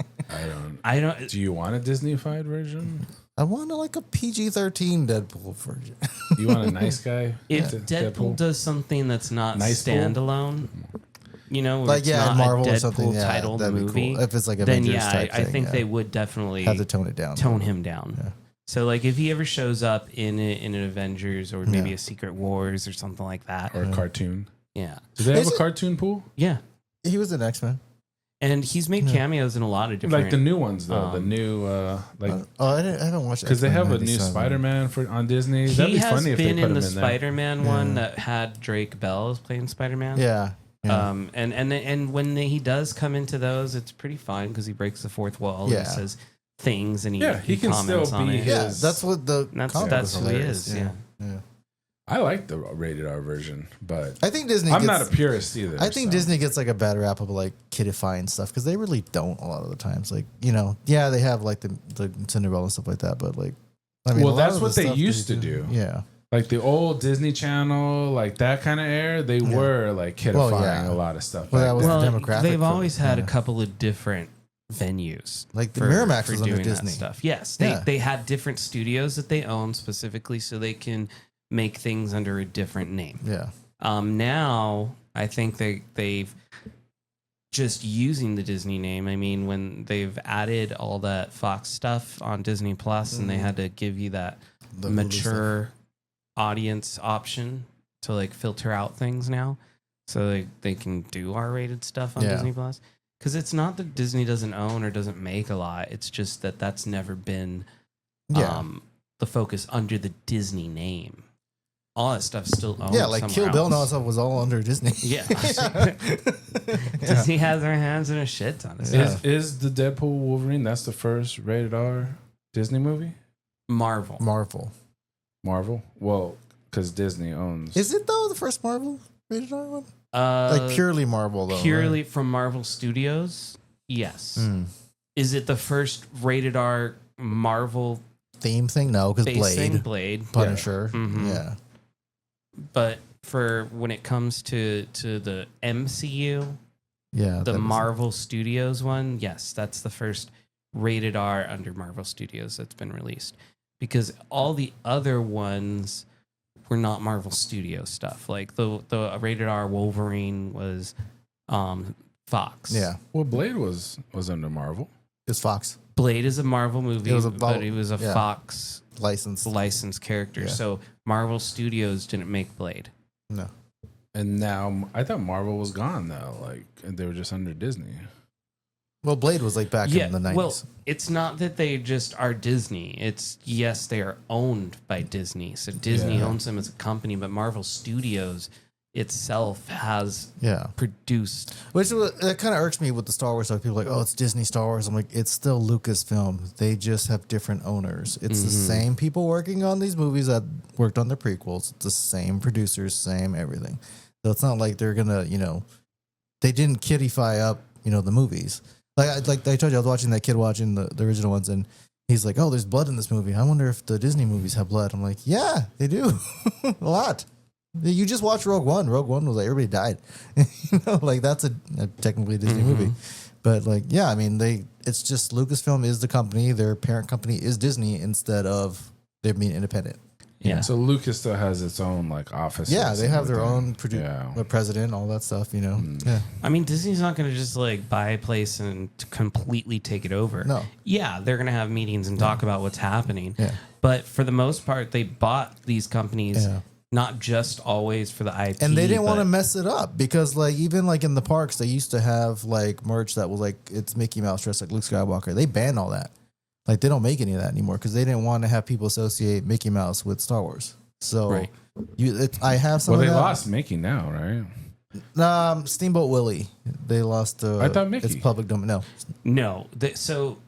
I don't. Do you want a Disney-fied version? I want like a PG-13 Deadpool version. You want a nice guy? If to- Deadpool does something that's not Nice pool? standalone, where like it's yeah, not Marvel a or Deadpool something. Yeah, titled that'd movie, be cool. If it's like then Avengers yeah, type I thing, think yeah. they would definitely have to tone it down. tone him down. Yeah. So like if he ever shows up in an Avengers or maybe Yeah. a Secret Wars or something like that, Or a cartoon? yeah, Do they have Is a it- cartoon pool? yeah. He was an X-Men. And he's made cameos in a lot of different. Like the new ones though, the um, new like I haven't watched because they have a X-Men new 97. Spider-Man on Disney. That'd he be has funny if they been put in him the in there. Spider-Man one that had Drake Bell as playing Spider-Man. Yeah. Yeah. And when he does come into those, it's pretty fun because he breaks the fourth wall Yeah. and says things and Yeah, he can comments still on be it. his- Yeah, that's what the That's comic that's was who he hilarious. is. Yeah. Yeah. I like the rated R version, but I think Disney. I'm gets, not a purist either. I think so. Disney gets like a bad rap of like kidifying stuff because they really don't a lot of the times. Like yeah, they have like the Cinderella and stuff like that, but like I mean, Well, a lot that's of what the they stuff used to do. Yeah, Like the old Disney Channel, like that kind of era, they were like kidifying Well, yeah. a lot of stuff. Well, back that was then. Well, demographic they've for- always had yeah. a couple of different venues. like the Miramax was under doing that Disney. stuff. Yes, Yeah. they had different studios that they own specifically so they can make things under a different name. Yeah, Now I think they've just using the Disney name. I mean, when they've added all that Fox stuff on Disney Plus, and they had to give you that The Hulu mature audience option to like filter out things now, so they can do R-rated stuff on Yeah. Disney Plus. Because it's not that Disney doesn't own or doesn't make a lot. It's just that that's never been Yeah. the focus under the Disney name. All that stuff's still owned. yeah, like somewhere Kill Bill and all that else. stuff was all under Disney. Yeah. Disney has their hands in a shit ton of Yeah. stuff. Is the Deadpool Wolverine? That's the first rated R Disney movie. Marvel. Marvel. Well, because Disney owns. Is it though the first Marvel rated R one? Like Like purely Marvel though. purely from Marvel Studios. Yes. right? Is it the first rated R Marvel Theme thing? No, because facing Blade, Blade? Punisher. Mhm. Yeah. But for when it comes to the MCU, Yeah. the that was- Marvel Studios one, yes, that's the first rated R under Marvel Studios that's been released. Because all the other ones were not Marvel Studio stuff. Like the rated R Wolverine was Fox. Yeah. Well, Blade was under Marvel. It's Fox Blade is a Marvel movie, It was a but it was a yeah. Fox licensed. licensed character. Yeah. So Marvel Studios didn't make Blade. No. And now I thought Marvel was gone though. Like they were just under Disney. Well, Blade was like back in the 90s. Well, it's not that they just are Disney. It's yes, they are owned by Disney. So Disney Yeah. owns them as a company, but Marvel Studios itself has Yeah. produced. Which that kind of irks me with the Star Wars stuff. People are like, oh, it's Disney Star Wars. I'm like, it's still Lucasfilm. They just have different owners. It's the same people working on these movies that worked on the prequels. It's the same producers, same everything. So it's not like they're gonna, they didn't kiddify up, the movies. Like I told you, I was watching that kid watching the original ones, and he's like, oh, there's blood in this movie. I wonder if the Disney movies have blood. I'm like, yeah, they do. A lot. You just watch Rogue One. Rogue One was like everybody died. Like that's a technically a Disney movie. But like, yeah, I mean, it's just Lucasfilm is the company. Their parent company is Disney instead of them being independent. Yeah. So Lucas still has its own like office. Yeah, they have their own president, all that stuff. Yeah. I mean, Disney's not going to just like buy a place and completely take it over. No. Yeah, they're going to have meetings and talk about what's happening. Yeah. But for the most part, they bought these companies. Yeah. Not just always for the IP. And they didn't want to mess it up because like even like in the parks, they used to have like merch that was like, it's Mickey Mouse dressed like Luke Skywalker. They banned all that. Like they don't make any of that anymore because they didn't want to have people associate Mickey Mouse with Star Wars. So Right. I have some Well, of they that. lost Mickey now, right? Steamboat Willie. They lost I thought Mickey. It's public domain. No. So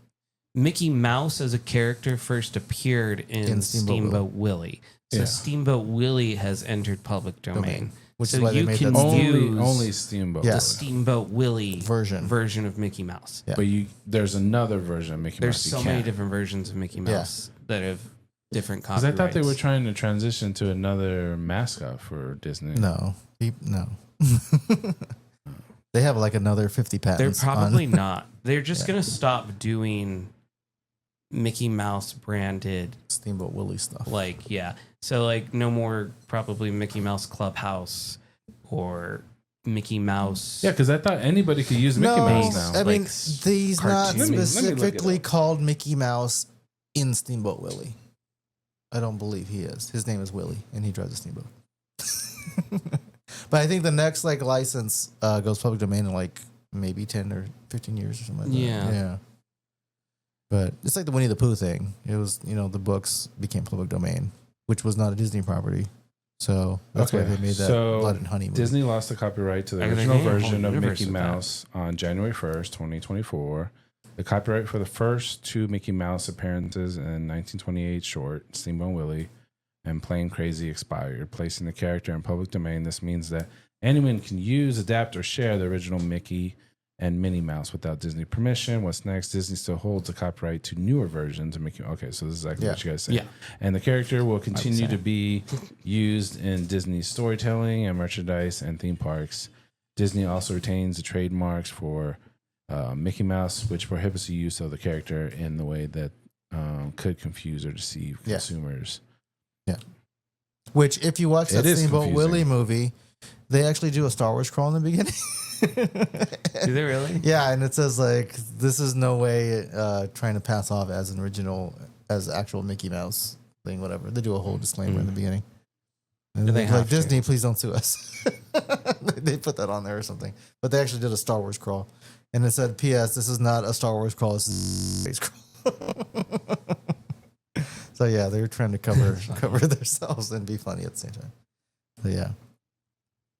Mickey Mouse as a character first appeared in Steamboat Willie. So Yeah. Steamboat Willie has entered public domain. Which so is why they you made can that use Only Steamboat. Yeah. the Steamboat Willie version of Mickey Mouse. Yeah. But there's another version of Mickey There's Mouse. so many different versions of Mickey Mouse that have different Because copyrights. I thought they were trying to transition to another mascot for Disney. No. No. They have like another 50 They're patents. probably not. They're just going to stop doing Mickey Mouse branded Steamboat Willie stuff. like so like no more probably Mickey Mouse Clubhouse or Mickey Mouse. Yeah, because I thought anybody could use Mickey Mouse now. I mean, Like he's not cartoon. Let me look it specifically up. called Mickey Mouse in Steamboat Willie. I don't believe he is. His name is Willie, and he drives a steamboat. But I think the next like license goes public domain in like maybe 10 or 15 years or something like that. Yeah. But it's like the Winnie the Pooh thing. It was, the books became public domain, which was not a Disney property. So that's why they made that Blood and Honey movie. Disney lost the copyright to the Everything original ain't a whole version of universe Mickey with that. Mouse on January 1st, 2024. The copyright for the first two Mickey Mouse appearances in 1928 short, Steamboat Willie and Plain Crazy, expired, placing the character in public domain. This means that anyone can use, adapt, or share the original Mickey and Minnie Mouse without Disney permission. What's next? Disney still holds the copyright to newer versions of Mickey. Okay, so this is exactly what you guys say. Yeah. And the character will continue to be used in Disney's storytelling and merchandise and theme parks. Disney also retains the trademarks for Mickey Mouse, which prohibits the use of the character in the way that could confuse or deceive consumers. Yeah. Which, if you watch that It is Steamboat confusing. Willie movie, they actually do a Star Wars crawl in the beginning. Do they really? Yeah, and it says like, this is no way trying to pass off as an original, as actual Mickey Mouse thing, whatever. They do a whole disclaimer in the beginning. And Do they they're have like, to? Disney, please don't sue us. They put that on there or something. But they actually did a Star Wars crawl. And it said, P.S., this is not a Star Wars crawl, this is a space crawl. So yeah, they're trying to cover themselves and be funny at the same time. So yeah.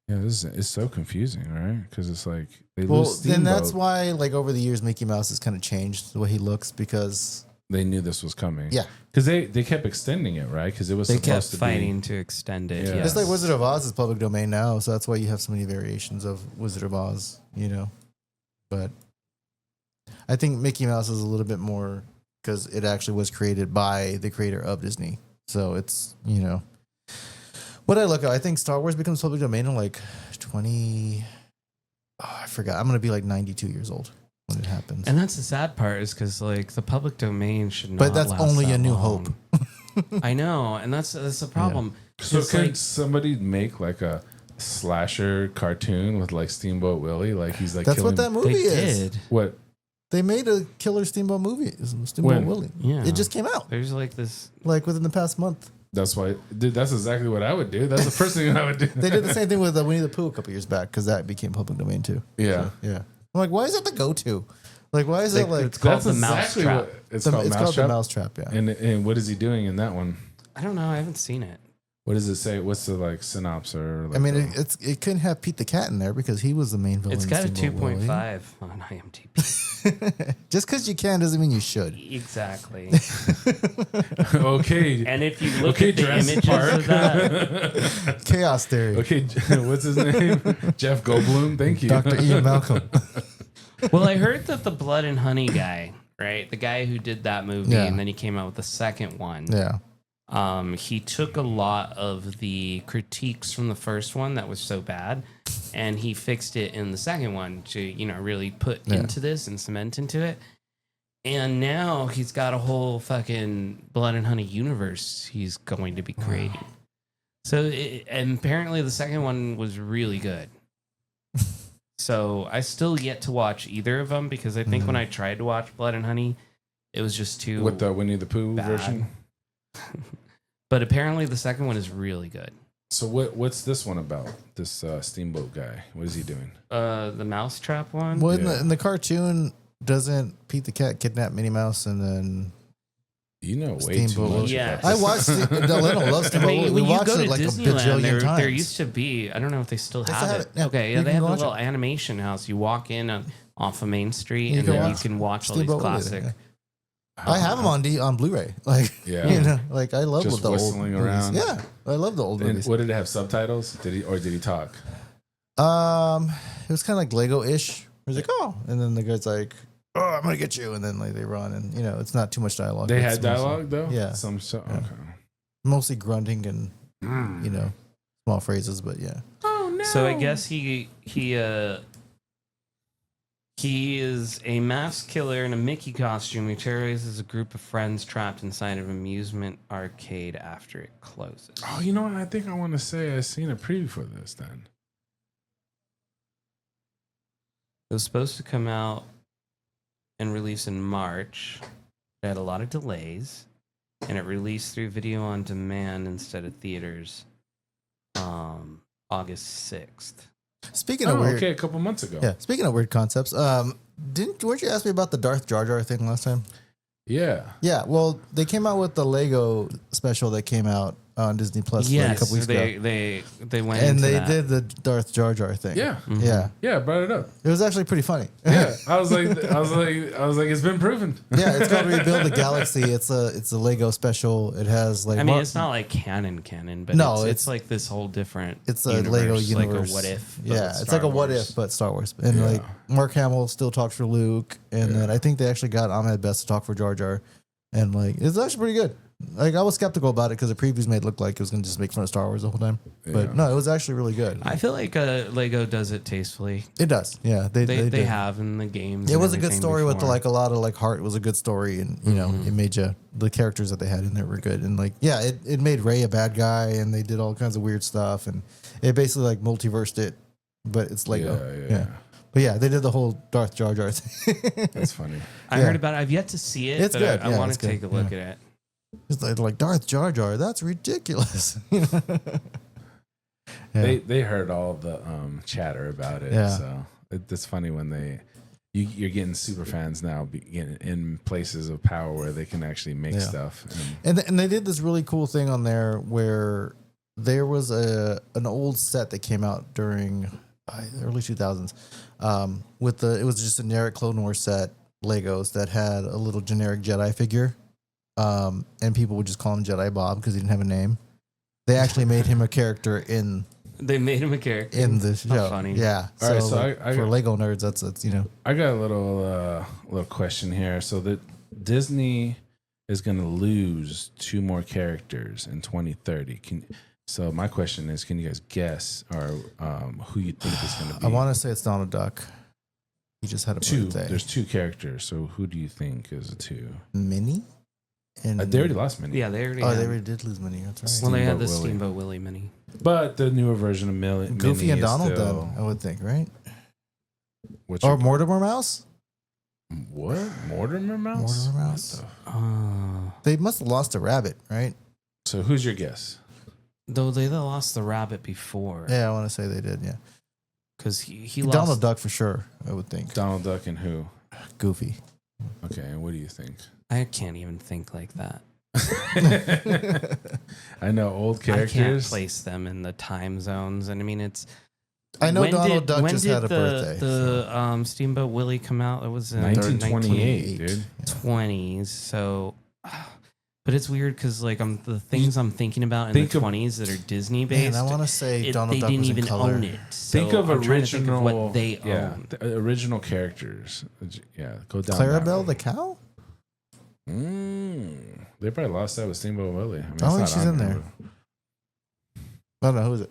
Yeah, it's so confusing, right? Because it's like they Well, lose then that's Steamboat. why, like, over the years, Mickey Mouse has kind of changed the way he looks because, They knew this was coming. yeah. Because they kept extending it, right? Because it was They supposed kept to fighting to extend it. Yeah. Yes. It's like Wizard of Oz is public domain now, so that's why you have so many variations of Wizard of Oz, But I think Mickey Mouse is a little bit more because it actually was created by the creator of Disney. So it's, what I look at, I think Star Wars becomes public domain in like 20. Oh, I forgot. I'm going to be like 92 years old when it happens. And that's the sad part is because like the public domain should not. But that's last only that A New long. Hope. I know, and that's the problem. So It's could like- somebody make like a slasher cartoon with like Steamboat Willie? Like he's like That's killing, what that movie they is. did. What? They made a killer Steamboat movie. Steamboat When? Willie. Yeah. It just came out There's like this. like within the past month. That's why. Dude, that's exactly what I would do. That's the first thing I would do. They did the same thing with Winnie the Pooh a couple years back because that became public domain too. Yeah. So, yeah. I'm like, why is that the go-to? Like, why is it like it's called That's the exactly Mousetrap. what it's called. it's called Mousetrap. the Mousetrap? Yeah. And what is he doing in that one? I don't know. I haven't seen it. What does it say? What's the like synopsis? Or, like, I mean, it couldn't have Pete the Cat in there because he was the main villain. It's got a in Steamboat Willie. 2.5 on IMDb. Just because you can doesn't mean you should. Exactly. okay. And if you look at the Jurassic images Park. of that, Chaos theory. Okay, what's his name? Jeff Goldblum. Thank you, Dr. Ian Malcolm. well, I heard that the Blood and Honey guy, right, the guy who did that movie, Yeah. and then he came out with the second one. Yeah. He took a lot of the critiques from the first one that was so bad, and he fixed it in the second one to, really put into this and cement into it. And now he's got a whole fucking Blood and Honey universe he's going to be creating. So and apparently the second one was really good. So I still yet to watch either of them because I think when I tried to watch Blood and Honey, it was just too with the Winnie the Pooh bad. version. But apparently the second one is really good. So what's this one about? This Steamboat guy. What is he doing? The Mousetrap one. Well, Yeah. in the cartoon, doesn't Pete the Cat kidnap Minnie Mouse and then... You know way Steamboat too much. Willie. Yes. I watched Leno loves I Steamboat mean, Willie. when We you watched go to it like a Disneyland, bajillion times. there used to be, I don't know if they still They have still it. have it, yeah. Okay, You yeah, they can have a watch little it. animation house. You walk in off of Main Street, You and can then you watch can watch all these Steamboat Willie classic. there, I have them on Blu-ray. Like, Yeah. like I love Just the old whistling movies. around. Yeah, I love the old And movies. what did it have subtitles? Did he talk? It was kind of like Lego-ish. It was like, oh, and then the guy's like, oh, I'm gonna get you, and then like they run, and it's not too much dialogue. They It's had mostly- dialogue though. Yeah. Some so Yeah. okay. mostly grunting and small phrases, but yeah. Oh no. So I guess he is a masked killer in a Mickey costume who terrorizes a group of friends trapped inside of an amusement arcade after it closes. Oh, you know what? I think I want to say I've seen a preview for this. Then It was supposed to come out and release in March. It had a lot of delays, and it released through video on demand instead of theaters August 6th. Speaking of weird, okay, a couple months ago. yeah. Speaking of weird concepts, weren't you ask me about the Darth Jar Jar thing last time? Yeah. Yeah, well, they came out with the Lego special that came out on Disney Plus like a couple weeks ago, they went and into they that. did the Darth Jar Jar thing. Yeah. yeah, Yeah. I brought it up. it was actually pretty funny. Yeah. I was like, it's been proven. Yeah, it's called Rebuild the Galaxy. It's a Lego special. It has like I mean, it's not like canon, but No, it's like this whole different. it's a Lego universe. like a what if. but Yeah, with it's Star like a what Wars. if, but Star Wars. And like Mark Hamill still talks for Luke, and then I think they actually got Ahmed Best to talk for Jar Jar, and like it's actually pretty good. Like I was skeptical about it because the previews made it look like it was going to just make fun of Star Wars the whole time, but no, it was actually really good. I feel like Lego does it tastefully. It does, yeah. They They did. have in the games. It and was a good everything story with before. like a lot of like heart. It was a good story, and you know it made you the characters that they had in there were good, and like it made Rey a bad guy, and they did all kinds of weird stuff, and it basically like multiversed it, but it's Lego. Yeah. But yeah, they did the whole Darth Jar Jar thing. That's funny. I heard about it. I've yet to see it. It's but good. I Yeah, want it's to take good. a look Yeah. at it. It's like Darth Jar Jar. That's ridiculous. Yeah. They heard all the chatter about it. Yeah. So it's funny when you're getting super fans now in places of power where they can actually make stuff. And they did this really cool thing on there where there was an old set that came out during the early 2000s. It was just a generic Clone Wars set Legos that had a little generic Jedi figure. And people would just call him Jedi Bob because he didn't have a name. They actually made him a character in the show. How funny. Yeah. All right, so so like, for Lego nerds, that's I got a little question here. So that Disney is going to lose 2 more characters in 2030. So my question is, can you guys guess or who you think is going to be? I want to say it's Donald Duck. He just had a 2. birthday. There's 2 characters. So who do you think is a 2? Minnie. And They already lost Minnie. Yeah, they already. Oh, had, they already did lose Minnie. That's right. well, they had the Steamboat Willie. Steamboat Willie mini. But the newer version of Goofy Minnie and is Donald, still, then I would think, right? What's Or your- Mortimer Mouse. what? Mortimer Mouse? Mortimer Mouse. What the- They must have lost a rabbit, right? So who's your guess? Though they lost the rabbit before. Yeah, I want to say they did. Yeah, Because he lost. Donald Duck for sure. I would think. Donald Duck and who? Goofy. Okay, and what do you think? I can't even think like that. I know old I can't characters. place them in the time zones, and I mean it's. I know when Donald did, Duck when just did had a birthday. The Steamboat Willie come out? It was in 1928, dude. 1920s. So, but it's weird because like the things I'm thinking about in Think the of- 20s that are Disney Man, based. I want to say Donald they Duck didn't was in even color. own it. So Think of I'm trying to think original. of what they own. The original characters. Yeah, go down. Clarabelle the cow? They probably lost that with Steamboat Willie. I mean, I don't think it's she's not in on there. I don't know. Who is it?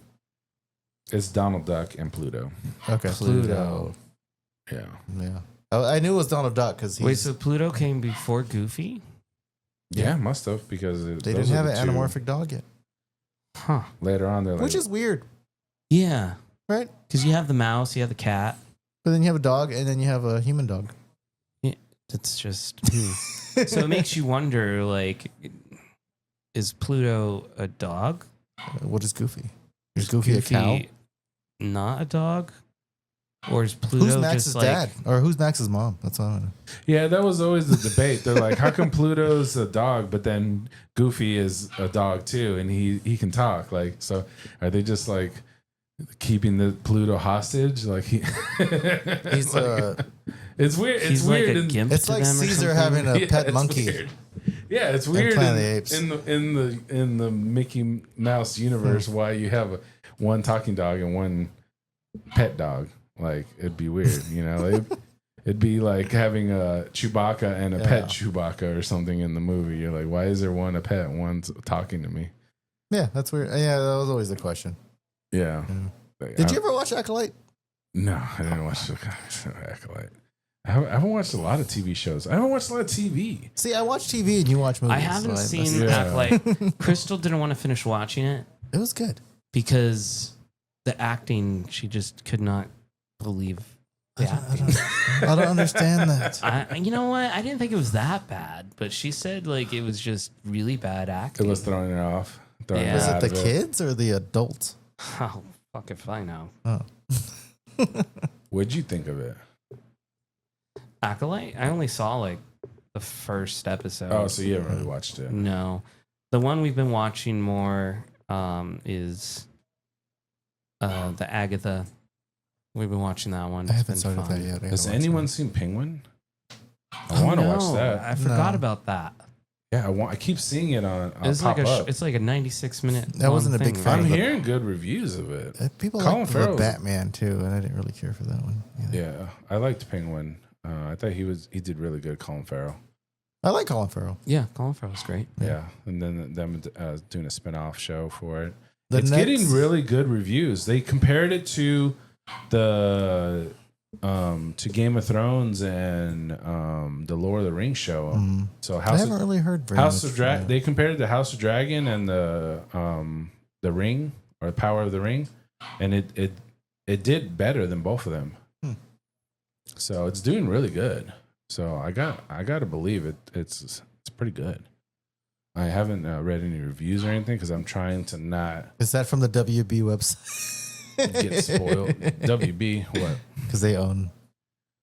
It's Donald Duck and Pluto. Okay. Pluto. Yeah. Yeah. I knew it was Donald Duck because Wait, so Pluto came before Goofy? Yeah, must have because they didn't have an anamorphic dog yet. Huh. Later on, they're like, Which is weird, Yeah. right? Because you have the mouse, you have the cat. But then you have a dog and then you have a human dog. It's just. So it makes you wonder, like, is Pluto a dog? What is Goofy? Is Goofy a cow? Not a dog? Or is Pluto Who's Max's just like dad? Or who's Max's mom? That's all I know. yeah, that was always the debate. They're like, how come Pluto's a dog, but then Goofy is a dog too, and he can talk? Like, so are they just like keeping the Pluto hostage? Like He's it's weird. It's he's weird. like a in- gimp it's to like them or Caesar something? having a Yeah, pet it's monkey. weird. Yeah, it's weird Planet of the Apes. in the Mickey Mouse universe why you have one talking dog and one pet dog. Like it'd be weird, you know. It'd be like having a Chewbacca and a pet Chewbacca or something in the movie. You're like, why is there one a pet and one's talking to me? Yeah, that's weird. Yeah, that was always the question. Yeah. Like, Did you ever watch Acolyte? No, I didn't watch Acolyte. I haven't watched a lot of TV shows. I haven't watched a lot of TV. See, I watch TV and you watch movies. I haven't so seen Yeah. Acolyte. Crystal didn't want to finish watching it It was good. because the acting, she just could not believe the acting. I don't understand that. You know what? I didn't think it was that bad, but she said like it was just really bad It acting. was throwing her off. Throwing Yeah. her Was it out the of kids or the adults? Oh, fuck if I know. Oh. What'd you think of it? Acolyte? I only saw like the first episode. Oh, so you haven't really watched it. No. The one we've been watching more is the Agatha. We've been watching that one. I It's haven't been started fun. that yet. I Has gotta watch anyone that. seen Penguin? I Oh, want to no, watch that. I forgot No. about that. Yeah, I keep seeing it on. It's pop like up. it's like a 96-minute. That wasn't a big fan. I'm but- hearing good reviews of it. People Colin like the Farrell's- Batman too, and I didn't really care for that one. Either. Yeah, I liked Penguin. I thought he did really good. Colin Farrell. I like Colin Farrell. Yeah, Colin Farrell's great. Yeah, and then them doing a spin-off show for it. The It's next- getting really good reviews. They compared it to the to Game of Thrones and the Lord of the Rings show. Mm. So I House haven't of, really heard very House much of from Dragon. that. They compared it to House of Dragon and the Ring or the Power of the Ring, and it did better than both of them. So it's doing really good. So I got to believe it. It's pretty good. I haven't read any reviews or anything because I'm trying to not Is that from the WB website? get spoiled. WB what? Because they own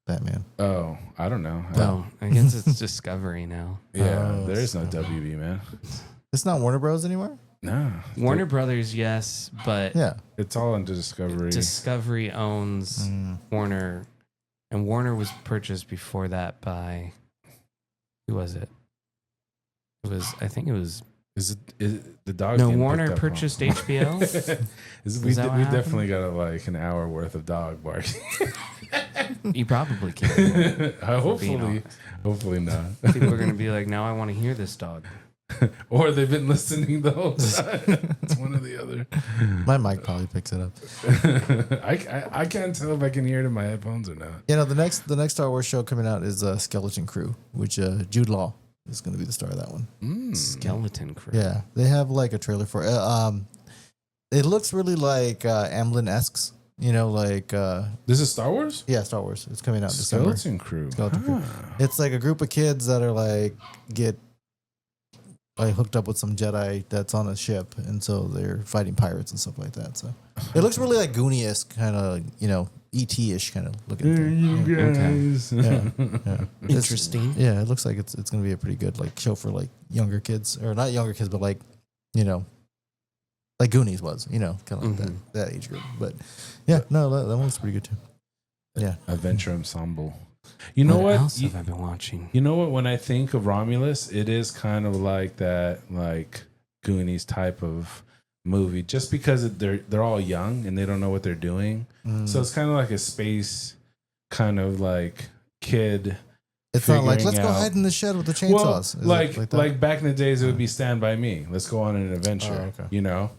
Batman. Oh, I don't know. Oh, I guess it's Discovery now. Yeah, Oh, there is no so- WB, man. It's not Warner Bros. Anymore? No, Warner Brothers, yes, but Yeah. it's all into Discovery. Discovery owns Warner, and Warner was purchased before that by who was it? I think it was Is it the dog? no getting Warner picked up on? purchased HBO. We that what we happened? definitely got like an hour worth of dog barking. You probably can. Hopefully not. People are gonna be like, now I want to hear this dog. Or they've been listening the whole time. It's one or the other. My mic probably picks it up. I can't tell if I can hear it in my headphones or not. You know, the next Star Wars show coming out is Skeleton Crew, which Jude Law is going to be the star of that one. Skeleton Crew. Yeah, they have like a trailer for it. It looks really like Amblin-esque. You know, like This is Star Wars? yeah, Star Wars. It's coming out in December. Skeleton Crew. Skeleton Crew. It's like a group of kids that are like get like hooked up with some Jedi that's on a ship, and so they're fighting pirates and stuff like that. So it looks really like Goonie-esque, kind of, you know, ET-ish kind of looking thing. You guys. Yeah. Interesting. Yeah, it looks like it's going to be a pretty good like show for like younger kids, or not younger kids, but like, you know, like Goonies was, kind of like that age group. But yeah, no, that one was pretty good too. Yeah, Adventure Ensemble. You know what? else have I been watching? You know what? When I think of Romulus, it is kind of like that, like Goonies type of movie, just because they're all young and they don't know what they're doing. So it's kind of like a space kind of like kid. It's not like let's go hide in the shed with the chainsaws. Well, like back in the days, it would be Stand By Me. Let's go on an adventure. Oh, okay. You know,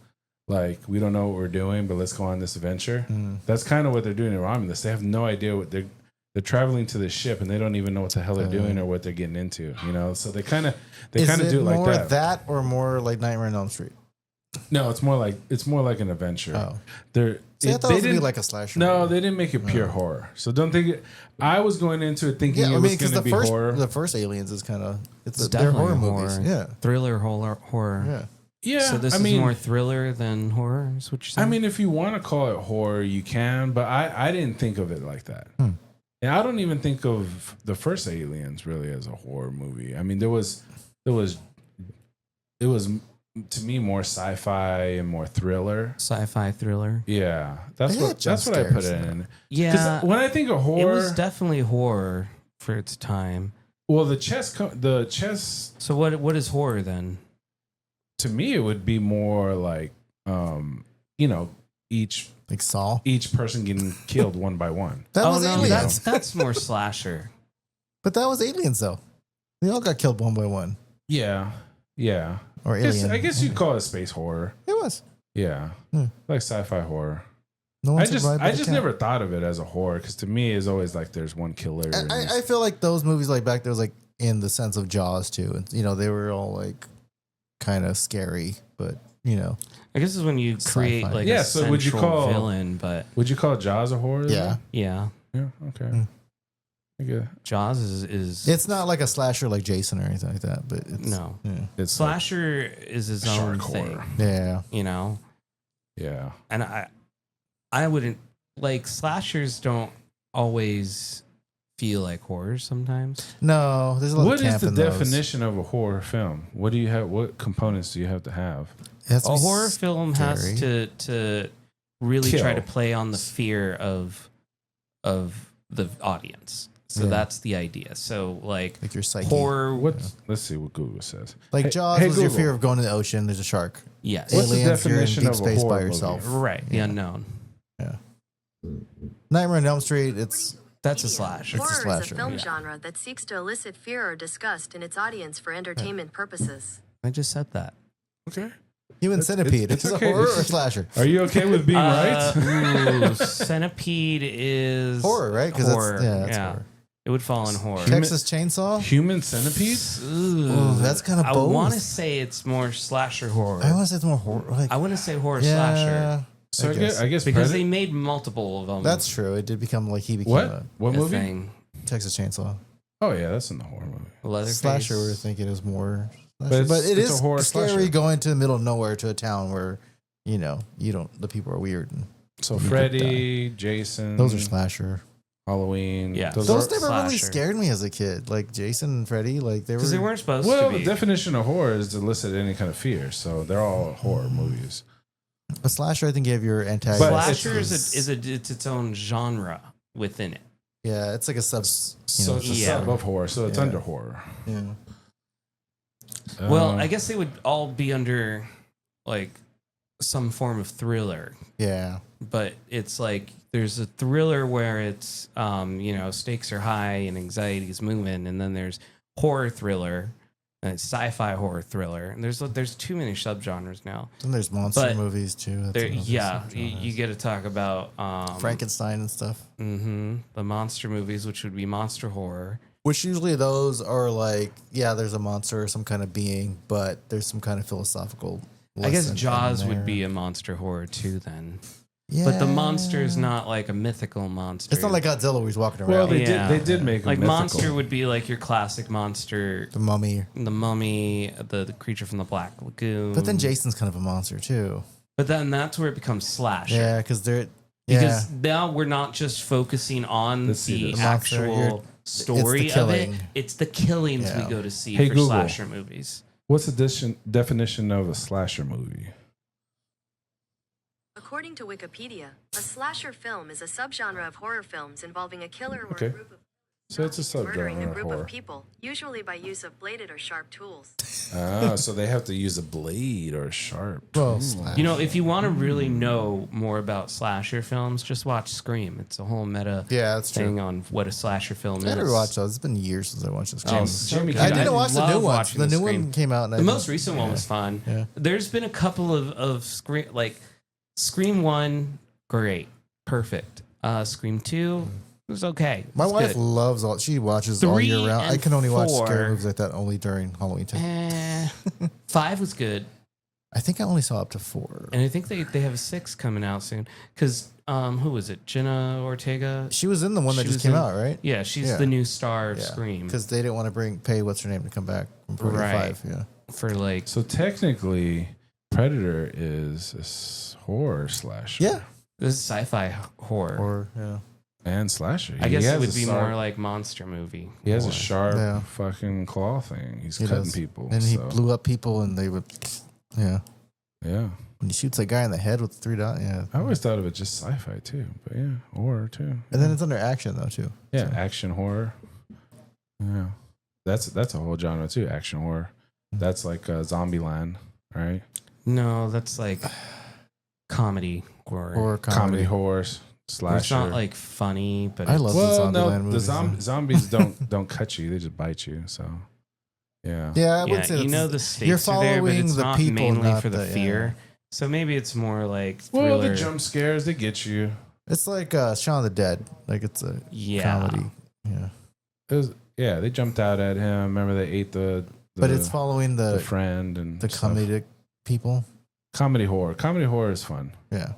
like we don't know what we're doing, but let's go on this adventure. That's kind of what they're doing in Romulus. They have no idea what they're traveling to the ship, and they don't even know what the hell they're doing or what they're getting into. You know, so they kind of do it like more that. Or more like Nightmare on Elm Street? No, it's more like an adventure. Oh. They I thought it was gonna be like a slasher. No, movie. they didn't make it pure horror. So don't think it. I was going into it thinking it was going to be horror. The first Aliens is kind of they're definitely horror movies. Yeah, Thriller, horror. yeah. Yeah. So this is more thriller than horror, is what you're saying? I mean, if you want to call it horror, you can, but I didn't think of it like that. And I don't even think of the first Aliens really as a horror movie. I mean, it was to me more sci-fi and more thriller. Sci-fi thriller. Yeah, that's what I put it in. Yeah, because when I think of horror, it was definitely horror for its time. Well, the chess. So what is horror then? To me, it would be more like, each like Saw. Each person getting killed one by one. That was Aliens. That's more slasher. But that was Aliens though. They all got killed one by one. Yeah. Or Alien. I guess you'd call it space horror. It was. Yeah. Like sci-fi horror. No I just never thought of it as a horror because to me it's always like there's one killer. I feel like those movies like back there was like in the sense of Jaws too, and they were all like kind of scary, but I guess is when you create like a so would you call villain, but would you call Jaws a horror? Yeah. Yeah. Okay. Okay. Jaws is it's not like a slasher like Jason or anything like that, but it's slasher is his own thing. Horror. Yeah. Yeah. And I wouldn't like slashers don't always feel like horror sometimes. No, there's a lot What of camp is the in those. definition of a horror film? What do you have? What components do you have to have? A horror film has to really try to play on the fear of the audience. So that's the idea. So like your psyche. Horror. Let's see what Google says. Like Jaws was your Google. fear of going to the ocean. There's a shark. Yes. What's the Aliens, definition you're in of deep a space horror by movie? yourself. Right. The unknown. Yeah. Nightmare on Elm Street. That's a slasher. It's a Horror slasher. is a film genre that seeks to elicit fear or disgust in its audience for entertainment purposes. I just said that. Okay. Human Centipede. it's It's okay. a horror or slasher? Are you okay with being right? Ooh, Centipede is Horror, right? Horror. That's horror. It would fall in horror. Texas Chainsaw. Human Centipede? Ooh, that's kind of both. I want to say it's more slasher horror. I want to say it's more horror. Like, I want to say horror slasher. So I guess because they made multiple of them. That's true. It did become like he became what a movie? thing. Texas Chainsaw. Oh yeah, that's in the horror movie. Leatherface. Slasher, we were thinking is more. But it it's is a horror scary slasher. going to the middle of nowhere to a town where you don't. The people are weird. And So Freddy, Jason, those are slasher. Halloween. Yeah. Those never really scared me as a kid. Like Jason and Freddy, like they were. Because they weren't supposed Well, to be. the definition of horror is to elicit any kind of fear. So they're all horror movies. A slasher, I think, you have your antagonist. Slasher it's its own genre within it. Yeah, it's like a sub. So it's a sub of horror. So it's under horror. Yeah. Well, I guess they would all be under like some form of thriller. Yeah. But it's like there's a thriller where it's stakes are high and anxiety is moving, and then there's horror thriller and it's sci-fi horror thriller, and there's too many subgenres now. Then there's monster movies too. You get to talk about Frankenstein and stuff. Mm-hmm. The monster movies, which would be monster horror. Which usually those are like, there's a monster or some kind of being, but there's some kind of philosophical lesson. I guess Jaws in there. would be a monster horror too then. Yeah. But the monster is not like a mythical monster. It's not like Godzilla where he's walking around. Well, they did make like mythical. monster would be like your classic monster. The Mummy. The Mummy, the creature from the Black Lagoon. But then Jason's kind of a monster too. But then that's where it becomes slasher. Yeah, because they're... Because now we're not just focusing on the actual story of it. It's the killings we go to see for Google, slasher movies. What's the definition of a slasher movie? According to Wikipedia, a slasher film is a subgenre of horror films involving a killer or Okay. a group of So it's a murdering a subgenre of group horror. of people, usually by use of bladed or sharp tools. So they have to use a blade or a sharp. Well, tool. You know, if you want to really know more about slasher films, just watch Scream. It's a whole meta Yeah, that's true. thing on what a slasher film I is. never watched those. It's been years since I watched this. Jimmy, I Dude, didn't watch the love new ones. watching The new Scream. one came out. And The most recent one was fun. Yeah. There's been a couple of Scream, like Scream 1, great, perfect. Scream 2 was okay. My It's wife good. loves all. She watches all 3 year round. I and can only watch 4. scary movies like that only during Halloween time. 5 was good. I think I only saw up to 4. And I think they have a 6 coming out soon. Because who was it? Jenna Ortega? She was in the one that She just was came in- out, right? Yeah, she's Yeah. the new star of Scream. Because they didn't want to pay what's her name to come back from Predator Right. 5. Yeah. For like, So technically, Predator is a horror slasher. Yeah. this is sci-fi horror. Or yeah. And slasher. I guess He it has would a be sharp- more like monster movie. He has a horror. sharp Yeah. fucking claw thing. He's He cutting does. people. And he so, blew up people, and they would. Yeah. Yeah. When he shoots that guy in the head with 3 dots. Yeah. I always thought of it just sci-fi too, but yeah, horror too. And then it's under action though too. Yeah, So- action horror. Yeah, that's a whole genre too. Action horror. That's like Zombieland, right? No, that's like comedy horror. Or Comedy comedy. horror, slasher. It's not like funny, but I it's- love well, the no, Zombieland the movies. zombies don't cut you; they just bite you. So, yeah, Yeah, I yeah, would say you that's- know the stakes you're are there, but following it's the not people, mainly not for the the- fear. So maybe it's more like Well, thriller. the jump scares they get you. It's like Shaun of the Dead. Like it's a Yeah. comedy. Yeah. They jumped out at him. Remember they ate the But it's following the the friend and stuff. comedic people. Comedy horror. Comedy horror is fun. Yeah.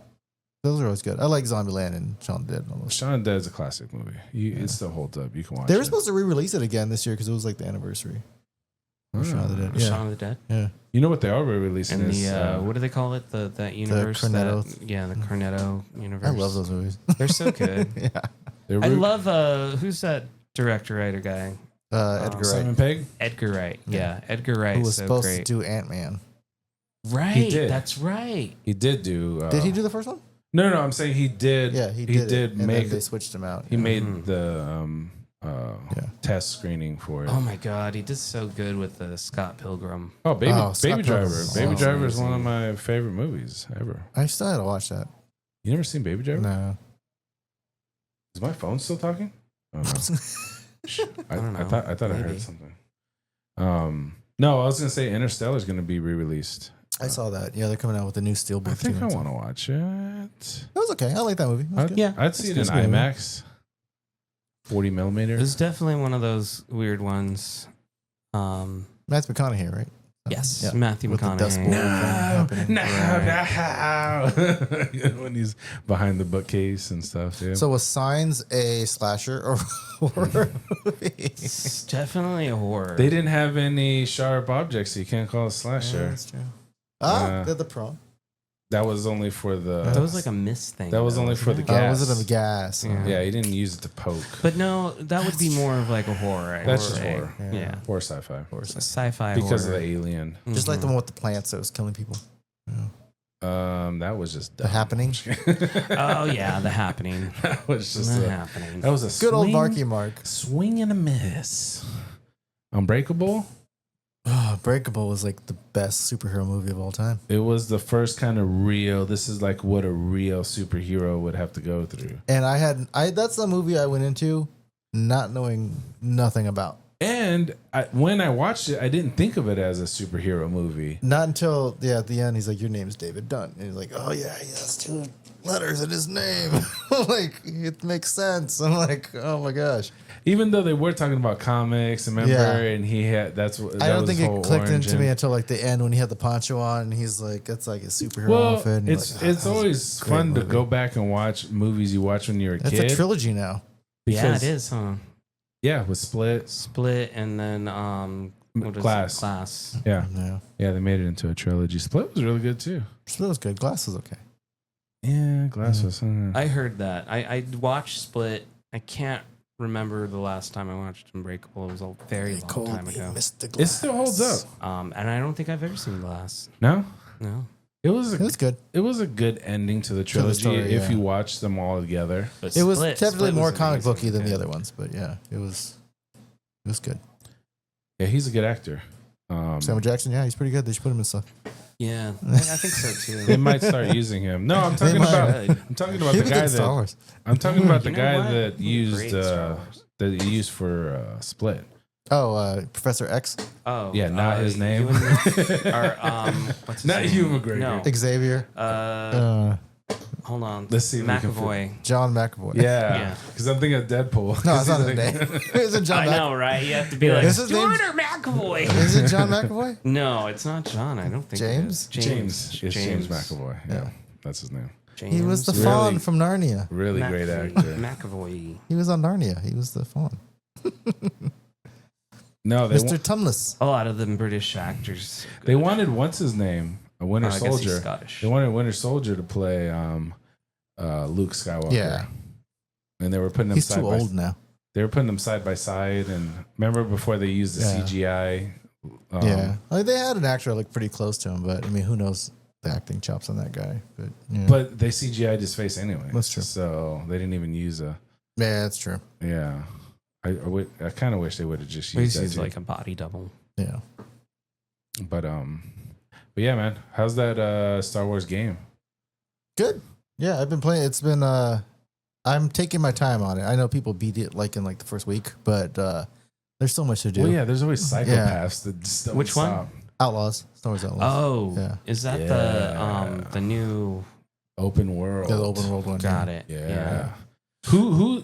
Those are always good. I like Zombieland and Shaun of the Dead. Almost. Shaun of the Dead is a classic movie. It still holds up. You can watch They were it. supposed to re-release it again this year because it was like the anniversary. of Shaun of the Dead. Yeah. Shaun of the Dead. Yeah. You know what they are releasing And is the what do they call it? That universe. Cornetto. The Cornetto universe. I love those movies. They're so good. yeah. they're I re- love who's that director writer guy? Edgar Wright, Simon Pegg. Edgar Wright. Yeah. Yeah, Edgar Wright. who was so supposed great. to do Ant-Man. Right. He did. That's right. He did do. Did he do the first one? No, I'm saying he did. Yeah, he He did. did and then make. they switched him out. He yeah. made the Yeah. test screening for it. Oh my God, he did so good with the Scott Pilgrim. Oh, Scott Baby Driver. Pilgrim's Baby awesome. Driver is one of my favorite movies ever. I still had to watch that. You never seen Baby Driver? No. Is my phone still talking? Oh, no. I don't know. I thought I Maybe. heard something. No, I was gonna say Interstellar is gonna be re-released. I saw that. Yeah, they're coming out with a new Steelbook. I think too. I want to watch it. It was okay. I like that movie. It was good. Yeah, I'd see it in it's good. IMAX. 40 millimeter. It was definitely one of those weird ones. Matthew McConaughey, right? Yes, Yeah. Matthew With the Dust Bowl McConaughey. thing happening. No. When he's behind the bookcase and stuff. Yeah. So was Signs a slasher or horror movie? It's definitely a horror. they didn't have any sharp objects, so you can't call it Yeah, slasher. that's true. Yeah. They're the pro. That was only for the. That was like a miss thing. That was though, only for the wasn't it? gas. Was it a gas? Yeah. Yeah, he didn't use it to poke. But no, that would be more of like a horror. I That's would just say. horror. Yeah. Or sci-fi. A sci-fi Because horror. of the alien. Just like the Mhm. one with the plants that was killing people. That was just The dumb. Happening. Oh yeah, The Happening. That was just The a, Happening. that was a Good old swing- Marky Mark. swing and a miss. Unbreakable. Breakable was like the best superhero movie of all time. It was the first kind of real. This is like what a real superhero would have to go through. And that's the movie I went into not knowing nothing about. And when I watched it, I didn't think of it as a superhero movie. Not until at the end he's like, "Your name's David Dunn," and he's like, "Oh yeah, he has 2 letters in his name." I'm like, it makes sense. I'm like, oh my gosh. Even though they were talking about comics, remember? Yeah. And he had I I don't think it clicked into me until like the end when he had the poncho on and he's like, that's like a superhero Well, outfit. And you're it's like, "Ah, it's that was always a great fun to movie." go back and watch movies you watch when you were a It's kid. a trilogy now. Yeah, because- it is, huh? Yeah, with Split. Split and then what is Glass. it? Glass. Yeah, Yeah. yeah, they made it into a trilogy. Split was really good too. Split was good. Glass was okay. Yeah, Glass was. I heard that. I watched Split. I can't remember the last time I watched Unbreakable. It was a very long time ago. Mr. It still holds up. And I don't think I've ever seen Glass. No, No. It was good. It was a good ending to the trilogy story, if yeah. you watch them all together. But It was Split definitely more was comic amazing. booky than the Yeah. other ones, but yeah, it was good. Yeah, he's a good actor. Samuel Jackson, yeah, he's pretty good. They should put him in stuff. Yeah, I think so too. They might start using him. No, I'm talking might. about. I'm talking about He'd the be guy good in Star that. Wars. I'm talking about the You know guy what? that used Great Star Wars. that he used for Split. Oh, Professor X, Oh, Yeah, not his name. Or what's his Not name? Hugh McGregor. No. Xavier, Hold on. Let's see if we can McAvoy. John McAvoy. Yeah, Yeah. because I'm thinking of Deadpool. No, it's not his He's name. like- Is it John? I know, right? You have to be like Is his John name- or McAvoy. Is it John McAvoy? No, it's not John. I don't think James? it is. James. It's James McAvoy. Yeah, Yeah. that's his name. James He was the Really? fawn from Narnia. Really great McAvoy. actor. McAvoy. He was on Narnia. He was the fawn. No, they Mr. Tumnus. A lot of them British actors. they wanted what's his name, a Winter I guess he's Soldier. Scottish. They wanted Winter Soldier to play Luke Skywalker. Yeah. And they were putting them He's side too by old now. They were putting them side by side, and remember before they used the Yeah. CGI. Yeah, like they had an actor look pretty close to him, but I mean, who knows the acting chops on that guy? But yeah, But they CGI'd his face anyway. That's true. So they didn't even use a. yeah, that's true. Yeah, I kind of wish they would have just He's used that. too. like a body double. Yeah, But yeah, man, how's that Star Wars game? good. Yeah, I've been playing. It's been. I'm taking my time on it. I know people beat it like in like the first week, but there's so much to do. Well, yeah, there's always psychopaths that just don't Which one? stop. Outlaws, Star Wars Outlaws. Oh, Yeah. is that Yeah. the new? Open world. Yeah, the open world one. Got yeah. it. Yeah. Who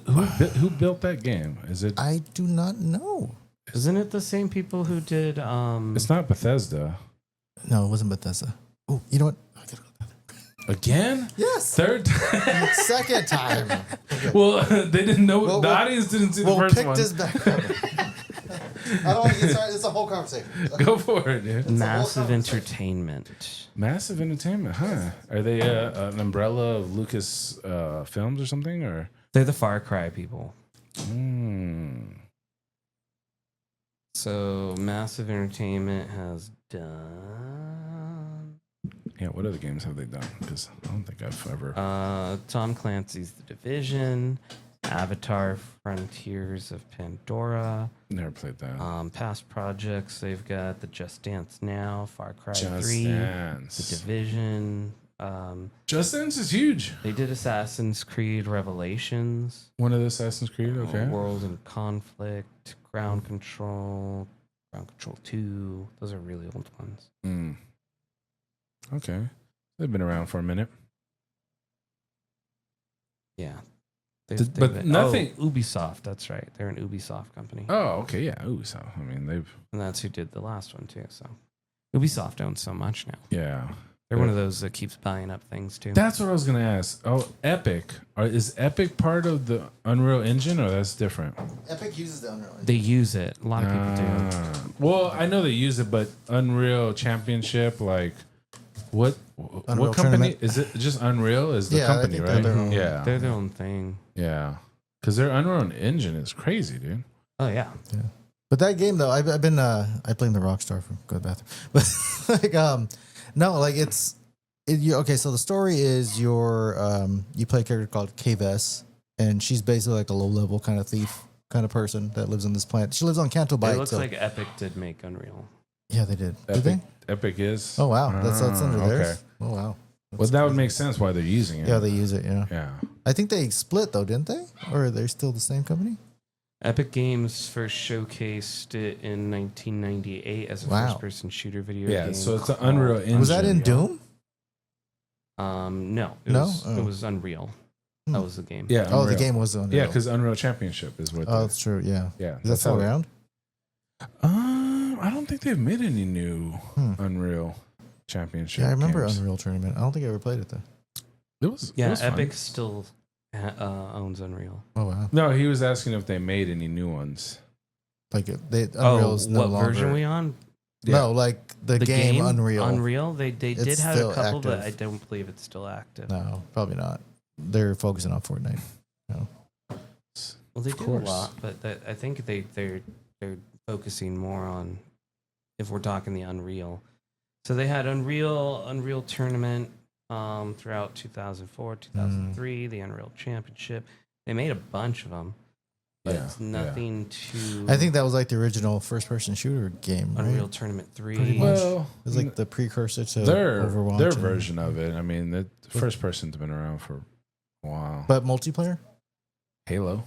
built that game? Is it? I do not know. Isn't it the same people who did? It's not Bethesda. No, it wasn't Bethesda. Oh, you know what? I gotta go. Again? Yes, Third time? second time. Well, they didn't know. Well, the we'll- audience didn't see the We'll first pick one. this back up. I don't want to get started. It's a whole conversation. Go for it, dude. Massive conversation. Entertainment. Massive Entertainment, huh? Are they an umbrella of Lucas Films or something? Or They're the Far Cry people. So Massive Entertainment has done. Yeah, what other games have they done? Because I don't think I've ever. Tom Clancy's The Division, Avatar: Frontiers of Pandora. Never played that. Past projects, they've got the Just Dance Now, Far Cry Just 3, Dance. The Division. Just Dance is huge. They did Assassin's Creed Revelations, One of the Assassin's Creed. Okay. World in Conflict, Ground Control 2. Those are really old ones. Mm. Okay. They've been around for a minute. Yeah. But nothing- Ubisoft, that's right. They're an Ubisoft company. Oh, okay. Yeah. Ooh, so I mean, they've. And that's who did the last one, too. So Ubisoft owns so much now. Yeah. They're one of those that keeps buying up things, too. That's what I was gonna ask. Oh, Epic. Is Epic part of the Unreal Engine, or that's different? Epic uses the Unreal Engine. They use it. A lot of people do. Well, I know they use it, but Unreal Championship, like, what Unreal company Tournament? is it? Just Unreal is the Yeah, I company, think they're right? their own. Yeah, They're their own thing. yeah. Because their Unreal Engine is crazy, dude. Oh, yeah. But that game though, I've been I blame the Rockstar for go to the bathroom. But like no, like okay, so the story is you play a character called Kves, and she's basically like a low level kind of thief kind of person that lives on this planet. She lives on Canto It Bight. looks so- like Epic did make Unreal. yeah, they did. Did they? Epic is. Oh wow, that's under theirs. Okay. Oh wow. Well, that would make sense why they're using it. Yeah, they use it. Yeah, Yeah. I think they split though, didn't they? Or are they still the same company? Epic Games first showcased it in 1998 as a Wow. first-person shooter video Yeah, game. so it's an called- Unreal Engine. Was that in Yeah. Doom? No, it No? was Oh. it was Unreal. Hmm. That was the game. Yeah. Oh, the Unreal. game was on. Yeah, because Unreal Championship is what. oh, the- that's true. Yeah. yeah. Is that still around? I don't think they've made any new Unreal Championship. Yeah, I remember games. Unreal Tournament. I don't think I ever played it though. It was. Yeah, it was fun. Epic still owns Unreal. Oh wow. No, he was asking if they made any new ones. Like Unreal's no what longer. version we on? No, like the game Unreal. Unreal. They did It's have still a couple, but I active. don't believe it's still active. No, probably not. They're focusing on Fortnite. No. Well, they Of do a course. lot, but I think they're focusing more on, if we're talking the Unreal, So they had Unreal Tournament throughout 2004, 2003, the Unreal Championship. They made a bunch of them, but it's nothing to. I think that was like the original first-person shooter game, right? Unreal Tournament 3. Pretty much. Well, It was like the precursor to their Overwatch. their version of it. I mean, the first person's been around for a while. But multiplayer? Halo.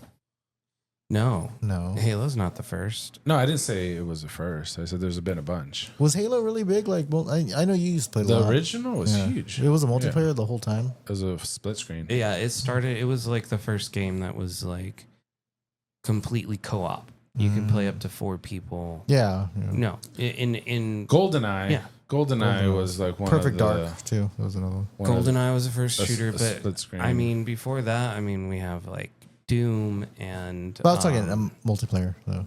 No, No. Halo's not the first. No, I didn't say it was the first. I said there's been a bunch. Was Halo really big? Like, well, I know you used to play The a lot. original was Yeah. huge. It was a multiplayer the whole time. It was a split screen. Yeah, it was like the first game that was like completely co-op. You could play up to 4 people. Yeah. No, in GoldenEye. Yeah. GoldenEye was like one Perfect of the, Dark too. That was another one. one of the- GoldenEye was the first shooter, a but split screen. I mean, before that, I mean, we have like Doom and. But I was talking multiplayer though,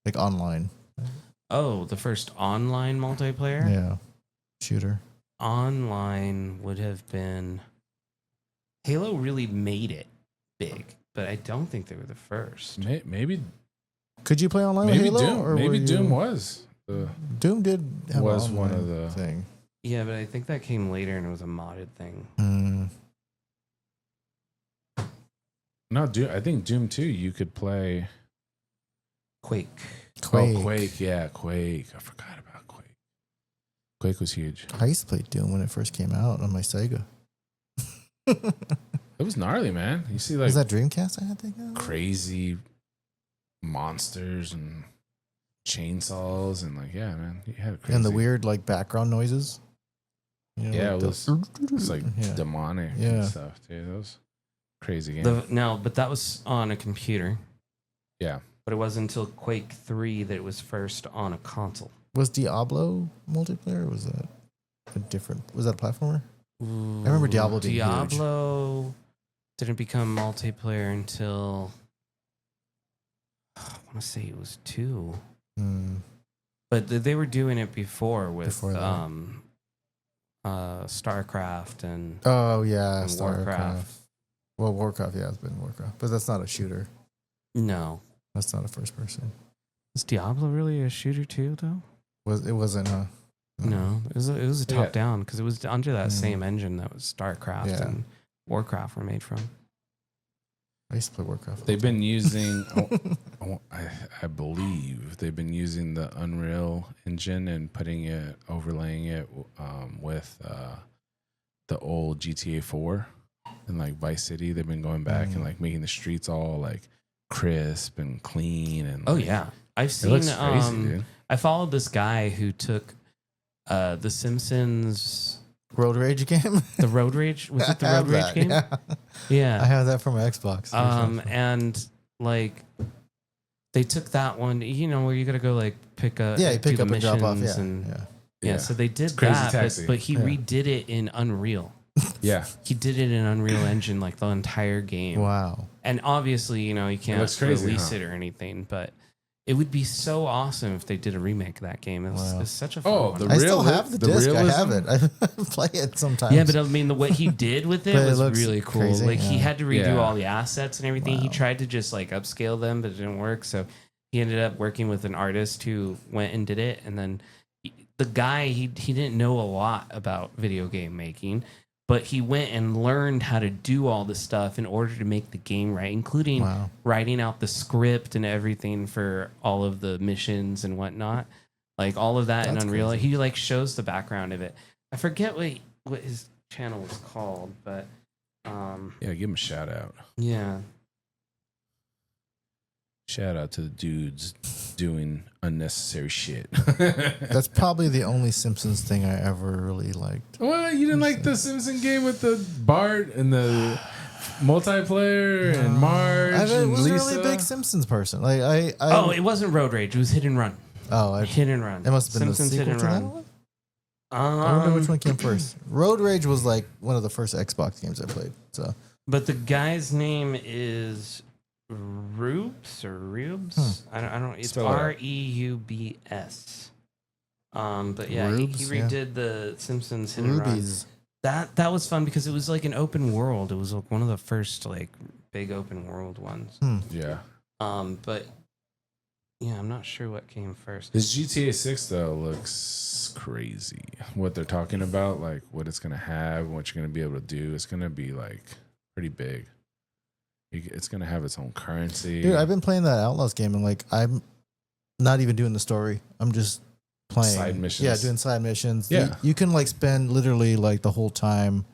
like online. Oh, the first online multiplayer. Yeah, shooter. Online would have been. Halo really made it big, but I don't think they were the first. maybe Could you play online with Halo? Doom. Or Maybe were you- Doom was. Doom did have was an one of online the- thing. Yeah, but I think that came later and it was a modded thing. No, Doom. I think Doom 2 you could play. Quake. Quake. Oh, Quake. Yeah, Quake. I forgot about Quake. Quake was huge. I used to play Doom when it first came out on my Sega. It was gnarly, man. You see, like Was that Dreamcast I had that guy? crazy monsters and chainsaws and like, yeah, man, you had crazy. And the weird like background noises. You know, Yeah, like it was like yeah. demonic Yeah. and stuff, dude. That was crazy game. But that was on a computer. Yeah. But it wasn't until Quake 3 that it was first on a console. Was Diablo multiplayer? Or was that a different? Was that a platformer? I remember Diablo being huge. Diablo didn't become multiplayer until I want to say it was 2. But they were doing it before with Before that. StarCraft and Oh yeah, and StarCraft. Warcraft. Well, Warcraft, yeah, it's been Warcraft, but that's not a shooter. No. That's not a first person. Is Diablo really a shooter too, though? It wasn't a No, it was a Yeah. top down because it was under that same engine that was StarCraft Yeah. and Warcraft were made from. I used to play Warcraft. They've been using, I believe they've been using the Unreal Engine and overlaying it with the old GTA 4 and like Vice City. They've been going back and like making the streets all like crisp and clean and. Oh like, yeah, I've it seen. looks crazy, dude. I followed this guy who took the Simpsons. Road Rage game. The Road Rage was it the I Road have Rage that, game? Yeah. I Yeah. have that for my Xbox. And like they took that one, you know, where you got to go like pick up, yeah, you do pick the up and drop off. missions Yeah, and yeah. yeah. So they did Crazy that, Taxi. but he Yeah. redid it in Unreal. Yeah. He did it in Unreal Engine like the entire game. Wow. And obviously, you know, you can't looks crazy, release huh? it or anything, but it would be so awesome if they did a remake of that game. It's such a fun Oh, one. the I still real- have the the disc. I have realism? it. I play it sometimes. Yeah, but I mean, what he did with it But it was looks really cool. crazy, Like he yeah. had to redo Yeah. all the assets and everything. He Wow. tried to just like upscale them, but it didn't work. So he ended up working with an artist who went and did it. And then the guy, he didn't know a lot about video game making, but he went and learned how to do all the stuff in order to make the game right, including Wow. writing out the script and everything for all of the missions and whatnot. Like all of that in That's Unreal. crazy. He like shows the background of it. I forget what his channel was called, but Yeah, give him a shout out. yeah. Shout out to the dudes doing unnecessary shit. That's probably the only Simpsons thing I ever really liked. Well, you didn't like the Simpson game with the Bart and the multiplayer and Marge I and wasn't Lisa? really a big Simpsons person. Like I Oh, it wasn't Road Rage. It was Hit and Run. Hit Run. it must have been Simpsons the Hit sequel and to Run. that one. I don't know which one came first. Road Rage was like one of the first Xbox games I played. So But the guy's name is Rubes or Rubes. I don't. It's Spell it out. Reubs. But yeah, Rubes, he yeah. redid the Simpsons Hit and Run. Rubies. That was fun because it was like an open world. It was like one of the first like big open world ones. Yeah. But Yeah, I'm not sure what came first. This GTA 6 though looks crazy. What they're talking about, like what it's gonna have, what you're gonna be able to do, it's gonna be like pretty big. It's gonna have its own currency. Dude, I've been playing that Outlaws game and like I'm not even doing the story. I'm just playing Side missions. Yeah, doing side missions. Yeah. You can like spend literally like the whole time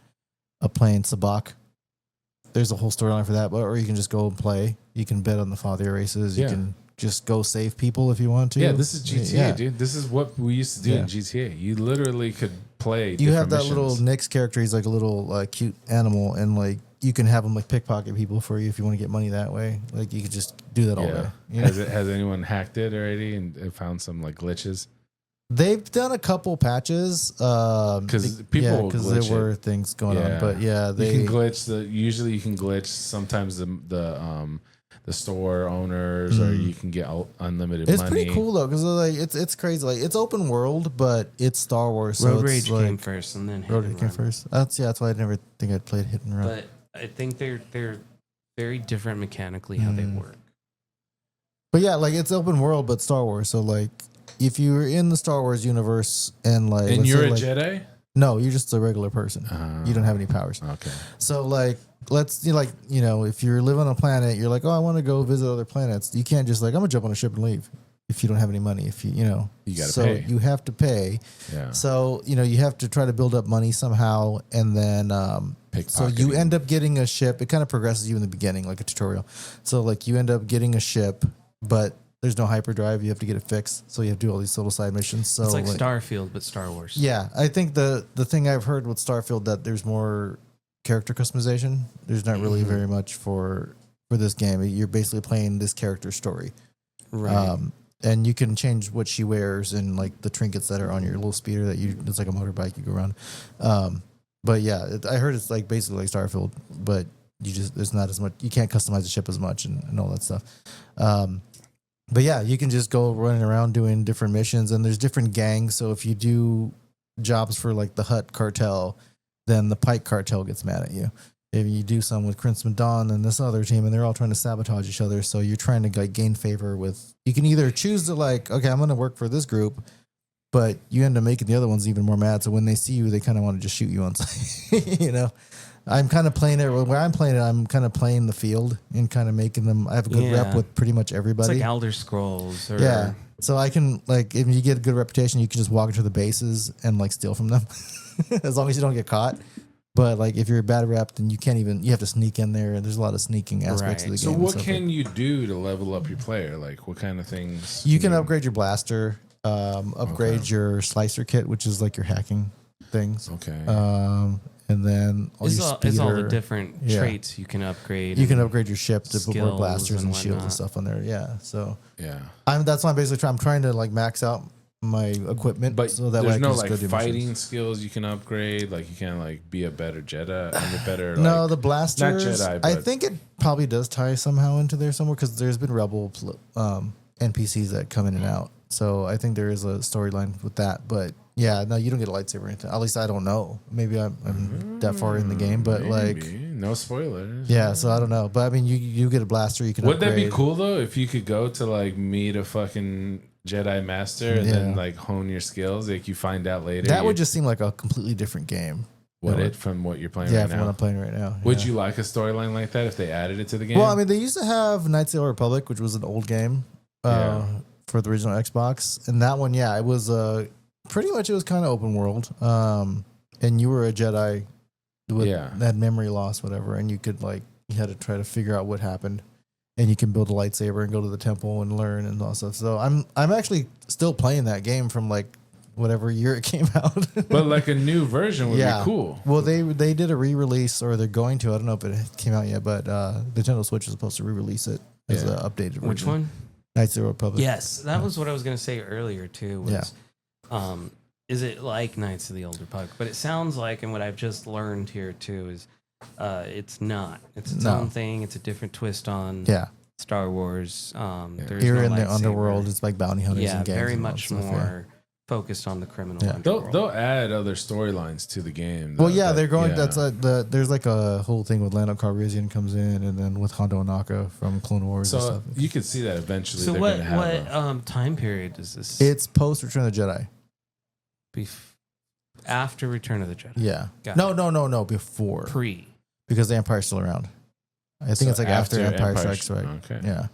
playing Sabak. There's a whole storyline for that, or you can just go and play. You can bet on the father races. You Yeah. can just go save people if you want to. Yeah, this is GTA, Yeah. dude. This is what we used to do Yeah. in GTA. You literally could play. You have that different little missions. Nick's character. He's like a little cute animal, and like you can have him like pickpocket people for you if you want to get money that way. Like you could just do that all day. You know? Has anyone hacked it already and found some like glitches? They've done a couple patches Because people will because glitch there were it. things going on. But yeah, they you can glitch usually you can glitch sometimes the store owners or you can get unlimited it's money. pretty cool though because like it's crazy. Like it's open world, but it's Star Wars. So Road it's Rage like, came first, and then Hit Road and Rage came Run. first. That's why I never think I'd played Hit and Run. But I think they're very different mechanically how they work. But yeah, like it's open world, but Star Wars. So like, if you're in the Star Wars universe and like, And let's you're say, a like, Jedi? no, you're just a regular person. You don't have any powers. Okay. So like, if you're living on a planet, you're like, oh, I want to go visit other planets. You can't just like, I'm gonna jump on a ship and leave. If you don't have any money, You gotta so pay. you have to pay. Yeah. So you have to try to build up money somehow, and then so you Pickpocketing. end up getting a ship. It kind of progresses you in the beginning, like a tutorial. So like you end up getting a ship, but there's no hyperdrive. You have to get it fixed. So you have to do all these little side missions. So It's like Starfield, but Star Wars. yeah, I think the thing I've heard with Starfield that there's more character customization. There's not really very much for this game. You're basically playing this character's story. Right. And you can change what she wears and like the trinkets that are on your little speeder that it's like a motorbike you go around. But yeah, I heard it's like basically like Starfield, but there's not as much, you can't customize the ship as much and all that stuff. But yeah, you can just go running around doing different missions and there's different gangs. So if you do jobs for like the Hutt cartel, then the Pike cartel gets mad at you. If you do some with Crimson Dawn and this other team, and they're all trying to sabotage each other, so you're trying to like gain favor with. You can either choose to like, okay, I'm going to work for this group, but you end up making the other ones even more mad. So when they see you, they kind of want to just shoot you on sight. I'm kind of playing it where I'm playing it. I'm kind of playing the field and kind of making them. I have a good rep with pretty much everybody. It's like Elder Scrolls. Or, yeah. So I can like, if you get a good reputation, you can just walk into the bases and like steal from them, as long as you don't get caught. But like if you're a bad rep, then you can't even. You have to sneak in there, and there's a lot of sneaking aspects of the So game. what can you do to level up your player? Like what kind of things? You can upgrade your blaster, upgrade your slicer kit, which is like your hacking things. Okay. And then It's all the different traits you can upgrade. You can upgrade your ship to put more skills blasters and shields whatnot. and stuff on there. Yeah. So yeah. that's why I'm basically trying. I'm trying to like max out my equipment, But so that way there's I can no just like go do fighting missions. skills you can upgrade. Like you can like be a better Jedi and a better. No, like, the blasters. Jedi, I but- think it probably does tie somehow into there somewhere because there's been Rebel NPCs that come in and out. So I think there is a storyline with that. But yeah, no, you don't get a lightsaber or anything. At least I don't know. Maybe I'm that far in the game, but like, no spoilers. yeah. So I don't know. But I mean, you get a blaster. You can. Would that be upgrade. cool though if you could go to like meet a fucking Jedi master and then like hone your skills? Like you find out later. That would just seem like a completely different game. Would it from what you're playing Yeah, right from now? what I'm playing right now. Would yeah. you like a storyline like that if they added it to the game? Well, I mean, they used to have Knights of the Old Republic, which was an old game for the original Xbox, and that one, it was pretty much it was kind of open world, and you were a Jedi with had memory loss, whatever, and you could you had to try to figure out what happened, and you can build a lightsaber and go to the temple and learn and all stuff. So I'm actually still playing that game from whatever year it came out. But like a new version would be cool. Well, they did a re-release, or they're going to. I don't know if it came out yet, but Nintendo Switch is supposed to re-release it as an updated version. Which one? Knights of the Republic. Yes, that was what I was going to say earlier too. Was, is it like Knights of the Old Republic? But it sounds like, and what I've just learned here too is, it's not. It's its own thing. It's a different twist on Star Wars. There's Here no in the lightsaber. underworld, it's like bounty hunters Yeah, and gangs. very and all much that stuff, more focused on the criminal. Yeah. underworld. They'll add other storylines to the game. Well, though, yeah, that- they're going. yeah. That's there's like a whole thing with Lando Calrissian comes in, and then with Hondo Ohnaka from Clone Wars and So stuff. you could see that eventually. So they're what gonna have time period does this? It's post Return of the Jedi. After Return of the Jedi. Yeah. Got No. Before, Pre. because the Empire's still around. I think So it's like after Empire Empire Strikes Back. Okay. Yeah.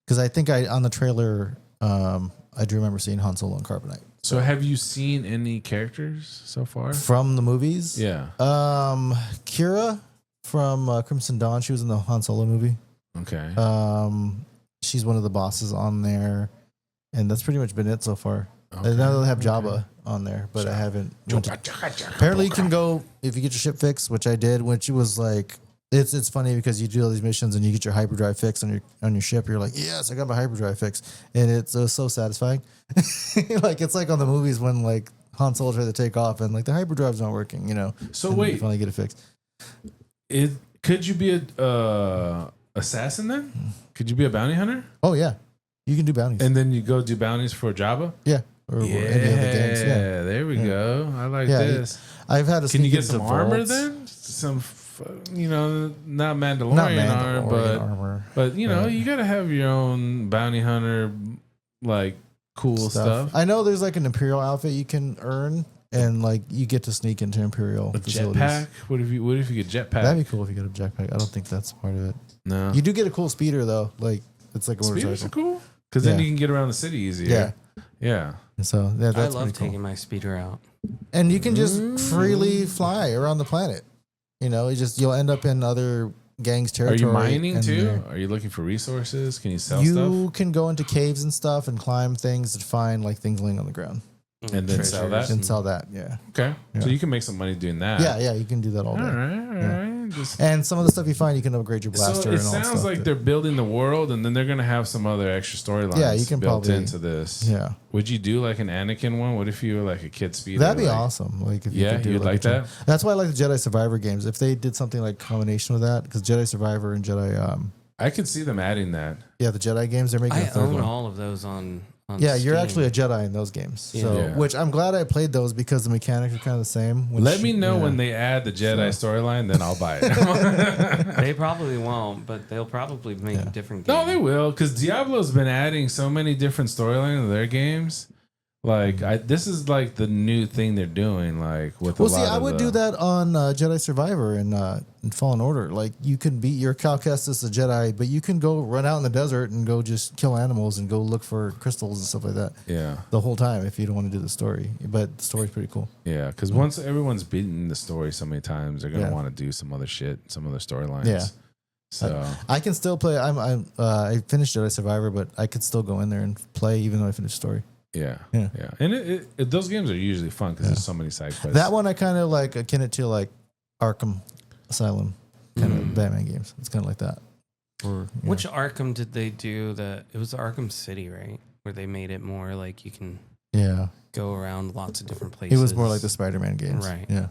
Because I think on the trailer, I do remember seeing Han Solo and Carbonite. So have you seen any characters so far? From the movies? Yeah. Kira from Crimson Dawn, she was in the Han Solo movie. Okay. She's one of the bosses on there. And that's pretty much been it so far. Okay. Now they have Jabba on there, but I haven't. Apparently, you can go if you get your ship fixed, which I did. Which was like, it's funny because you do all these missions and you get your hyperdrive fixed on your ship. You're like, yes, I got my hyperdrive fixed, and it's so satisfying. Like it's like on the movies when like Han Solo tried to take off and like the hyperdrive's not working, you know. So and wait. you finally get it fixed. Could you be a assassin then? Could you be a bounty hunter? Oh yeah, you can do bounties. And then you go do bounties for Jabba? Yeah, or any other games. Yeah, there we go. I like Yeah, this. I've had to. Can you sneak get into some armor vaults. then? Some, not Mandalorian, Not Mandalorian armor, armor. but you know, you got to have your own bounty hunter, like cool stuff. I know there's like an Imperial outfit you can earn, and like you get to sneak into Imperial A facilities. jetpack? What if you get jetpack? That'd be cool if you get a jetpack. I don't think that's part of it. No. You do get a cool speeder though. Like it's like a Speeders motorcycle. are cool because then Yeah. you can get around the city easier. Yeah. Yeah. So yeah, I that's love pretty cool. taking my speeder out. And you can just freely fly around the planet. You know, you'll end up in other gangs' Are territory. you mining and too? Are you looking for resources? Can you sell You stuff can go into caves and stuff and climb things and find like things laying on the ground and then sell that? and sell that. Yeah. Okay, so Yeah. you can make some money doing that. Yeah, you can do that all day. All right. Just, And some of the stuff you find, you can upgrade your blaster. so it and all that sounds stuff like too. they're building the world, and then they're gonna have some other extra storylines. Yeah, you can built probably- into this. Yeah, Would you do like an Anakin one? What if you were like a kid speeder? that'd be like, awesome. Like if you Yeah, could do you'd like a that? That's why I like the Jedi Survivor games. If they did something like combination with that, because Jedi Survivor and Jedi, I could see them adding that. the Jedi games, they're making I a third own one. all of those on Yeah, you're Steam. actually a Jedi in those games. So, Yeah. which I'm glad I played those because the mechanics are kind of the same. which- Let me know yeah. when they add the Jedi storyline, then I'll buy it. They probably won't, but they'll probably make a different game. No, they will, because Diablo's been adding so many different storylines to their games. Like, this is like the new thing they're doing. Like with Well, a see, lot I of would the- do that on Jedi Survivor and Fallen Order. Like, you can beat your Cal Kestis, a Jedi, but you can go run out in the desert and go just kill animals and go look for crystals and stuff like that Yeah, the whole time if you don't want to do the story. But the story's pretty cool. yeah. Because once everyone's beaten the story so many times, they're gonna Yeah. want to do some other shit, some other storylines. Yeah. So I can still play. I finished Jedi Survivor, but I could still go in there and play even though I finished the story. yeah, Yeah. And those games are usually fun because there's so many side quests. That one I kind of like akin it to like Arkham Asylum kind of Batman games. It's kind of like that. Or, yeah. Which Arkham did they do? It was Arkham City, right? Where they made it more like you can Yeah, go around lots of different places. it was more like the Spider-Man games. Right. Yeah.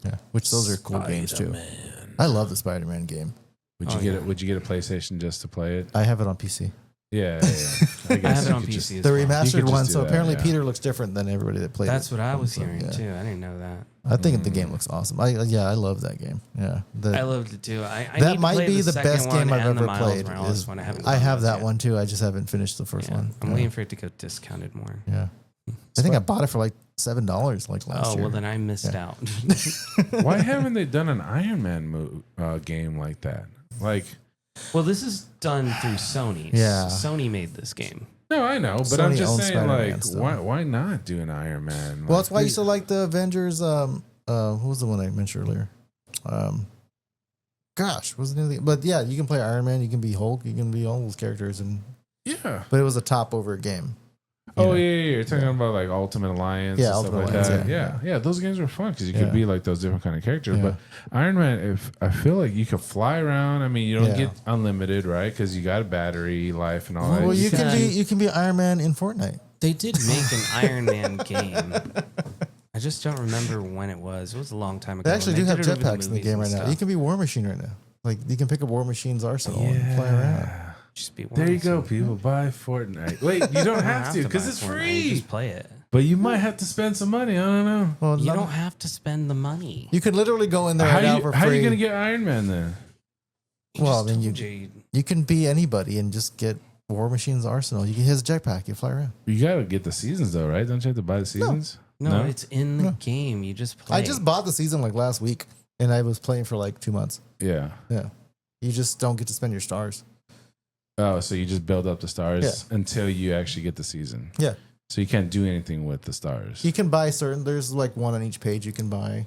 Yeah. Which those are cool games too. Spider-Man. I love the Spider-Man game. Would you Oh, get yeah. it? Would you get a PlayStation just to play it? I have it on PC. Yeah, I guess have it you on could PC. just- as The well. You could remastered just one. do So that, apparently yeah. Peter looks different than everybody that played That's it. what I was So, hearing yeah. too. I didn't know that. I think the game looks awesome. I love that game. Yeah. I loved it too. I need That to might play be the second best one game I've and the ever Miles played. Morales is- one. I haven't. I done have those that yet. one too. I just haven't finished the first Yeah. one. I'm Yeah. waiting for it to go discounted more. Yeah. I think I bought it for like $7 like last Oh year. well, then I missed out. Why haven't they done an Iron Man game like that? Like, Well, this is done through Sony. Yeah. Sony made this game. no, I know, but Sony I'm just owns saying, Spider-Man like, still. why not do an Iron Man? Well, that's why I used to like the Avengers. What was the one I mentioned earlier? Gosh, what was the name of the? But yeah, you can play Iron Man. You can be Hulk. You can be all those characters, Yeah. but it was a top over game. Oh know? yeah. You're talking about like Ultimate Alliance, Yeah, and stuff Ultimate like Alliance, that. yeah. Yeah. Those games were fun because you Yeah. could be like those different kind of characters. Yeah. But Iron Man, if I feel like you could fly around. I mean, you don't Yeah. get unlimited, right? Because you got a battery life and all that. Well, you can- can be Iron Man in Fortnite. They did make an Iron Man game. I just don't remember when it was. It was a long time ago. They actually and do have did it over jetpacks in the movies game and right now. stuff. You can be War Machine right now. Like you can pick up War Machine's arsenal and fly around. Just be There you go, awesome. people. Buy Fortnite. Wait, you don't have to buy because it's Fortnite. You free. Just play it. But you might have to spend some money. I don't know. Well, You don't have to spend the money. You could literally go in there right now for free. How are you going to get Iron Man then? Well, I mean, you can be anybody and just get War Machine's arsenal. You can his jetpack. You fly around. You got to get the seasons though, right? Don't you have to buy the seasons? No, it's in the game. You just play. I just bought the season like last week, and I was playing for like 2 months. Yeah. Yeah. You just don't get to spend your stars. Oh, so you just build up the stars until you actually get the season. Yeah. So you can't do anything with the stars. You can buy certain. There's like one on each page you can buy.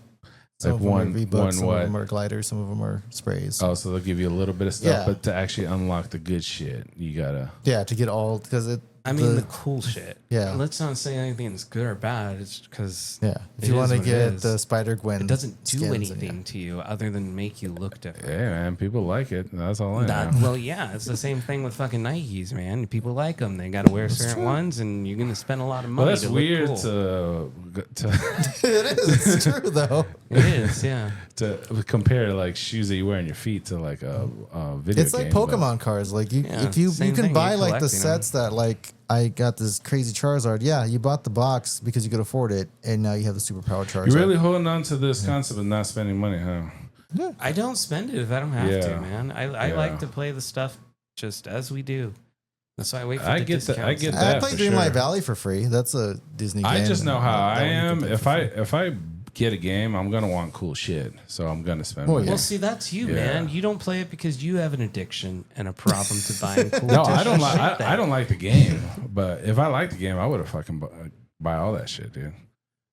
Some Like of them one are V-Bucks, some what? of them are gliders, some of them are sprays. Oh, so they'll give you a little bit of stuff, Yeah. but to actually unlock the good shit, you gotta. Yeah, to get all because it. I mean, the cool shit. Yeah. Let's not say anything that's good or bad. It's because Yeah. If it you is want to what it get is. the Spider Gwen, it doesn't do skins, anything to you other than make you look different. Yeah, man, people like it. That's all I know. Well, yeah, it's the same thing with fucking Nikes, man. People like them. They got to wear certain ones, and you're gonna spend a lot of money. Well, that's to weird look cool. to It is. It's true though. It is, yeah. to compare like shoes that you wear on your feet to like a video It's like game, but- Pokemon cards. Like you, Yeah, if you same can thing, buy you're like the collecting sets that like I got this crazy Charizard. Yeah, you bought the box because you could afford it, and now you have the superpowered Charizard. You're really holding on to this concept of not spending money, huh? I don't spend it if I don't have Yeah. to, man. I Yeah. like to play the stuff just as we do. That's why I wait for I the get that- I discounts. get I that. played for Dreamlight sure. Valley for free. That's a Disney game. I just know how That I one you can am. play for If I get a game, I'm gonna want cool shit, so I'm gonna spend Oh, money. yeah. Well, see, that's you, Yeah. man. You don't play it because you have an addiction and a problem to buying cool. No, I don't like. shit I don't like the game, but if I liked the game, I would have fucking buy all that shit, dude.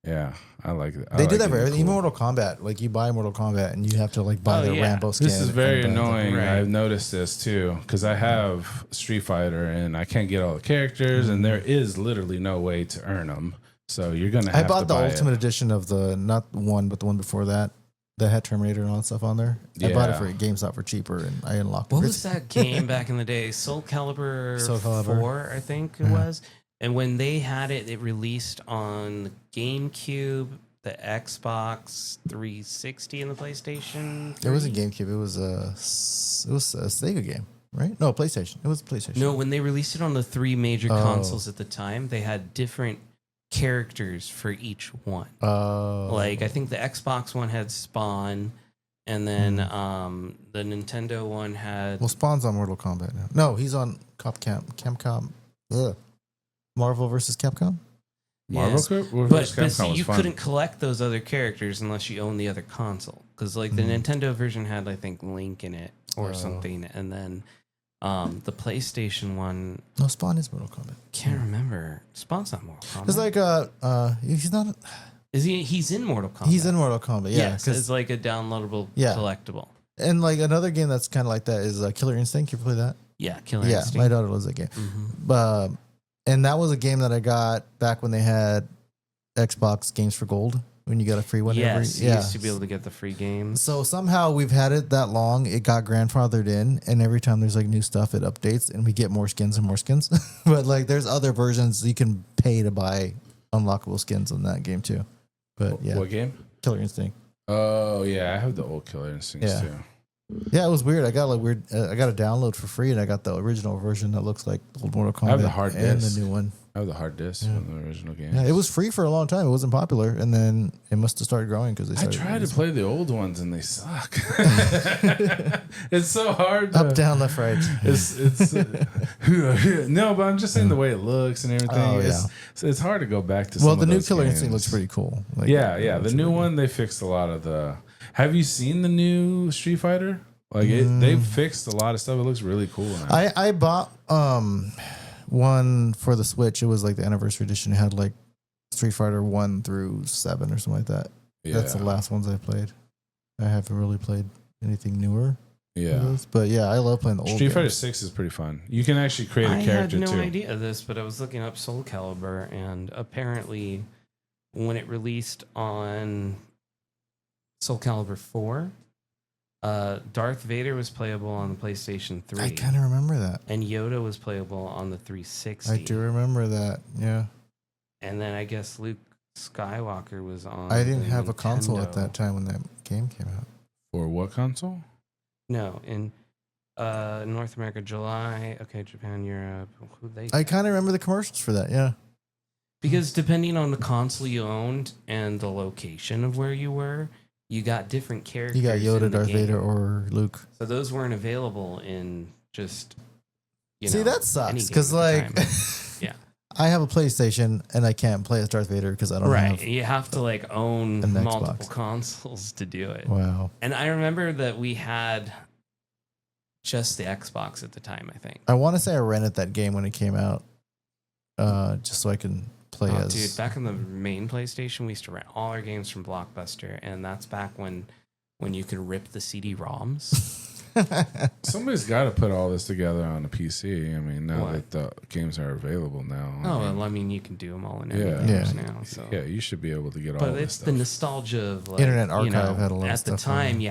Yeah, I like it. They do that for everything. Even Mortal Kombat. Like you buy Mortal Kombat and you have to like buy Oh, the yeah. Rambo skin. This is very and buy the- annoying. Right. I've noticed this too because I have Street Fighter and I can't get all the characters, and there is literally no way to earn them. So you're gonna. I Have bought to the buy Ultimate It. Edition of the not one, but the one before that. That had Terminator and all that stuff on there. I bought it Yeah. for GameStop for cheaper, and I unlocked What it. was that game back in the day? Soul Calibur, Soul Calibur. 4, I think it was. And when they had it, it released on the GameCube, the Xbox 360, and the PlayStation. It wasn't 3. GameCube. It was a Sega game, right? No, PlayStation. It was PlayStation. No, when they released it on the 3 major consoles at the time, they had different characters for each one. Like I think the Xbox one had Spawn, and then the Nintendo one had well, Spawn's on Mortal Kombat now. No, he's on Capcom. Ugh. Marvel versus Capcom. Marvel Yes. Cup? But Capcom see, was you fun. couldn't collect those other characters unless you owned the other console. Because like the Nintendo version had, I think, Link in it or something, and then the PlayStation one, No, Spawn is Mortal Kombat. can't remember. Spawn's not Mortal Kombat. It's like he's not. Is he? He's in Mortal Kombat. He's in Mortal Kombat. Yeah, Yes, it's like a downloadable Yeah. collectible. and like another game that's kind of like that is Killer Instinct. You ever play that? Yeah, Killer Yeah, Instinct. my daughter loves that game. And that was a game that I got back when they had Xbox Games for Gold, when you got a free one. Yes, every, you used to be able to get the free games. So somehow we've had it that long, it got grandfathered in, and every time there's like new stuff, it updates, and we get more skins and more skins. But like, there's other versions you can pay to buy unlockable skins in that game too. But yeah, What game? Killer Instinct. Oh yeah, I have the old Killer Instincts Yeah. too. Yeah, it was weird. I got like weird. I got a download for free, and I got the original version that looks like old Mortal Kombat. I have the hard and disc. the new one. I have the hard disc from the original game. Yeah, it was free for a long time. It wasn't popular, and then it must have started growing because they I started. tried to play the old ones and they suck. It's so hard. Up, down, left, right. It's no, but I'm just saying the way it looks and everything. Oh, It's hard to go back to. Well, some the of new those Killer games. Instinct looks pretty cool. Like, Yeah. The looks new really one, they fixed a lot of the. Have you seen the new Street Fighter? Like they've fixed a lot of stuff. It looks really cool now. I bought one for the Switch. It was like the anniversary edition. It had like Street Fighter 1 through 7 or something like that. That's the last ones I played. I haven't really played anything newer. Yeah. But yeah, I love playing the old Street Fighter games. 6 is pretty fun. You can actually create a I character had no too. idea of this, but I was looking up Soul Calibur, and apparently, when it released on Soul Calibur 4, Darth Vader was playable on the PlayStation 3, I kind of remember that. and Yoda was playable on the 360. I do remember that. Yeah. And then I guess Luke Skywalker was on. I didn't the have a console at Nintendo. that time when that game came out. For what console? No, in North America, July. Okay, Japan, Europe. Who they? I kind of remember the commercials for that. Yeah. Because depending on the console you owned and the location of where you were, you got different characters. You got Yoda, in the Darth game. Vader, or Luke. So those weren't available in just. See, that any sucks game because at the like, time. Yeah. I have a PlayStation and I can't play as Darth Vader because I don't Right. have. You have to like own an multiple Xbox. consoles to do it. Wow. And I remember that we had just the Xbox at the time, I think. I want to say I rented that game when it came out, just so I can play as. Dude, back on the main PlayStation, we used to rent all our games from Blockbuster, and that's back when you could rip the CD-ROMs. Somebody's got to put all this together on a PC. I mean, now What? that the games are available now. Oh, I mean, well, I mean, you can do them all in Yeah. everything Yeah. now. So. yeah, you should be able to get all But this it's stuff. the nostalgia of like, Internet Archive had a lot of at the stuff on time it.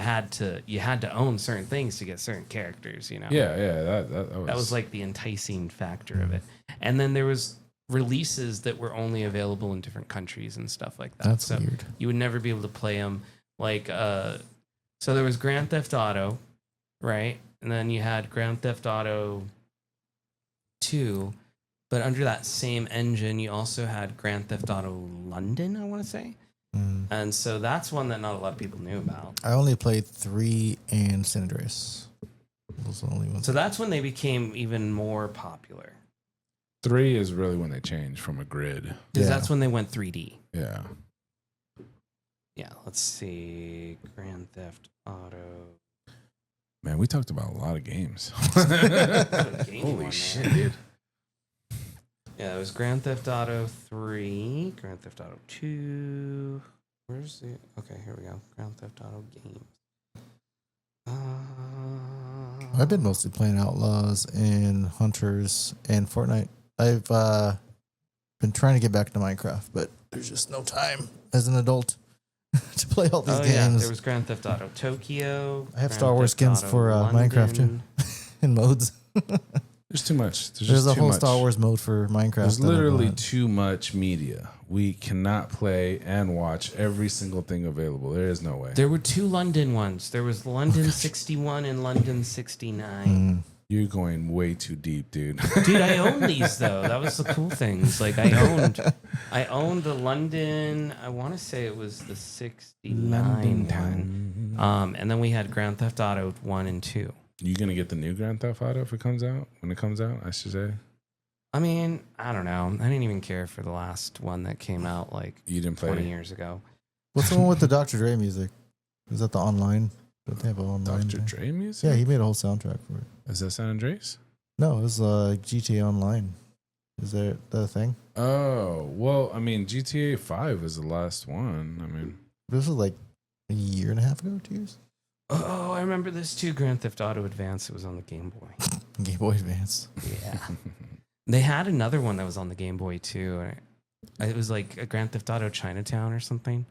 you had to own certain things to get certain characters, you know. yeah, that That was like the enticing factor of it. And then there was releases that were only available in different countries and stuff like that. That's so weird. you would never be able to play them. Like, so there was Grand Theft Auto, right? And then you had Grand Theft Auto 2. But under that same engine, you also had Grand Theft Auto London, I want to say. Mm. And so that's one that not a lot of people knew about. I only played 3 and San Andreas. Those are the only ones. So that's when they became even more popular. 3 is really when they changed from a grid. Because Yeah. that's when they went 3D. Yeah. Yeah, let's see. Grand Theft Auto. Man, we talked about a lot of games. Game Holy one, shit, man. dude. Yeah, it was Grand Theft Auto 3, Grand Theft Auto 2. Where's the... Okay, here we go. Grand Theft Auto games. I've been mostly playing Outlaws and Hunters and Fortnite. I've been trying to get back to Minecraft, but there's just no time as an adult to play all these Oh, yeah, games there was Grand Theft Auto Tokyo. I have Grand Star Wars Theft skins Auto for, Minecraft, too. London. in modes. There's too much. There's just a too whole much. Star Wars mode for Minecraft. There's that I literally bought. too much media. We cannot play and watch every single thing available. There is no way. There were 2 London ones. There was London 61 and London 69. Mm. You're going way too deep, dude. Dude, I own these though. That was the cool things. Like I owned the London. I want to say it was the 69 one. And then we had Grand Theft Auto 1 and 2. You gonna get the new Grand Theft Auto if it comes out? When it comes out, I should say. I mean, I don't know. I didn't even care for the last one that came out like You didn't play 20 it. years ago. What's the one with the Dr. Dre music? Is that the online? Don't they have an online? Dr. thing? Dre music? Yeah, he made a whole soundtrack for it. Is that San Andreas? No, it was GTA Online. Is that the thing? Oh, well, I mean, GTA 5 is the last one. I mean, This was like a year and a half ago, 2 years. Oh, I remember this too. Grand Theft Auto Advance. It was on the Game Boy. Game Boy Advance. Yeah. They had another one that was on the Game Boy too. It was like a Grand Theft Auto Chinatown or something.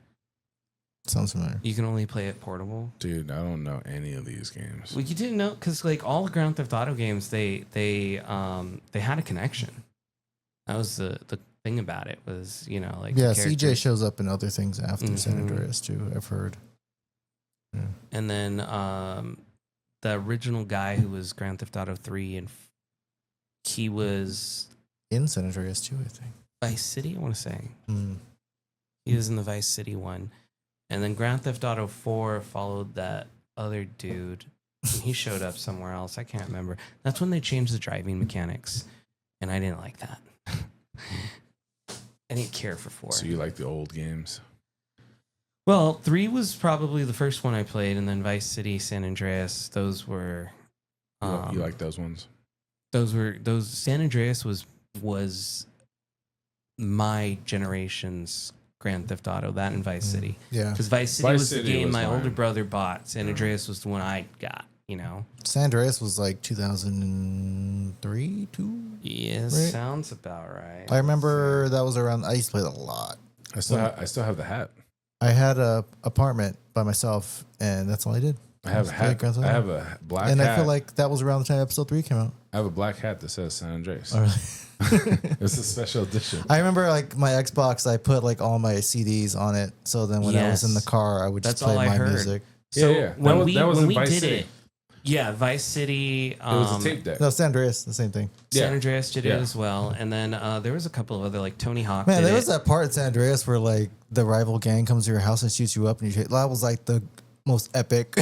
Sounds familiar. You can only play it portable. dude, I don't know any of these games. Well, you didn't know because like all the Grand Theft Auto games, they had a connection. That was the thing about it was like Yeah, the CJ characters. shows up in other things after San Mhm. Andreas too. I've heard. Yeah. And then the original guy who was Grand Theft Auto 3 and he was In San Andreas too, I think. Vice City. I want to say Mm. he was in the Vice City one, and then Grand Theft Auto 4 followed that other dude. And he showed up somewhere else. I can't remember. That's when they changed the driving mechanics, and I didn't like that. I didn't care for 4. So you like the old games? Well, 3 was probably the first one I played, and then Vice City, San Andreas. Those were. You like those ones? Those. San Andreas was my generation's Grand Theft Auto. That and Vice City, Yeah. because Vice City Vice was City the game was my mine. older brother bought. San Andreas was the one I got. San Andreas was like 2003, 2. Yes, Right. sounds about right. I remember that was around. I used to play it a lot. I still have the hat. I had a apartment by myself, and that's all I did. I have a Just play hat. Grand Theft I Auto. have a black And hat. I feel like that was around the time episode 3 came out. I have a black hat that says San Andreas. Oh, really? It's a special edition. I remember like my Xbox, I put like all my CDs on it. So then when I was in the Yes. car, I would just That's play all I my heard. music. So Yeah, yeah. when That was in we Vice did City. it, Yeah, Vice City. It was a tape deck. No, San Andreas, the same thing. San Yeah. Andreas did it Yeah. as well, and then there was a couple of other, like Tony Hawk. Man, did there was it. that part in San Andreas where like the rival gang comes to your house and shoots you up, and that was like the most epic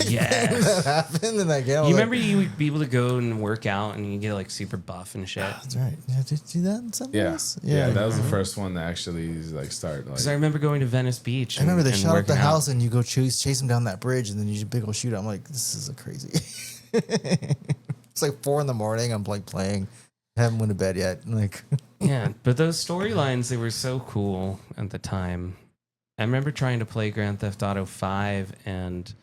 Yes. thing that happened in that game. I was You like, remember you would be able to go and work out and you get like super buff and shit. That's right. Yeah, did you do that in San Yeah. Andreas? Yeah, that was the first one that actually like started. Because I Like, remember going to Venice Beach. I remember they and shot up the working out. house and you go chase him down that bridge and then you big old shoot. I'm like, this is a crazy. It's like 4 a.m. I'm like playing. Haven't went to bed yet. Like, Yeah, but those storylines, they were so cool at the time. I remember trying to play Grand Theft Auto 5 and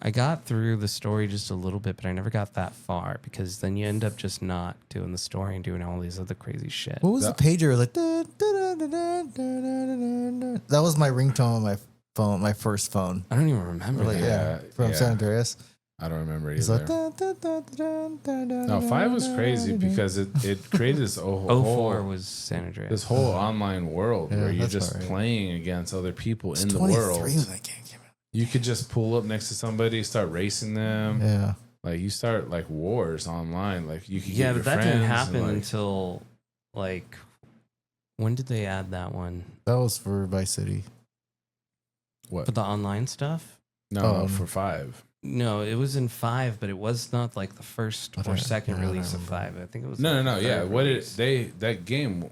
I got through the story just a little bit, but I never got that far because then you end up just not doing the story and doing all these other crazy shit. what was the pager? Like, that was my ringtone on my phone, my first phone. I don't even remember Like, that. from yeah. San Andreas. I don't remember It's either. like, No, 5 was crazy because it created this whole 04 was San Andreas. this whole online world Yeah, where you're that's just all right. playing against other people in the 23 world. when that game came out. You could just pull up next to somebody, start racing them. Yeah. Like you start like wars online. Like you could Yeah, get your but that didn't friends happen and, like, until like when did they add that one? That was for Vice City. what? For the online stuff? No, for 5. No, it was in 5, but it was not like the first I or don't- second I don't release of remember. 5. I think it was No. the Yeah, third what release. that game?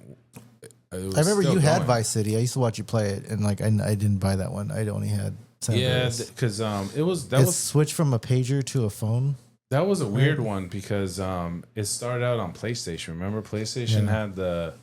I remember you had Vice City. I used to watch you play it, and like I didn't buy that one. I only had San Yeah, Andreas. because it was It switched from a pager to a phone. that was a weird one because it started out on PlayStation. Remember, PlayStation Yeah. had the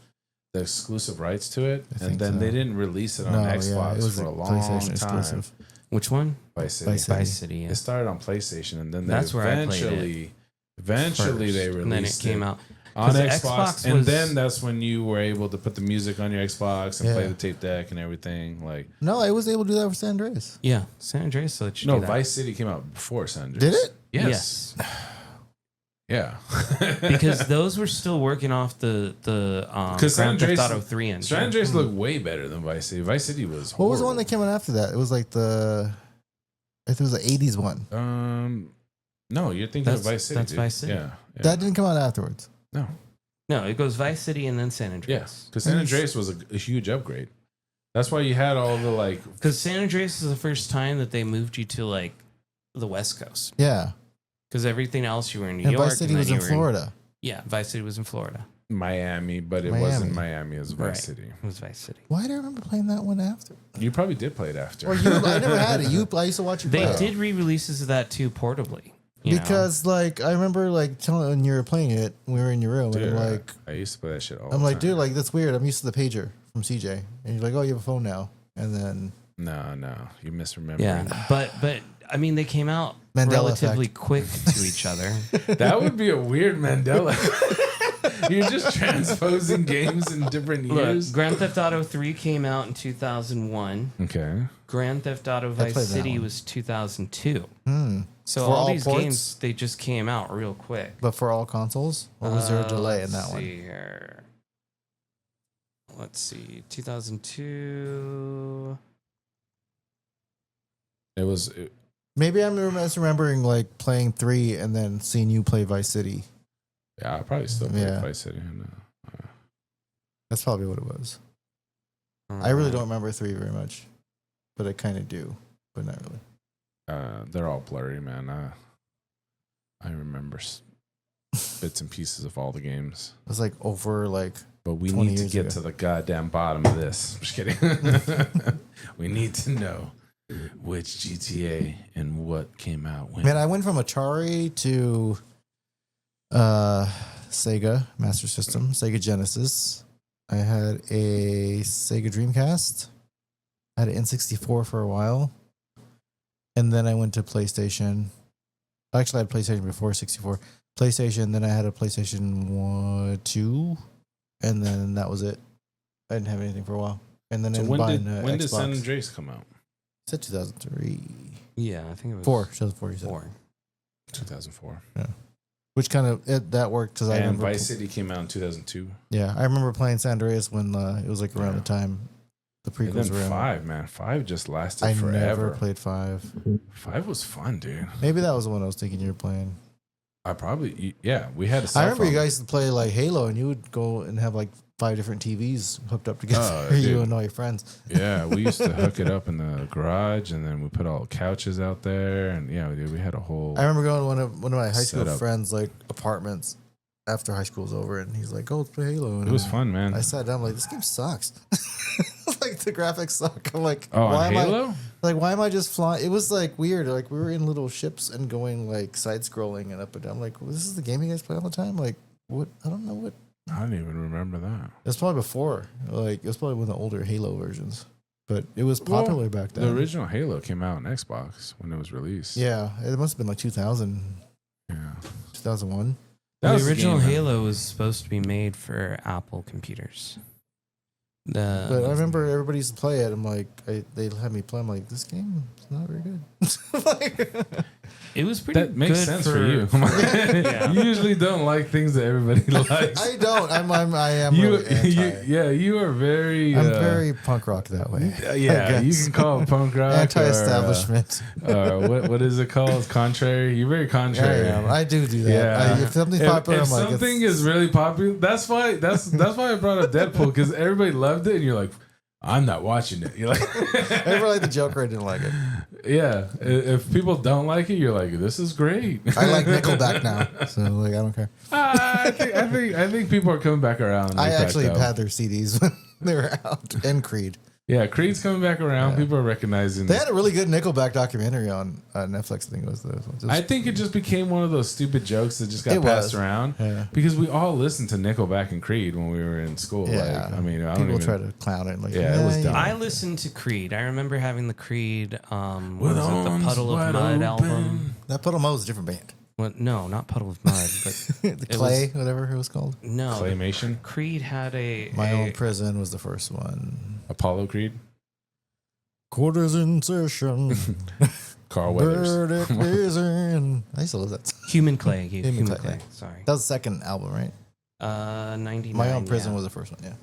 exclusive rights to it, I and think then so. they didn't release it on No, yeah, Xbox it was for a a long PlayStation time. exclusive. Which one? Vice City. Vice City. Vice City. Yeah. It started on PlayStation, and then they That's where I played it eventually they First, released and then it came out. on 'Cause the Xbox, Xbox and was- then that's when you were able to put the music on your Xbox and play Yeah. the tape deck and everything. Like, No, I was able to do that for San Andreas. Yeah, San Andreas let you no, do that. Vice City came out before San Andreas. Did it? Yes. Yeah. Because those were still working off the San Grand Theft Andreas- Auto 3 engine. San Andreas looked way better than Vice City. Vice City was What was the one horrible. that came out after that? It was like I think it was the 80s one. No, you're thinking That's- of Vice City. that's dude. Vice City. Yeah. That didn't come out afterwards. No. No, it goes Vice City and then San Andreas. Yes. Because San Andreas was a huge upgrade. That's why you had all the like. Because San Andreas is the first time that they moved you to like the West Coast. Yeah. Because everything else you were in New And York. Vice City and was then in you were Florida. Yeah, Vice City was in Florida. Miami, but it Miami. wasn't Miami. It was Vice Right. City. It was Vice City. Why do I remember playing that one after? You probably did play it after. Or I never had it. I used to watch you play They it. did re-releases of that too, portably. you know? Because like I remember like telling when you were playing it, we were in your room, Dude, and I'm like, I used to play that shit all I'm the like, time. dude, like that's weird. I'm used to the pager from CJ, and you're like, oh, you have a phone now, and then No, you misremembering. yeah, but I mean, they came out Mandela relatively effect. quick to each other. That would be a weird Mandela. You're just transposing games in different Look, years. Grand Theft Auto 3 came out in 2001. Okay. Grand Theft Auto Vice played that City one. was 2002. For So all all these ports? games, they just came out real quick. but for all consoles, or was there a delay in that Let's one? see here. Let's see. 2002. It was. Maybe I'm remembering like playing 3 and then seeing you play Vice City. Yeah, I probably still play Yeah. Vice City. I know. That's probably what it was. I really don't remember 3 very much, but I kind of do, but not really. They're all blurry, man. I remember bits and pieces of all the games. It was like over like But we 20 need to years get ago. to the goddamn bottom of this. Just kidding. We need to know which GTA and what came out when. Man, I went from Atari to Sega Master System, Sega Genesis. I had a Sega Dreamcast. I had an N64 for a while. And then I went to PlayStation. Actually, I had PlayStation before 64. PlayStation, then I had a PlayStation 2. And then that was it. I didn't have anything for a while. And then So I when buying did Xbox. San Andreas come out? Said 2003. Yeah, I think it was 2004, you said. 4. 2004. Which kind of, that worked because I And remember. Vice City came out in 2002. Yeah, I remember playing San Andreas when it was like around the time. the And prequels then were out. 5, man. 5 just lasted I forever. never played 5. 5 was fun, dude. Maybe that was the one I was thinking you were playing. We had a cell I remember phone. you guys used to play like Halo, and you would go and have like 5 different TVs hooked up together Oh, for you dude. and all your friends. Yeah, we used to hook it up in the garage, and then we put all the couches out there, and dude, we had a whole. I remember going to one of my high school Setup. friends' like apartments after high school was over, and he's like, "Go let's play Halo." And It was fun, man. I sat down, I'm like, "This game sucks." Like the graphics suck. I'm like, Oh, why on am Halo? why am I just flying? It was like weird. Like we were in little ships and going like side scrolling and up and down. I'm like, well, this is the game you guys play all the time. Like what? I don't know what. I don't even remember that. It was probably before. Like it was probably one of the older Halo versions, but it was popular back then. The original Halo came out on Xbox when it was released. Yeah, it must have been like 2000, Yeah. 2001. That was the the original game, man. Halo was supposed to be made for Apple computers. But I remember everybody used to play it. I'm like, they had me play. I'm like, this game is not very good. Like, it was pretty. That makes good sense for you. You usually don't like things that everybody likes. I don't. I am You, really anti. you are very. I'm very punk rock that way. Yeah, you guess. can call it punk rock. Anti-establishment. What is it called? It's contrary. You're very contrary. I am. I do that. Yeah. If something's popular, if I'm like, something it's- is really popular, that's why I brought up Deadpool, because everybody loved it, and you're like, I'm not watching it. You're like, everybody liked the Joker. I didn't like it. yeah. If people don't like it, you're like, this is great. I like Nickelback now, so like I don't care. I think people are coming back around. I with that, actually though. had their CDs when they were out, and Creed. Yeah, Creed's coming back around. Yeah. People are recognizing. They had a really good Nickelback documentary on Netflix. I think it was those ones. I think it just became one of those stupid jokes that just got It passed was. around. Yeah. Because we all listened to Nickelback and Creed when we were in school. Yeah. Like, I mean, I don't people even. try to clown it. Like, Yeah, it was dumb. I listened to Creed. I remember having the Creed. What With was it, the arms Puddle of wide Mud open. album? That Puddle Mo was a different band. Well, no, not Puddle of Mud, but The It Clay, was- whatever it was called. no. Claymation. Creed had My Own Prison was the first one. Apollo Creed. Quarters insertion. Carl Weathers. Verdict is in. I used to love that. Human Clay. Human Human Clay, Clay. Sorry. That was the second album, right? 99. My Own Prison yeah. was the first one. Yeah.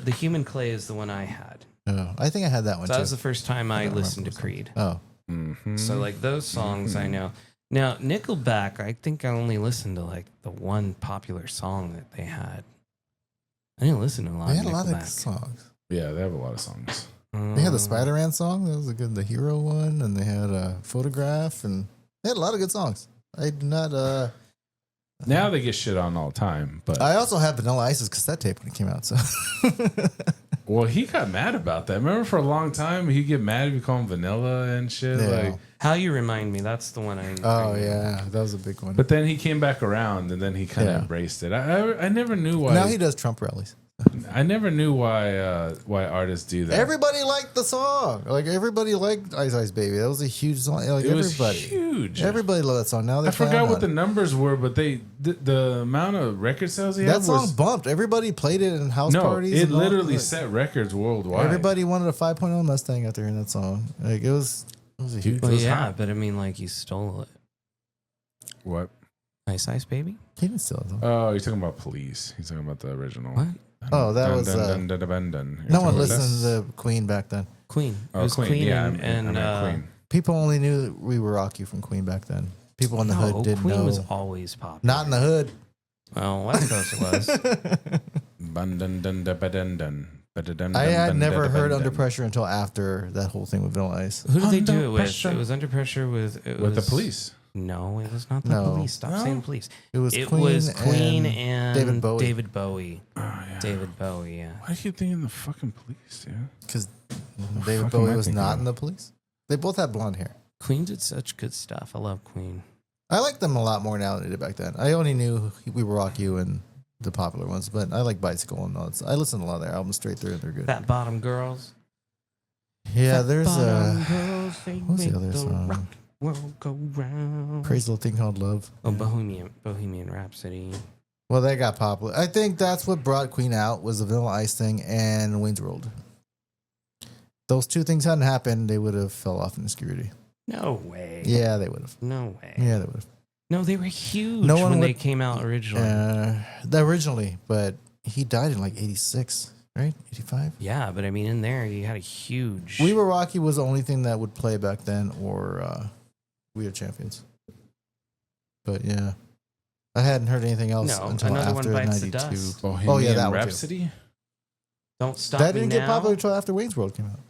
The Human Clay is the one I had. Oh, I think I had that one So too. that was the first time I don't listened to remember Creed. Oh, Mm-hmm. So like those songs I know. Now Nickelback, I think I only listened to like the one popular song that they had. I didn't listen to a lot they of had a lot Nickelback. of songs. Yeah, they have a lot of songs. They had the Spider-Man song. That was a good, the Hero one, and they had a Photograph, and they had a lot of good songs. I do not. Now they get shit on all the time, but I also had Vanilla Ice's cassette tape when it came out. So well, he got mad about that. Remember, for a long time, he'd get mad if you call him Vanilla and shit. Yeah. Like, How You Remind Me. That's the one I. oh yeah, that was a big one. but then he came back around, and then he kind of Yeah. embraced it. I never knew why. Now he does Trump rallies. I never knew why artists do that. Everybody liked the song. Like everybody liked Ice Ice Baby. That was a huge song. Like it was everybody, huge. everybody loved that song. Now they I forgot found what out. the numbers were, but the amount of record sales he that had song was bumped. Everybody played it in house no. parties. It and all. literally Like, set records worldwide. everybody wanted a 5.0 Mustang after hearing that song. Like it was a huge. Well, was yeah, hot. but I mean, like you stole it. What? Ice Ice Baby. He didn't steal it though. Oh, you're talking about Police. He's talking about the original. What? Oh, that was, Dun, uh, dun, dun, dun, dun. You're No talking one about listened that? to Queen back then. Queen. It Oh, was Queen. Yeah, and, I meant Queen. People only knew We Will Rock You from Queen back then. People in the hood didn't Queen know. was always popular. Not in the hood. Well, West Coast it was. Bun, dun, dun, dun, dun, dun. Ba-da-dun, I dun, had dun, never dun, heard dun, Under dun. Pressure until after that whole thing with Vanilla Ice. Who did they do Under it with? Pressure. It was Under Pressure with With the Police. No, it was not the No. Police. Stop No? saying Police. It was It Queen, was Queen and David Bowie. David Bowie. Oh, yeah. David Bowie, yeah. Why do you keep thinking the fucking Police, dude? Because fuck David am Bowie I was thinking not of? in the Police. They both had blonde hair. Queen did such good stuff. I love Queen. I like them a lot more now than I did back then. I only knew We Will Rock You and the popular ones, but I like Bicycle and all that. I listen to a lot of their albums straight through and they're good. Fat Bottom Girls. Yeah, Fat there's Bottom Girls, they what's the make other song? rock world go round. Crazy Little Thing Called Love. Oh, Bohemian Rhapsody. Well, they got popular. I think that's what brought Queen out was the Vanilla Ice thing and Wayne's World. Those two things hadn't happened, they would have fell off in obscurity. No way. Yeah, they would have. No way. Yeah, they would have. No, they were huge No one when they would- came out originally. Originally, but he died in like 86. right? 85. Yeah, but I mean, in there you had a huge. We Were Rocky was the only thing that would play back then, or We Are Champions. But yeah, I hadn't heard anything else No, until Another after One Bites the 92. Dust. Bohemian Oh yeah, that one too. Rhapsody. Don't stop That me didn't now. get popular until after Wayne's World came out.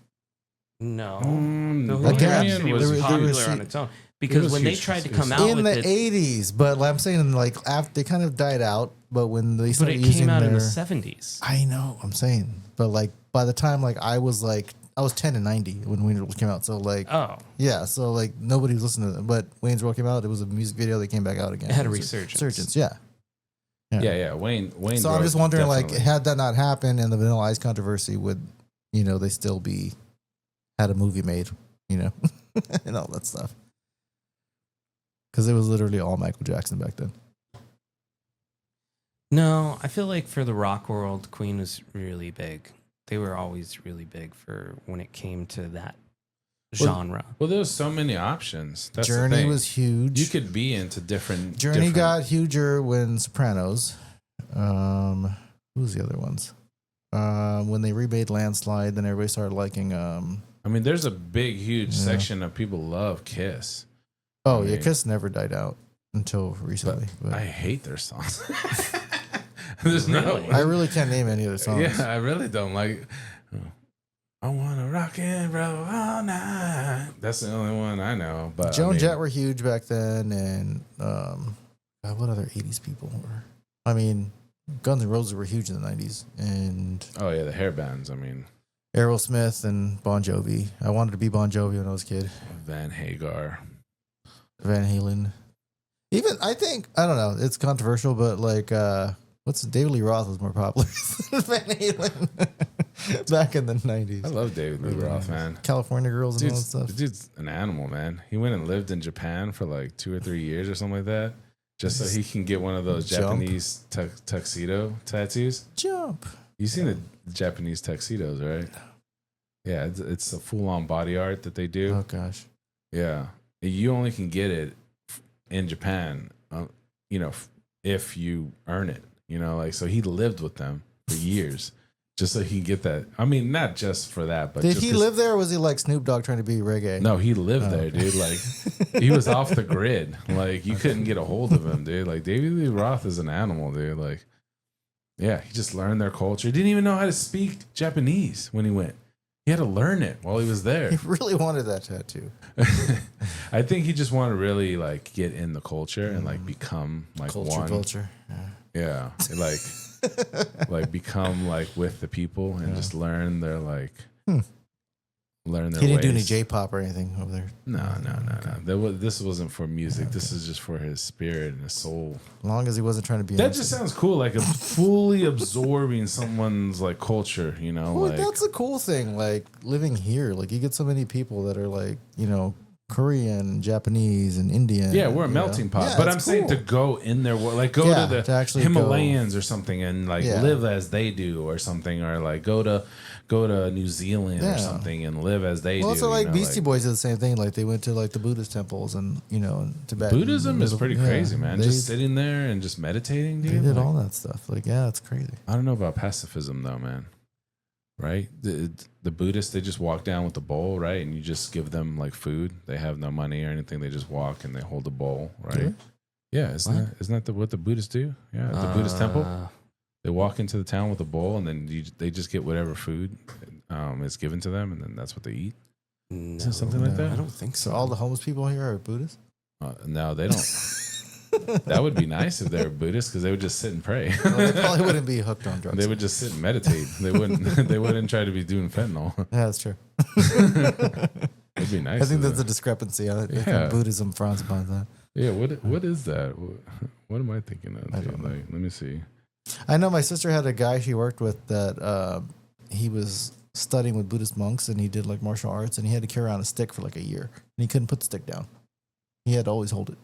No, Bohemian Rhapsody was there was- popular on its own because was when they huge. tried to It was come out In with the it, 80s, but like I'm saying, like after they kind of died out. But when they but started it using came out in the their- 70s. I know, I'm saying, but like by the time like I was 10 and 90 when Wayne's World came out, so like Oh, yeah, so like nobody was listening to them. But Wayne's World came out, it was a music video that came back out again. It had a was resurgence. yeah. Yeah. Wayne. So I'm just wondering, definitely. like, had that not happened and the Vanilla Ice controversy, would they still had a movie made, and all that stuff? Because it was literally all Michael Jackson back then. no, I feel like for the rock world, Queen was really big. They were always really big for when it came to that genre. Well, there was so many options. That's the Journey thing. was huge. You could be into different. Journey different- got huger when Sopranos. Who's the other ones? When they remade Landslide, then everybody started liking. I mean, there's a big, huge section of people love Kiss. Oh I yeah, mean- Kiss never died out until recently. But I hate their songs. There's no. Really? I really can't name any other songs. Yeah, I really don't like. I wanna rock and roll all night. That's the only one I know. But Joan I mean, Jett were huge back then, and God, what other '80s people were? I mean, Guns N' Roses were huge in the '90s, and Oh yeah, the hair bands. I mean, Aerosmith and Bon Jovi. I wanted to be Bon Jovi when I was a kid. Van Hagar. Van Halen. Even I think I don't know. It's controversial, but like, David Lee Roth was more popular than Van Halen back in the '90s. I love David Lee Roth, man. California Girls and all that stuff. The dude's an animal, man. He went and lived in Japan for like 2 or 3 years or something like that, just so he can get one of those Jump. Japanese tuxedo tattoos. Jump. You seen the Japanese tuxedos, right? Yeah, it's a full-on body art that they do. Oh gosh. Yeah, you only can get it in Japan, if you earn it. So he lived with them for years just so he can get that. I mean, not just for that, but Did just he 'cause- live there, or was he like Snoop Dogg trying to be reggae? No, he lived there, dude. Like, he was off the grid. Like, you couldn't get a hold of him, dude. Like, David Lee Roth is an animal, dude. Like, yeah, he just learned their culture. He didn't even know how to speak Japanese when he went. He had to learn it while he was there. He really wanted that tattoo. I think he just wanted to really like get in the culture and like become like one. Culture. Yeah, like become like with the people and just learn their learn their. He didn't do ways. any J-pop or anything over there. No. This wasn't for music. This is just for his spirit and his soul. As long as he wasn't trying to be. That just sounds cool, like fully absorbing someone's like culture. Well, like that's a cool thing. Like living here, like you get so many people that are like Korean, Japanese, and Indian. yeah, we're a melting pot. Yeah, but it's I'm saying to cool. go in there, like go Yeah, to the to actually Himalayas or something and like Yeah. live as they do or something, or like go to New Zealand Yeah. or something and live as they Well, do. also like Beastie Boys did the same thing. Like they went to like the Buddhist temples and in Tibet. Buddhism is pretty crazy, man. They, Just sitting there and just meditating, dude. they did like, all that stuff. Like it's crazy. I don't know about pacifism though, man. Right? The Buddhists, they just walk down with the bowl, right? And you just give them like food. They have no money or anything. They just walk and they hold the bowl, right? Do Yeah, isn't that what the Buddhists do? Yeah, at the Buddhist temple. They walk into the town with a bowl and then they just get whatever food is given to them and then that's what they eat. Is it something like that? I don't think So so. all the homeless people here are Buddhists. No, they don't. That would be nice if they were Buddhists because they would just sit and pray. Well, they probably wouldn't be hooked on drugs. They would just sit and meditate. They wouldn't. They wouldn't try to be doing fentanyl. Yeah, that's true. It'd be nice. I think of that's a them. discrepancy. I think Yeah. Buddhism frowns upon that. Yeah. What is that? What am I thinking of? I don't know. Like, let me see. I know my sister had a guy she worked with that he was studying with Buddhist monks and he did like martial arts and he had to carry around a stick for like a year and he couldn't put the stick down. He had to always hold it.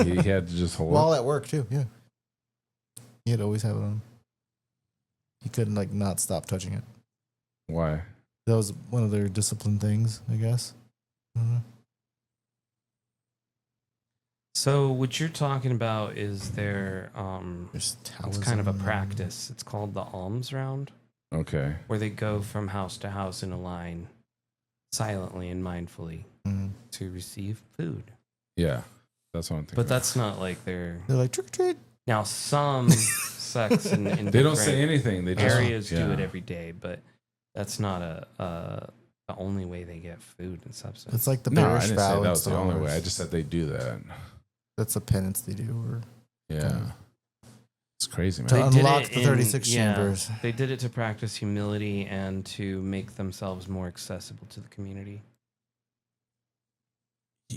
He had to just hold. While at work too, yeah. He had to always have it on. He couldn't like not stop touching it. Why? That was one of their discipline things, I guess. Mhm. So what you're talking about is There's it's kind of a practice. It's called the alms round, Okay. where they go from house to house in a line, silently and mindfully, to receive food. Yeah. That's what I'm thinking. But that's not like They're like trick or treat. now some sects in they don't say anything. They just areas do it every day, but that's not the only way they get food and substance. It's like the No, I bearish didn't say vow. that and was the only stuff. way. I just said they do that. That's a penance they do. Or Yeah. It's crazy, man. To They did unlock it the 36 chambers. They did it to practice humility and to make themselves more accessible to the community.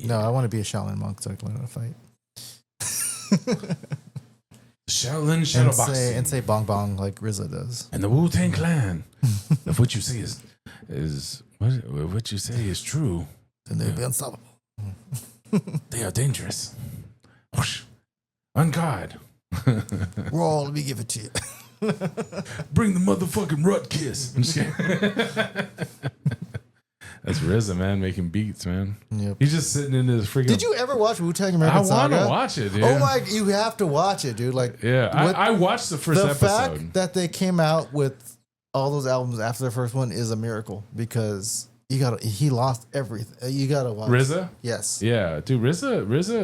No, I want to be a Shaolin monk so I can learn how to fight. Shaolin Shadow and Boxing. say bong bong like RZA does. And the Wu-Tang Clan. If what you say is what you say is true, Then they'll be unstoppable. they are dangerous. Whoosh. On guard. Roll, let me give it to you. Bring the motherfucking rut kiss. I'm just kidding. That's RZA, man, making beats, man. Yep. He's just sitting in his freaking. Did you ever watch Wu-Tang American I want Saga? to watch it, dude. Oh my! You have to watch it, dude. Like, Yeah, I watched the first the episode. fact that they came out with all those albums after the first one is a miracle because he lost everything. You gotta watch RZA? Yes. Yeah, dude, RZA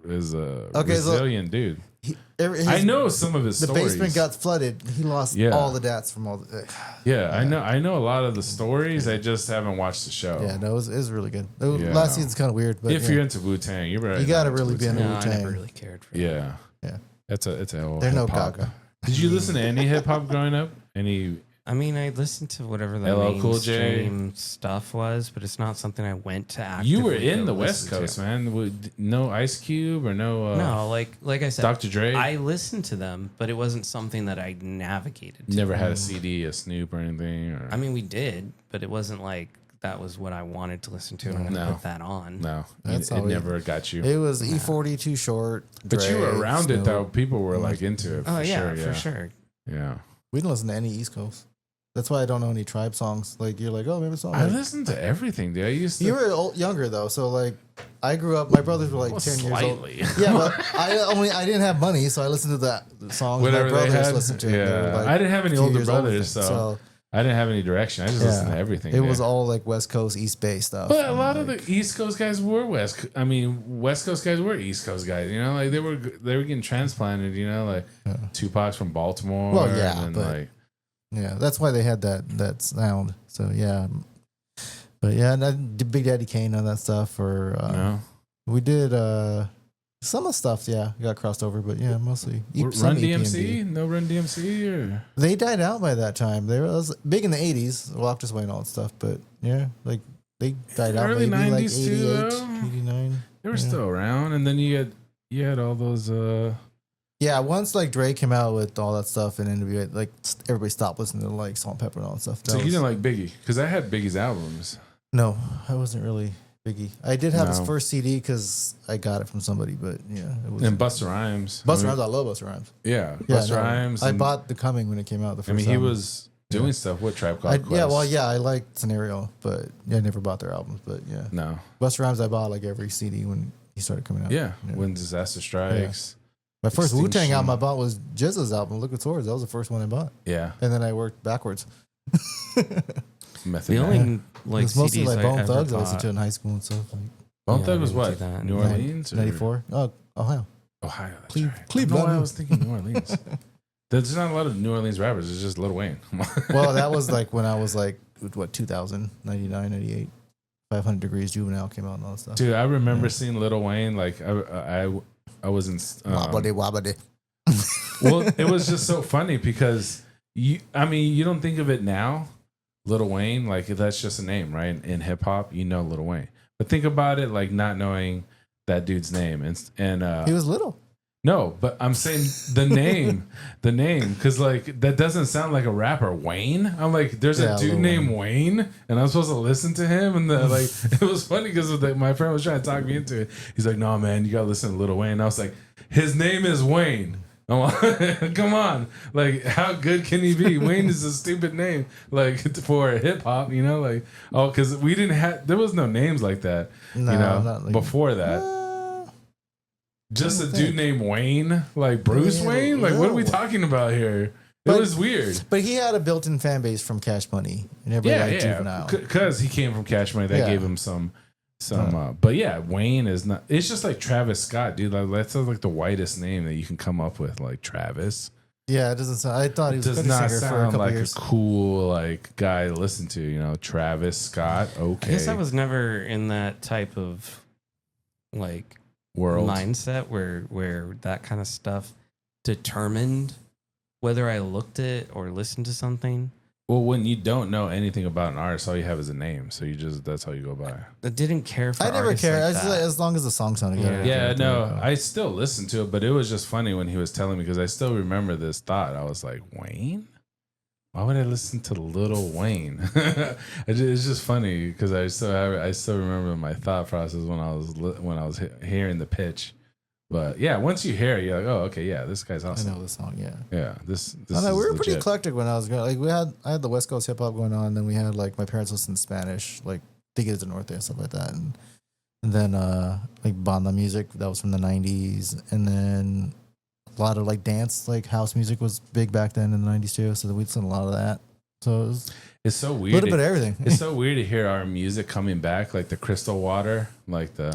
is a Okay, so- resilient dude. His- I know some of his the stories. basement got flooded. He lost Yeah. all the dats from all the. Yeah, I know a lot of the stories. I just haven't watched the show. Yeah, no, it was really good. The Yeah. last season's kind of weird, but If yeah. you're into Wu-Tang, you're right. You gotta really be into No, I Wu-Tang. never really cared for it. Yeah, Yeah. It's a whole They're no hip-hop. Gaga. Did you listen to any hip hop growing up? Any? I mean, I listened to whatever the LL Cool J. mainstream stuff was, but it's not something I went to actively You were in go the West listen Coast, to. man. No Ice Cube or no. No, like I said, Dr. Dre. I listened to them, but it wasn't something that I navigated to. Never had a CD, a Snoop or anything. Or I mean, we did, but it wasn't like that was what I wanted to listen to, and I'm gonna No. put that on. no, That's it all we- never got you. It was E40 too short. But you were Dre, around it Snoop. though. People were like into it. Oh For yeah, sure, for sure. Yeah. We didn't listen to any East Coast. That's why I don't know any Tribe songs. Like you're like, oh, maybe it's not. I Like, listened to everything, dude. I used to. you were younger though, so like I grew up. My brothers were like Well, 10 years old. slightly. Yeah, but I didn't have money, so I listened to the songs Whatever my they brothers had. listened to. They were, Yeah. like, I didn't have any a few older years older brothers, than- so I didn't have any direction. I just listened to everything. It was dude. all like West Coast, East Bay stuff. But a and, lot of like, the East Coast guys were West Coast guys were East Coast guys. You know, like they were getting transplanted. You know, like Tupac's from Baltimore. Well, yeah, and but- like yeah, that's why they had that sound. So yeah, but yeah, and then Big Daddy Kane and that stuff. Or no. we did some of the stuff. Yeah, got crossed over, but yeah, mostly Run DMC, no Run DMC, or They died out by that time. They were big in the 80s, Walk This Way and all that stuff. But yeah, like they died out Early maybe like 90s too, 88, though. 89. they were Yeah. still around. And then you had all those. Yeah, once like Dre came out with all that stuff and NWA, like everybody stopped listening to like Salt and Pepper and all that stuff. So you didn't like Biggie because I had Biggie's albums. No, I wasn't really Biggie. I did have his No. first CD because I got it from somebody, but yeah, it was And Busta Rhymes. Busta Rhymes. I love Busta Rhymes. Yeah, Yeah, Busta no, Rhymes. I and- bought The Coming when it came out. The first I mean, he album. was doing stuff with Tribe Called Quest. Yeah, well, yeah, I liked Scenario, but yeah, I never bought their albums. But yeah, No. Busta Rhymes, I bought like every CD when he started coming out. Yeah. When Disaster Strikes. My first Wu Tang Extinction. album I bought was GZA's album, Liquid Swords. That was the first one I bought, Yeah. and then I worked backwards. Method The Man. only like It's mostly CDs like I Bone ever Thugs I listened bought. to in high school and stuff. Like Bone Yeah, Thug I was didn't what? do that. New Orleans? or- 94. Oh, Ohio. Ohio. That's Cle- right. I don't know Cleveland. why I was thinking New Orleans. There's not a lot of New Orleans rappers. It's just Lil Wayne. Well, that was like when I was like, what, 2000, 99, 98. 500 Degrees Juvenile came out and all that stuff. Dude, I remember seeing Lil Wayne. Like I was in. Wobbly wobbly. Well, it was just so funny because you don't think of it now, Lil Wayne, like that's just a name, right? In hip hop, you know Lil Wayne. But think about it like not knowing that dude's name and He was little. no, but I'm saying the name, because like that doesn't sound like a rapper, Wayne. I'm like, there's Yeah, a dude Lil named Wayne, and I'm supposed to listen to him, and like it was funny because my friend was trying to talk me into it. He's like, no man, you gotta listen to Lil Wayne. I was like, his name is Wayne. I'm like, come on, like how good can he be? Wayne is a stupid name, like for hip hop, you know, like because we didn't have there was no names like that, No, you know, not like- before that. Just a dude named Wayne, like Bruce Wayne. Like, what are we talking about here? It was weird. But he had a built-in fan base from Cash Money and everybody like Juvenile. Because he came from Cash Money, that gave him some. But yeah, Wayne is not. It's just like Travis Scott, dude. Like, that sounds like the whitest name that you can come up with, like Travis. Yeah, it doesn't sound. I thought he was does not sound like a cool like guy to listen to. You know, Travis Scott. Okay, I guess I was never in that type of like world mindset where that kind of stuff determined whether I looked at or listened to something. Well, when you don't know anything about an artist, all you have is a name, so that's how you go by. I didn't care for. I never cared as long as the song sounded good. Yeah, no, I still listened to it, but it was just funny when he was telling me because I still remember this thought. I was like, Wayne? Why would I listen to Lil Wayne? It's just funny because I still remember my thought process when I was hearing the pitch. But yeah, once you hear it, you're like, oh, okay, yeah, this guy's awesome. I know this song, yeah. Yeah, this I know, is we were pretty legit. eclectic when I was going. Like I had the West Coast hip hop going on, then we had like my parents listened to Spanish, like Tigres del Norte and stuff like that, and then like banda music that was from the '90s, and then a lot of like dance, like house music was big back then in the '90s too. So we'd listen to a lot of that. So it's so weird. A little bit of everything. It's so weird to hear our music coming back, like the Crystal Water, like the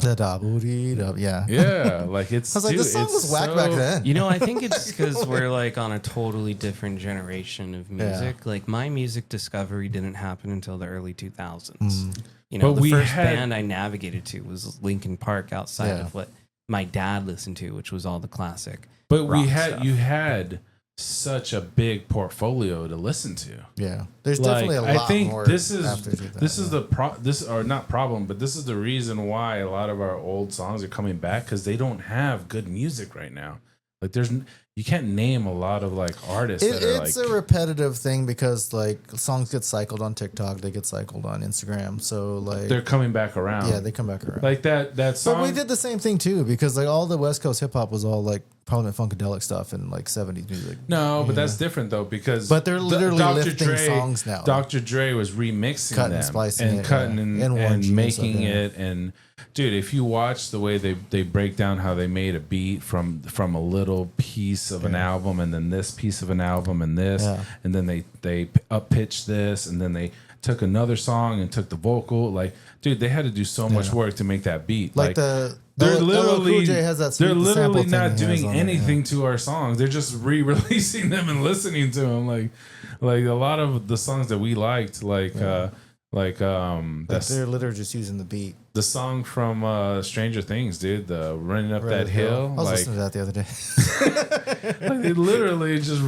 yeah. Like it's. I was like, this song was whack back then. You know, I think it's because we're like on a totally different generation of music. Yeah. Like my music discovery didn't happen until the early 2000s. You know, But the first band I navigated to was Linkin Park outside Yeah. of what my dad listened to, which was all the classic. But rock stuff. you had such a big portfolio to listen to. Yeah, there's Like, definitely a lot I think more. this is after 2000, this is the or not problem, but this is the reason why a lot of our old songs are coming back because they don't have good music right now. Like you can't name a lot of like artists. It's a repetitive thing because like songs get cycled on TikTok, they get cycled on Instagram. So like they're coming back around. Yeah, they come back around. Like that song. But we did the same thing too because like all the West Coast hip hop was all like Parliament Funkadelic stuff and like 70s music. No, but that's different though because they're literally lifting songs now. Dr. Dre was remixing Cutting, them splicing and it, cutting yeah. and making it and dude, if you watch the way they break down how they made a beat from a little piece of an album and then this piece of an album and this and then they up pitched this and then they took another song and took the vocal like dude they had to do so much work to make that beat like they're literally has that they're literally sample not thing doing anything to our songs. They're just re-releasing them and listening to them. Like a lot of the songs that we liked, that's they're literally just using the beat. the song from Stranger Things, dude. The running up that hill. I was Like, listening to that the other day. like they literally just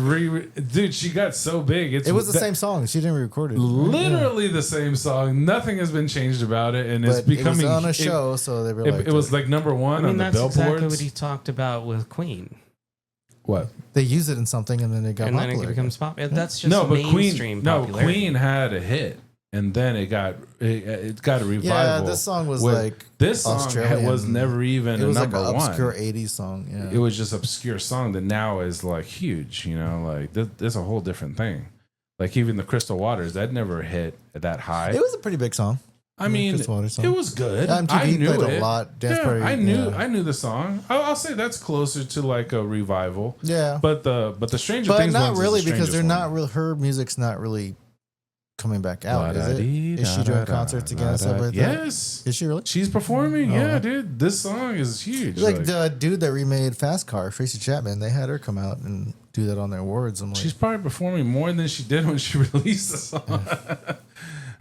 dude. She got so big. It was the same song. She didn't record it. Literally the same song. Nothing has been changed about it, and it's But becoming it was on a show, so they were like It was like number one on the that's billboards. exactly what he talked about with Queen. What? they use it in something and then it got And popular. then it becomes popular. That's just No, but mainstream popularity. Queen had a hit, and then it got a revival. Yeah, this song was like this song Australian. was never even It was a like number an one. obscure 80s song. Yeah. It was just obscure song that now is like huge. You know, like this a whole different thing. Like even the Crystal Waters that never hit that high. It was a pretty big song. I mean, Crystal Waters song. it was good. MTV I knew played it a lot. Dance Party, I knew the song. I'll say that's closer to like a revival. Yeah, But the Stranger but Things not one's is really the because strangest they're one. not real. Her music's not really coming back out, is it? Is she doing concerts again and stuff like that? Yes. Is she really? She's performing. Yeah, dude. This song is huge. Like the dude that remade Fast Car, Tracy Chapman, they had her come out and do that on their awards. I'm like, she's probably performing more than she did when she released the song.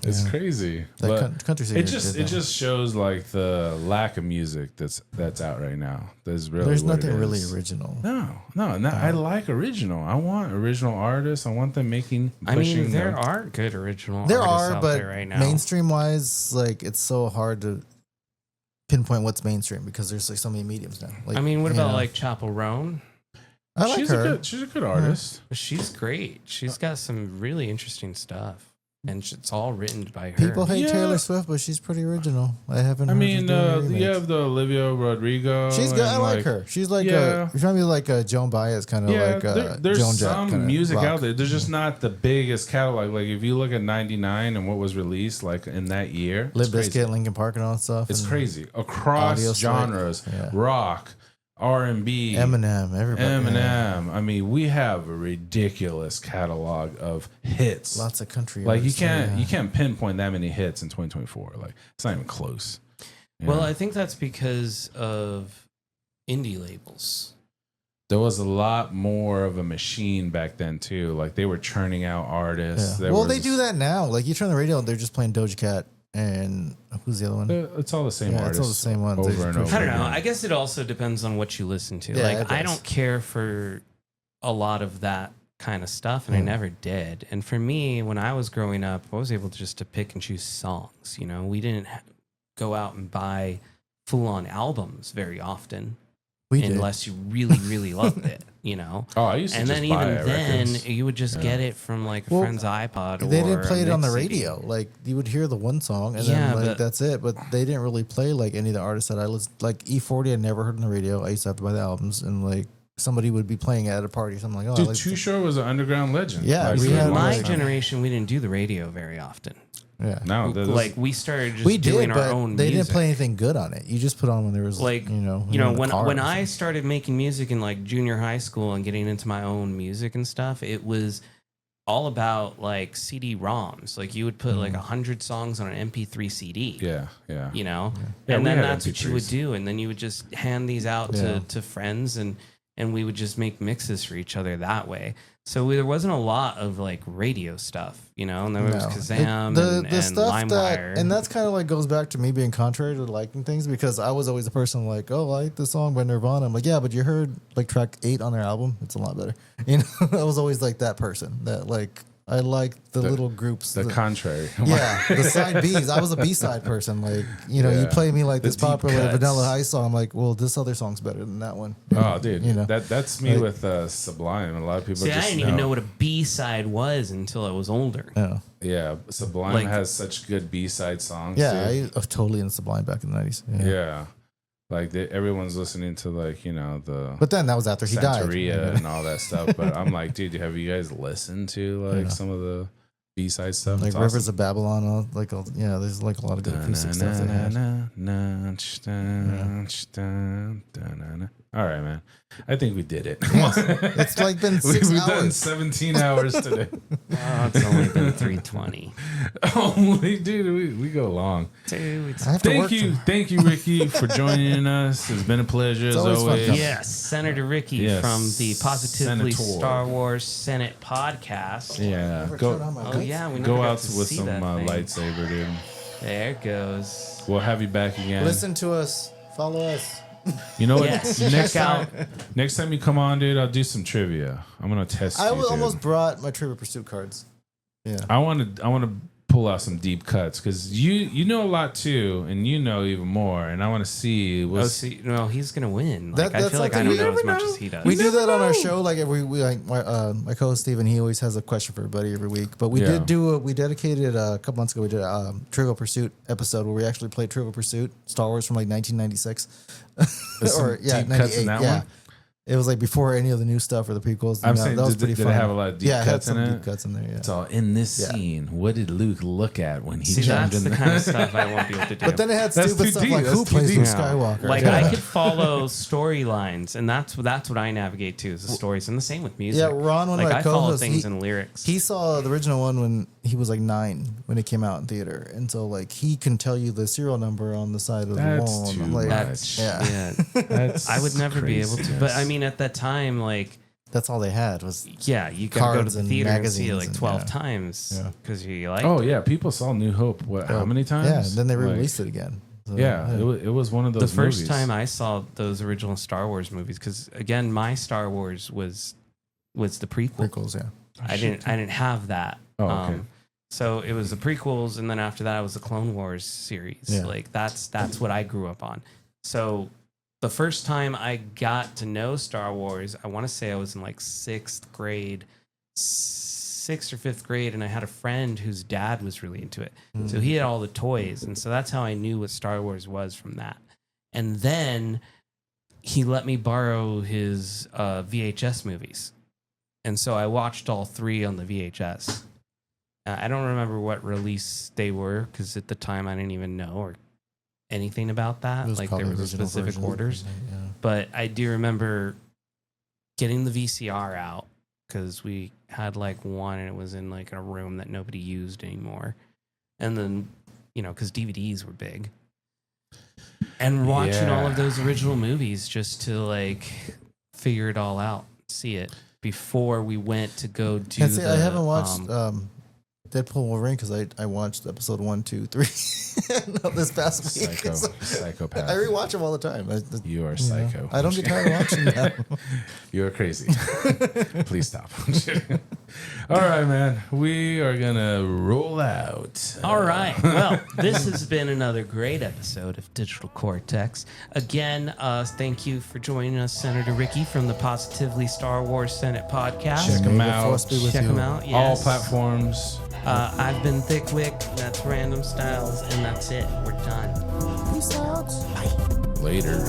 It's crazy. that country singer. It just shows like the lack of music that's out right now. There's There's what nothing it really is. original. No. I like original. I want original artists. I want them pushing. I mean, there are good original There artists are, out but there right now. mainstream wise, like it's so hard to pinpoint what's mainstream because there's like so many mediums now. Like, I mean, what you about know. like Chapel Roan? I like her. She's a good artist. She's great. She's got some really interesting stuff. And it's all written by her. People hate Yeah. Taylor Swift, but she's pretty original. I haven't. I heard mean, her do any you remakes. have the Olivia Rodrigo. She's good. and, I like her. She's like yeah. she's trying to be like a Joan Baez kind of like there's Joan Jett some kinda music rock. out there. There's just not the biggest catalog. Like if you look at '99 and what was released like in that year, Limp it's crazy. Bizkit, Linkin Park, and all that stuff. It's and crazy across Audio Slave. genres, Yeah. rock, R&B, Eminem, everybody. Eminem. Yeah. I mean, we have a ridiculous catalog of hits. Lots of country. Like artists, you can't pinpoint that many hits in 2024. Like it's not even close. Well, I think that's because of indie labels. There was a lot more of a machine back then too. Like they were churning out artists. Yeah. Well, they do that now. Like you turn the radio, they're just playing Doja Cat and who's the other one? It's all the same Yeah, artists. it's all the same ones. They over just and push over. I don't know. again. I guess it also depends on what you listen to. Yeah, like it I does. don't care for a lot of go kind of stuff, and I never did. And for me, when I was growing up, I was able to pick and choose songs. You know, we didn't go out and buy full-on albums very often. We did. Unless you really, really loved it, you know. Oh, I used to And just then buy even then, records. you would just get it from like a Well, friend's iPod. They or didn't play a it on the mix CD. radio. Like you would hear the one song and Yeah, then like but- that's it. But they didn't really play like any of the artists that I listened. Like E40, I never heard on the radio. I used to have to buy the albums, and like somebody would be playing it at a party. So I'm like, oh, I Dude, like Too Short was an underground legend. Yeah, Like, we for a had, long My like- time. generation, we didn't do the radio very often. yeah. No, Like we started just We doing did, our but own they music. didn't play anything good on it. You just put on when there was Like, you know you know, in the when car when or I something. started making music in like junior high school and getting into my own music and stuff, it was all about like CD-ROMs. Like you would put like 100 songs on an MP3 CD. Yeah, yeah. You know, Yeah, and we then had that's what you would MP3s. do, and then you would just hand these out Yeah. to friends, and we would just make mixes for each other that way. So there wasn't a lot of like radio stuff, you know, and there was No. Kazam the and stuff LimeWire. that, and that's kind of like goes back to me being contrary to liking things, because I was always the person like, oh, I like this song by Nirvana. I'm like, yeah, but you heard like track 8 on their album. It's a lot better. You know, I was always like that person that like I like the little groups. The contrary. Yeah, the side Bs. I was a B-side person. Like, you know, you Yeah. play me like The this deep popular cuts. Vanilla Ice song. I'm like, well, this other song's better than that one. Oh, dude, You know, that's me like- with Sublime. A lot of people See, I just didn't even know what a B-side was until I was older. yeah, Yeah, Sublime Like- has such good B-side songs. yeah. too. I was totally in Sublime back in the 90s. Yeah. Like everyone's listening to like, you know, the But then that was after he died. Santeria and all that stuff. But I'm like, dude, have you guys listened to like Yeah. some of the B-side stuff? Like It's Rivers awesome. of Babylon, yeah, there's like a lot of good acoustic stuff they had. All right, man. I think we did it. It's like been 6 We've done hours. 17 hours today. Oh, it's only been 3:20. Only, dude, we go long. Dude, I have to work Thank you, Ricky, for joining us. It's been a pleasure as always fun always. coming. yes, Senator Ricky Yes, from the Positively Senator. Star Wars Senate podcast. Yeah, Turn go on my Oh lights. yeah, we never go got out to with see some that thing. lightsaber, dude. There it goes. We'll have you back again. Listen to us. Follow us. You know what? Yes, next check time, next time you come on, dude, I'll do some trivia. I'm gonna test I you. dude. almost brought my Trivial Pursuit cards. Yeah. I want to pull out some deep cuts because you know a lot too, and you know even more, and I want to see Oh, what's. see, no, he's gonna win. Like, I That's feel like I something don't we know as never much know. as he does. We do that on our show. Like we like my co-host Steven, he always has a question for everybody every week. But we Yeah. we dedicated a couple months ago. We did a Trivial Pursuit episode where we actually played Trivial Pursuit, Star Wars from like 1996, There's some or yeah, deep cuts in 98. that Yeah, one? it was like before any of the new stuff or the prequels. I'm that, saying, that was did pretty it fun. have a lot of deep yeah, it had cuts in some it? deep cuts in there. Yeah. It's all in this Yeah. scene. What did Luke look at when he See, jumped that's in the kind of stuff I won't be able to do. But then it had That's stupid too stuff deep. like That's who too plays deep. Luke Yeah. Skywalker. Like Yeah. I could follow storylines, and that's what I navigate to is the stories, and the same with music. Yeah, Ron, one of like my I follow co-hosts, things he- in lyrics. He saw the original one when he was like 9 when it came out in theater, and so like he can tell you the serial number on the side of the That's wall. And too I'm like, That's Yeah. That's I would never be able to. But craziness. I mean, at that time, like, that's all they had was yeah, you could go to Cards the and theater and see it magazines like and- 12 yeah. times Yeah. because you like. Oh yeah, people saw New Hope. What? How many times? Yeah, then they Like, re-released it again. So, Yeah, it was one of those. the first movies. time I saw those original Star Wars movies, because again, my Star Wars was the prequel. prequels. Yeah, I didn't have that. Oh, okay. So it was the prequels, and then after that, it was the Clone Wars series. Yeah. Like that's what I grew up on. So the first time I got to know Star Wars, I want to say I was in like sixth or fifth grade, and I had a friend whose dad was really into it. So he had all the toys, and so that's how I knew what Star Wars was from that. And then he let me borrow his VHS movies. And so I watched all 3 on the VHS. I don't remember what release they were because at the time I didn't even know or anything about that. Like there was specific orders. Yeah. But I do remember getting the VCR out because we had like one and it was in like a room that nobody used anymore. And then, you know, because DVDs were big. And watching all of those original movies just to like figure it all out, see it before we went to go do I haven't watched Deadpool Wolverine because I watched episode 1, 2, 3 this past week. Psychopath. I rewatch them all the time. You are psycho. I don't get tired of watching them. You're crazy. Please stop. All right, man. We are going to roll out. All right. Well, this has been another great episode of Digital Cortex. Again, thank you for joining us, Senator Ricky from the Positively Star Wars Senate podcast. Check them out. Check them out. Yes. All platforms. I've been ThicccWick. That's Randomstylez, and that's it. We're done. Peace out. Later.